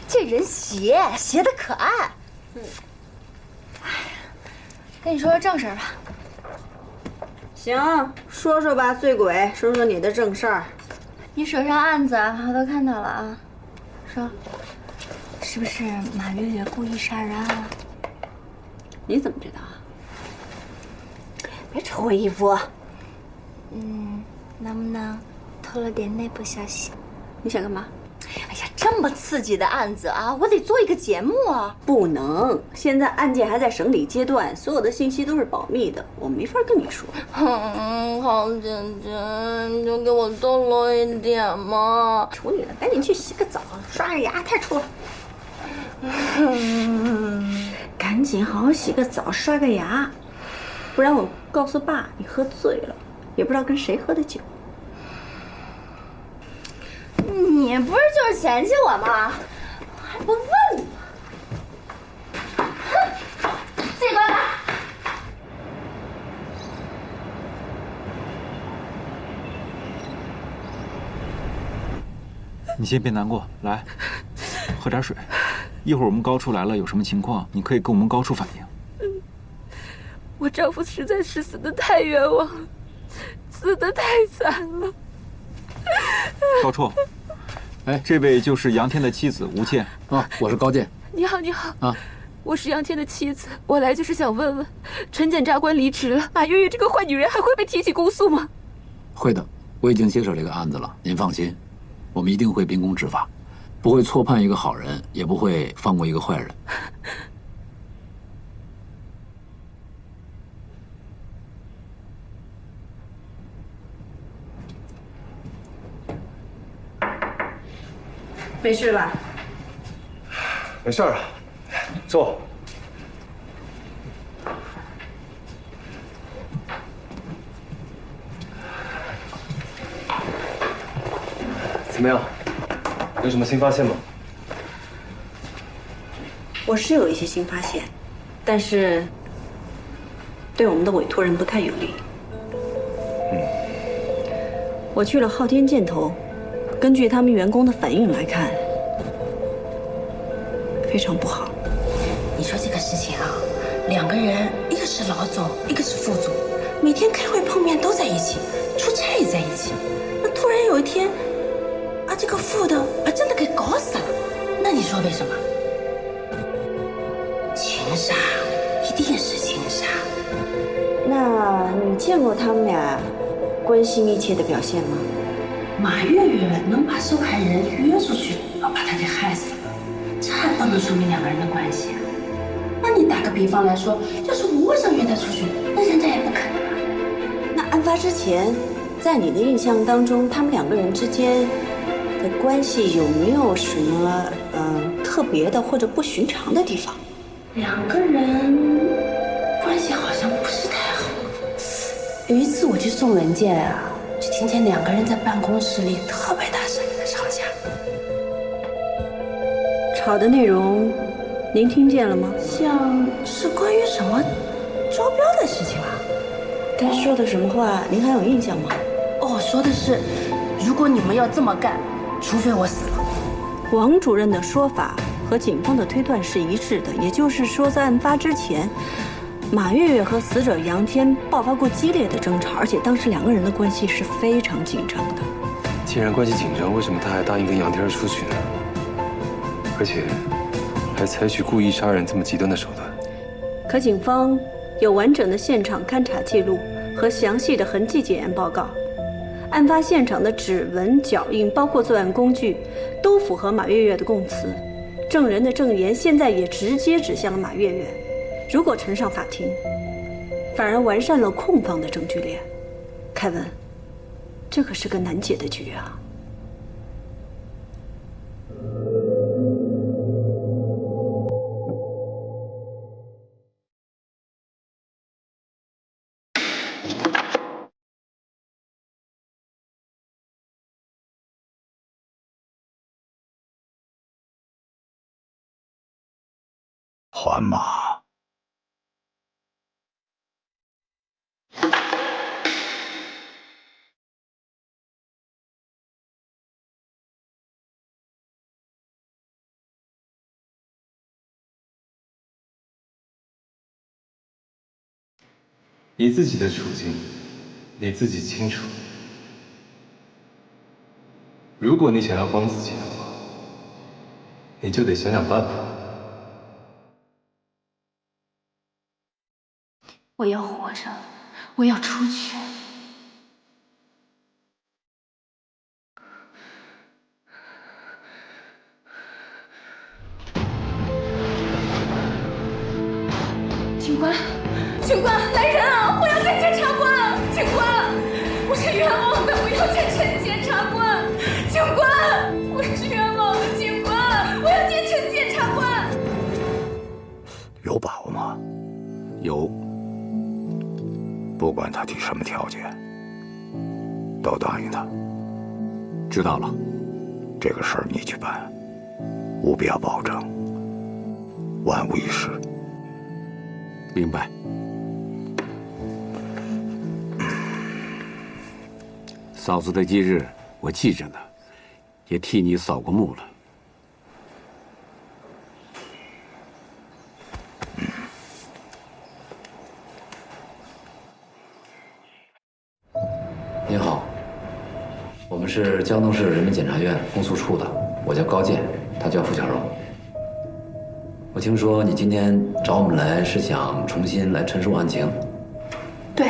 这人邪的可爱。跟你说说正事儿吧。行，说说吧，醉鬼，说说你的正事儿。你手上案子我都看到了啊，说，是不是马月月故意杀人啊？你怎么知道啊？别扯我衣服。能不能透了点内部消息？你想干嘛？哎呀，这么刺激的案子啊，我得做一个节目啊！不能，现在案件还在审理阶段，所有的信息都是保密的，我没法跟你说。好姐姐，你就给我透露一点嘛！求你了，赶紧去洗个澡，刷个牙，太臭了。赶紧好好洗个澡，刷个牙，不然我告诉爸你喝醉了，也不知道跟谁喝的酒。你不是就是嫌弃我吗？还不问我？哼，自己关门。你先别难过，来，喝点水。一会儿我们高处来了，有什么情况你可以跟我们高处反映。我丈夫实在是死得太冤枉了，死得太惨了。高处，哎，这位就是杨天的妻子吴倩啊，我是高健。你好，你好啊，我是杨天的妻子，我来就是想问问，陈检察官离职了，马月月这个坏女人还会被提起公诉吗？会的，我已经接手这个案子了，您放心，我们一定会秉公执法，不会错判一个好人，也不会放过一个坏人。没事吧？没事儿，坐。怎么样？有什么新发现吗？我是有一些新发现，但是对我们的委托人不太有利。我去了昊天箭头，根据他们员工的反应来看，非常不好。你说这个事情啊，两个人，一个是老总，一个是副总，每天开会碰面都在一起，出差也在一起。那突然有一天，这个副的真的给搞死了，那你说为什么？情杀，一定是情杀。那你见过他们俩关系密切的表现吗？马月月能把受害人约出去，要把他给害死了，这还不能说明两个人的关系啊？那你打个比方来说，要是我想约他出去，那人家也不肯啊。那案发之前，在你的印象当中，他们两个人之间的关系有没有什么特别的或者不寻常的地方？两个人关系好像不是太好。有一次我去送文件啊，就听见两个人在办公室里特别大声的吵架。吵的内容，您听见了吗？像是关于什么招标的事情吧。他说的什么话，您还有印象吗？说的是，如果你们要这么干，除非我死了。王主任的说法和警方的推断是一致的，也就是说，在案发之前，马月月和死者杨天爆发过激烈的争吵，而且当时两个人的关系是非常紧张的。既然关系紧张，为什么他还答应跟杨天出去呢？而且还采取故意杀人这么极端的手段。可警方有完整的现场勘查记录和详细的痕迹检验报告，案发现场的指纹、脚印，包括作案工具，都符合马月月的供词。证人的证言现在也直接指向了马月月。如果呈上法庭，反而完善了控方的证据链。凯文，这可是个难解的局啊！还马。你自己的处境，你自己清楚。如果你想要帮自己的话，你就得想想办法。我要活着，我要出去。警官，警官，来人啊！我要见检察官！警官，我是冤枉的，我要见陈检察官！警官，我是冤枉的，警官，我要见陈检察官！有把握吗？有。不管他提什么条件，都答应他。知道了。这个事儿你去办，务必要保证万无一失。明白。嫂子的忌日我记着呢，也替你扫过墓了。您好，我们是江东市人民检察院公诉处的，我叫高健，他叫付小柔。我听说你今天找我们来是想重新来陈述案情。对。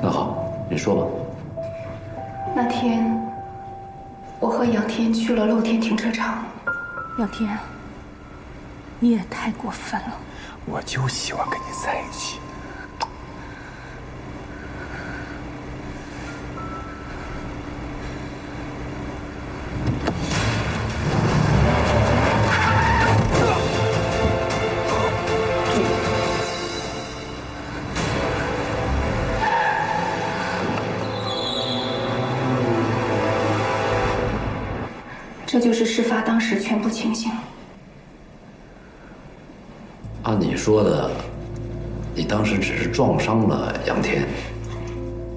那好，你说吧。那天，我和杨天去了露天停车场。杨天，你也太过分了。我就喜欢跟你在一起。这就是事发当时全部情形。按你说的，你当时只是撞伤了杨天，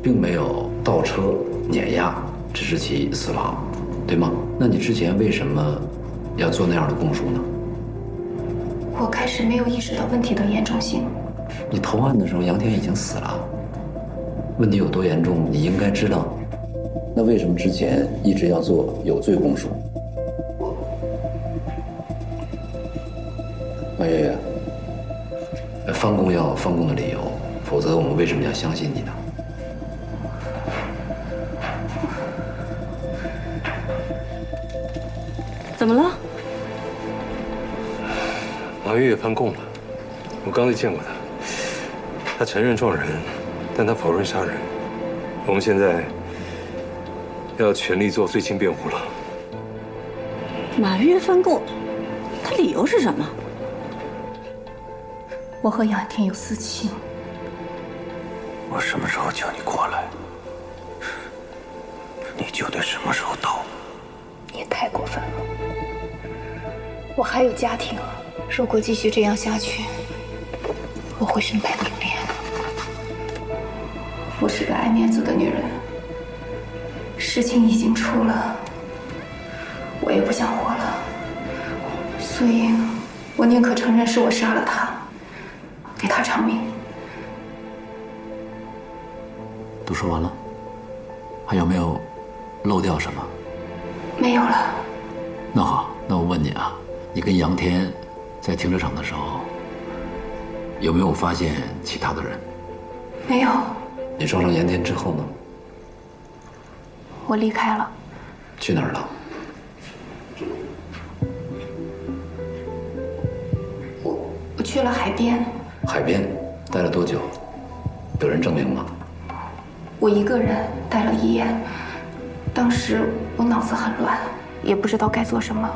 并没有倒车碾压致使其死亡，对吗？那你之前为什么要做那样的供述呢？我开始没有意识到问题的严重性。你投案的时候，杨天已经死了，问题有多严重，你应该知道。那为什么之前一直要做有罪供述？王月月，翻供要有翻供的理由，否则我们为什么要相信你呢？怎么了？王月月翻供了，我刚才见过他，他承认撞人，但他否认杀人。我们现在要全力做罪轻辩护了。马月翻供，他理由是什么？我和杨天有私情。我什么时候叫你过来，你就得什么时候到。你也太过分了。我还有家庭，如果继续这样下去，我会身败名裂。我是个爱面子的女人，事情已经出了，我也不想活了，所以我宁可承认是我杀了他，给他偿命。都说完了，还有没有漏掉什么？没有了。那好，那我问你啊，你跟杨天在停车场的时候，有没有发现其他的人？没有。你撞上杨天之后呢？我离开了。去哪儿了？我去了海边。海边待了多久？有人证明吗？我一个人待了1夜，当时我脑子很乱，也不知道该做什么。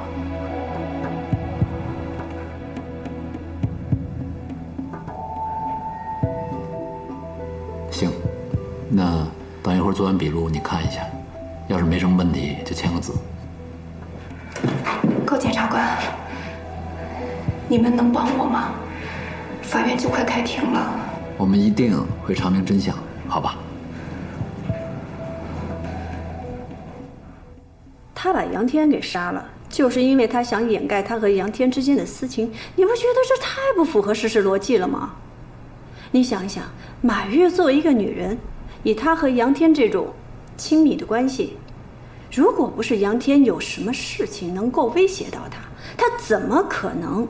行，那等一会儿做完笔录，你看一下，要是没什么问题，就签个字。高检察官，你们能帮我吗？法院就快开庭了。我们一定会查明真相，好吧？他把杨天给杀了，就是因为他想掩盖他和杨天之间的私情。你不觉得这太不符合事实逻辑了吗？你想一想，马月作为一个女人，以她和杨天这种亲密的关系，如果不是杨天有什么事情能够威胁到她，她怎么可能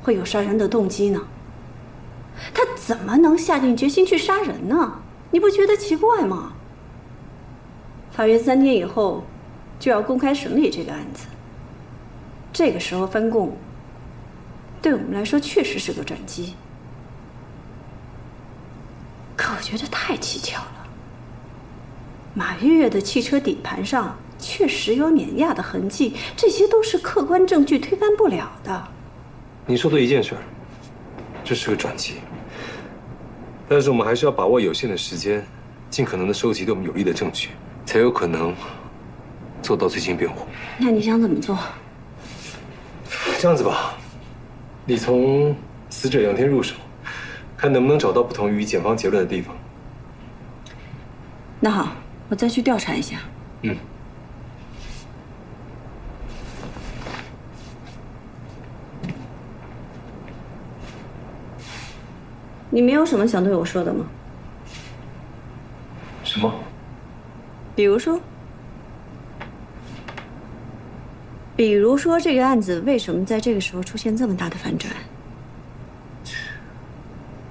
会有杀人的动机呢？她怎么能下定决心去杀人呢？你不觉得奇怪吗？法院3天以后就要公开审理这个案子，这个时候翻供，对我们来说确实是个转机。可我觉得太蹊跷了，马月月的汽车底盘上确实有碾压的痕迹，这些都是客观证据推翻不了的。你说对一件事，这是个转机，但是我们还是要把握有限的时间，尽可能的收集对我们有利的证据，才有可能做到最轻辩护。那你想怎么做？这样子吧，你从死者杨天入手，看能不能找到不同于检方结论的地方。那好，我再去调查一下。嗯。你没有什么想对我说的吗？什么？比如说这个案子为什么在这个时候出现这么大的反转？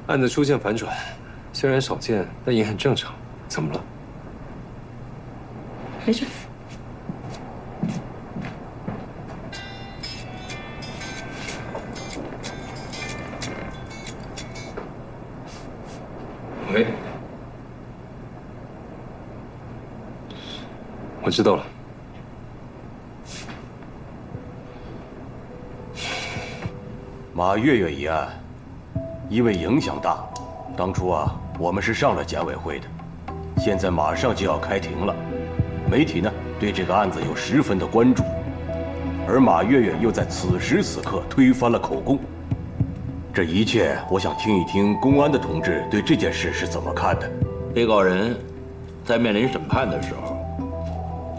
案子出现反转，虽然少见，但也很正常。怎么了？没事。喂，我知道了。马月月一案，因为影响大，当初我们是上了检委会的，现在马上就要开庭了，媒体呢对这个案子有十分的关注，而马月月又在此时此刻推翻了口供，这一切我想听一听公安的同志对这件事是怎么看的。被告人在面临审判的时候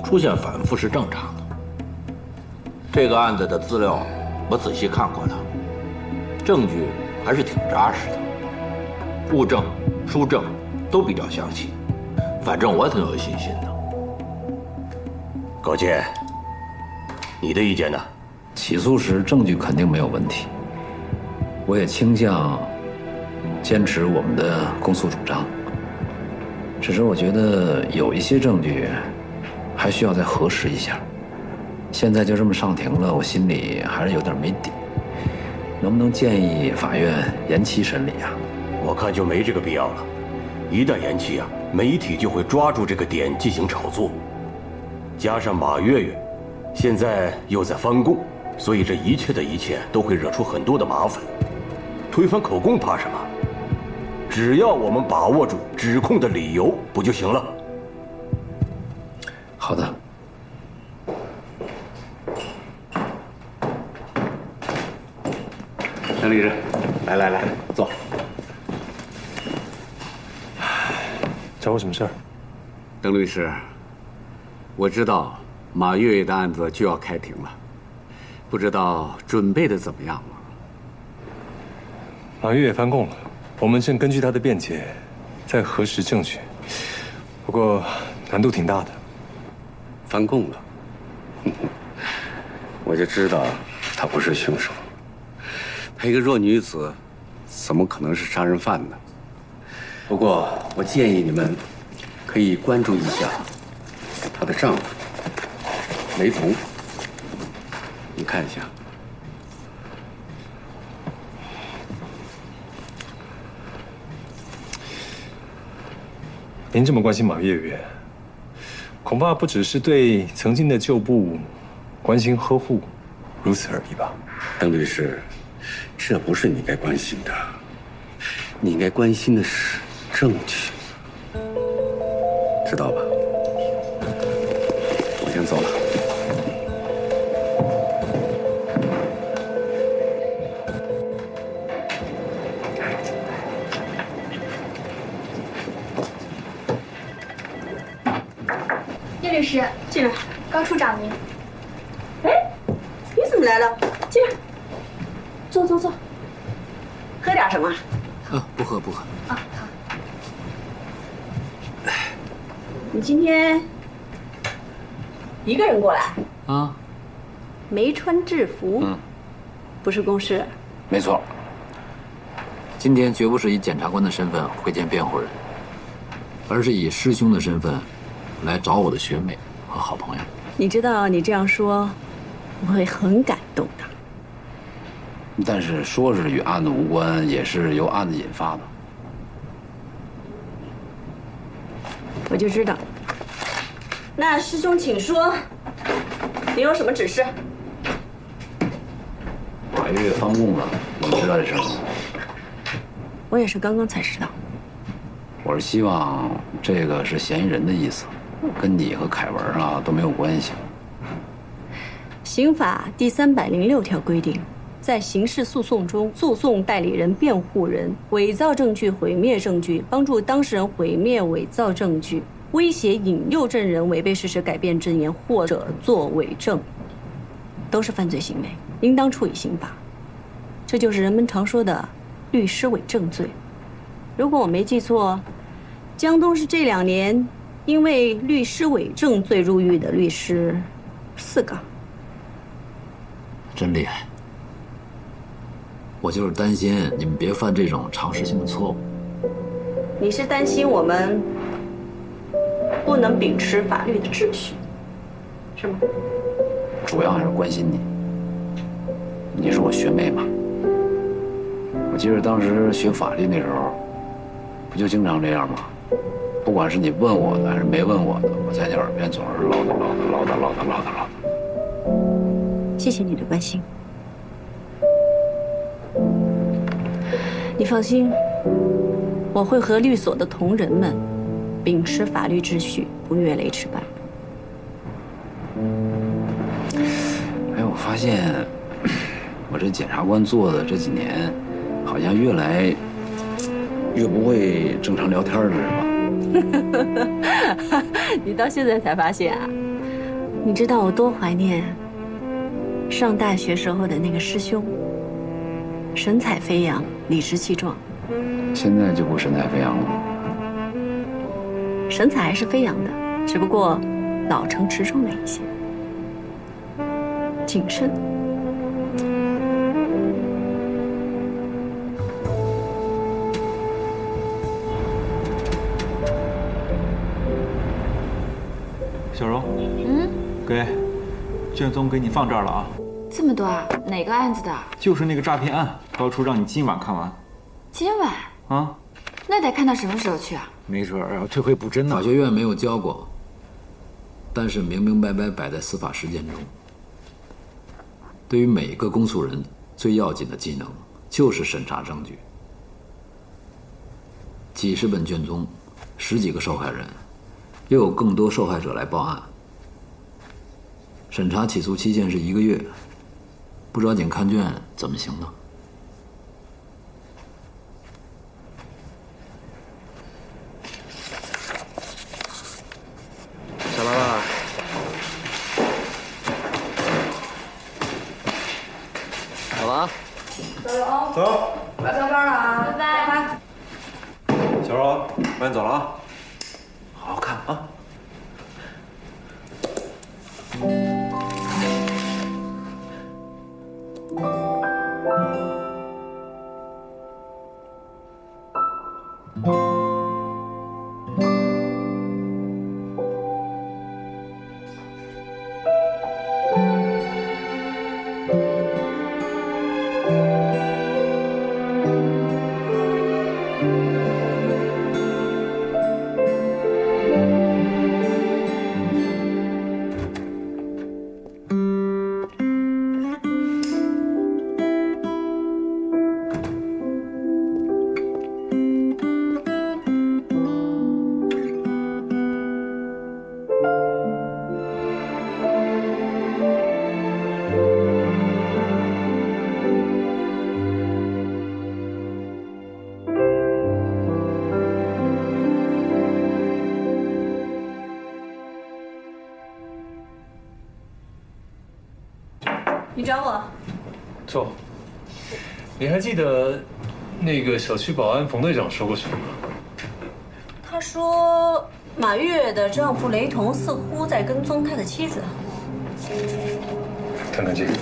出现反复是正常的。这个案子的资料我仔细看过了，证据还是挺扎实的，物证、书证都比较详细，反正我挺有信心的。高健，你的意见呢？起诉时证据肯定没有问题，我也倾向坚持我们的公诉主张。只是我觉得有一些证据还需要再核实一下。现在就这么上庭了，我心里还是有点没底。能不能建议法院延期审理啊？我看就没这个必要了。一旦延期媒体就会抓住这个点进行炒作，加上马月月现在又在翻供，所以这一切的一切都会惹出很多的麻烦。推翻口供怕什么？只要我们把握住指控的理由，不就行了？好的。邓律师，来，坐。找我什么事儿？邓律师，我知道马月月的案子就要开庭了，不知道准备的怎么样了？马月月翻供了，我们正根据他的辩解，在核实证据，不过难度挺大的。翻供了，我就知道他不是凶手。她一个弱女子，怎么可能是杀人犯呢？不过我建议你们可以关注一下她的丈夫雷鹏，你看一下。您这么关心马月月，恐怕不只是对曾经的旧部关心呵护，如此而已吧？邓律师，这不是你该关心的，你应该关心的是证据，知道吧？我先走了。律师，进来。高处找您。哎，你怎么来了？进来，坐坐坐。喝点什么？不喝不喝。啊，好。你今天一个人过来？啊，没穿制服。不是公事。没错。今天绝不是以检察官的身份会见辩护人，而是以师兄的身份来找我的学妹和好朋友。你知道，你这样说，我会很感动的。但是说是与案子无关，也是由案子引发的。我就知道。那师兄，请说，你有什么指示？马月翻供了，我们知道这事儿吗？我也是刚刚才知道。我是希望这个是嫌疑人的意思，跟你和凯文啊都没有关系。刑法第306条规定，在刑事诉讼中，诉讼代理人、辩护人伪造证据、毁灭证据，帮助当事人毁灭、伪造证据，威胁、引诱证人违背事实、改变证言或者作伪证，都是犯罪行为，应当处以刑罚。这就是人们常说的律师伪证罪。如果我没记错，江东是这2年因为律师伪证罪入狱的律师4个。真厉害！我就是担心你们别犯这种常识性的错误。你是担心我们不能秉持法律的秩序，是吗？主要还是关心你。你是我学妹嘛？我记得当时学法律那时候，不就经常这样吗？不管是你问我的还是没问我的，我在你耳边总是唠叨。谢谢你的关心。你放心，我会和律所的同仁们秉持法律秩序，不越雷池半步。哎，我发现我这检察官做的这几年，好像越来越不会正常聊天了，是吧？你到现在才发现啊？你知道我多怀念上大学时候的那个师兄，神采飞扬，理直气壮。现在就不神采飞扬了。神采还是飞扬的，只不过老成持重了一些，谨慎。小柔，给，卷宗给你放这儿了啊。这么多啊？哪个案子的？就是那个诈骗案，高处让你今晚看完。今晚？啊？那得看到什么时候去啊？没准儿这回补真呢。法学院没有教过，但是明明白白摆在司法实践中。对于每一个公诉人，最要紧的技能就是审查证据。几十本卷宗，10几个受害人，又有更多受害者来报案。审查起诉期限是1个月，不抓紧看卷怎么行呢？下班了。走了啊。走。我上班了啊，拜拜。小柔，我先走了啊。好好看啊。坐。你还记得那个小区保安冯队长说过什么吗？他说马月的丈夫雷同似乎在跟踪他的妻子。看看这个。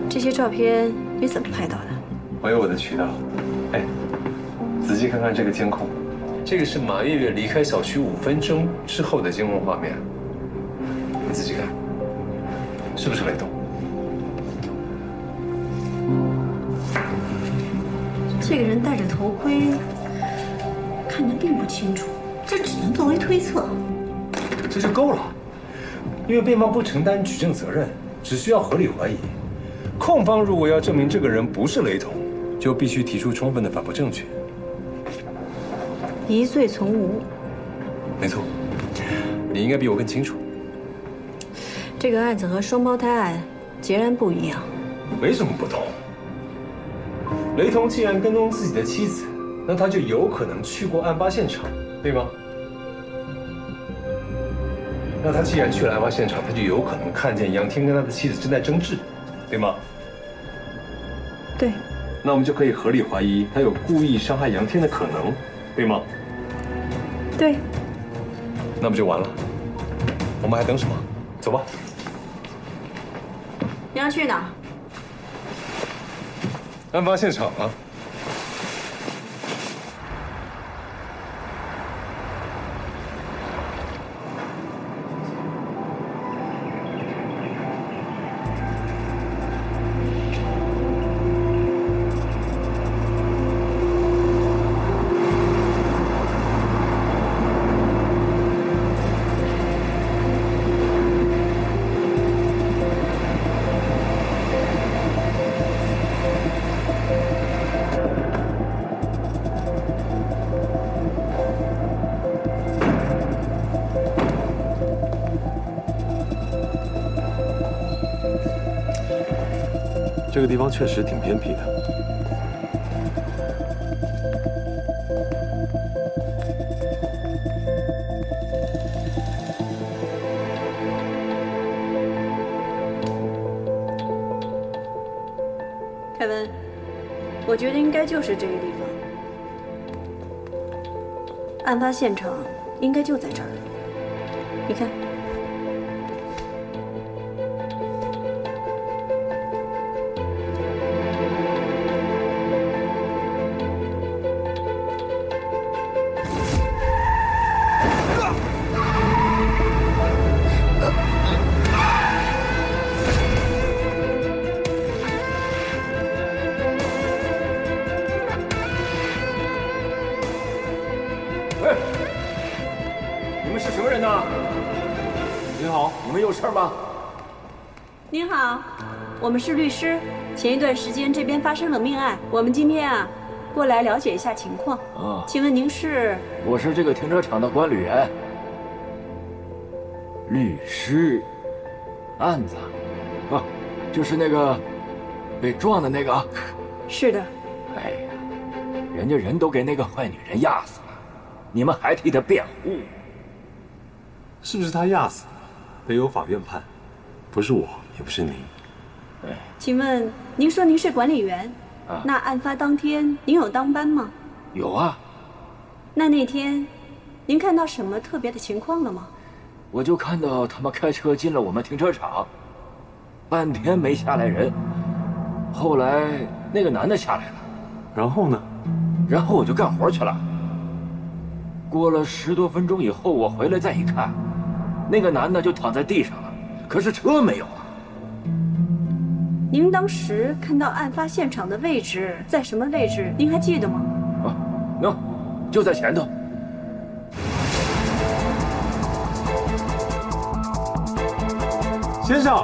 这些照片你怎么拍到的？我有我的渠道。哎，仔细看看这个监控，这个是马月月离开小区5分钟之后的监控画面。你仔细看，是不是雷同？这个人戴着头盔，看得并不清楚，这只能作为推测。这就够了，因为辩方不承担举证责任，只需要合理怀疑。控方如果要证明这个人不是雷同，就必须提出充分的反驳证据。疑罪从无。没错，你应该比我更清楚。这个案子和双胞胎案截然不一样。没什么不同。雷同既然跟踪自己的妻子，那他就有可能去过案发现场，对吗？那他既然去了案发现场，他就有可能看见杨天跟他的妻子正在争执，对吗？对。那我们就可以合理怀疑他有故意伤害杨天的可能，对吗？对。那不就完了？我们还等什么？走吧。你要去哪儿？案发现场啊。这个地方确实挺偏僻的。凯文，我觉得应该就是这个地方。案发现场应该就在这儿。你看。有事吗？您好，我们是律师。前一段时间这边发生了命案，我们今天啊过来了解一下情况。啊，请问您是？我是这个停车场的管理员。律师，案子，啊，就是那个被撞的那个。是的。哎呀，人家人都给那个坏女人压死了，你们还替她辩护？是不是他压死的？得由法院判，不是我，也不是您。请问您说您是管理员，那案发当天您有当班吗？有啊。那天，您看到什么特别的情况了吗？我就看到他们开车进了我们停车场，半天没下来人，后来那个男的下来了，然后呢？然后我就干活去了。过了10多分钟以后，我回来再一看。那个男的就躺在地上了，可是车没有了。您当时看到案发现场的位置在什么位置？您还记得吗？啊，能，就在前头。先生，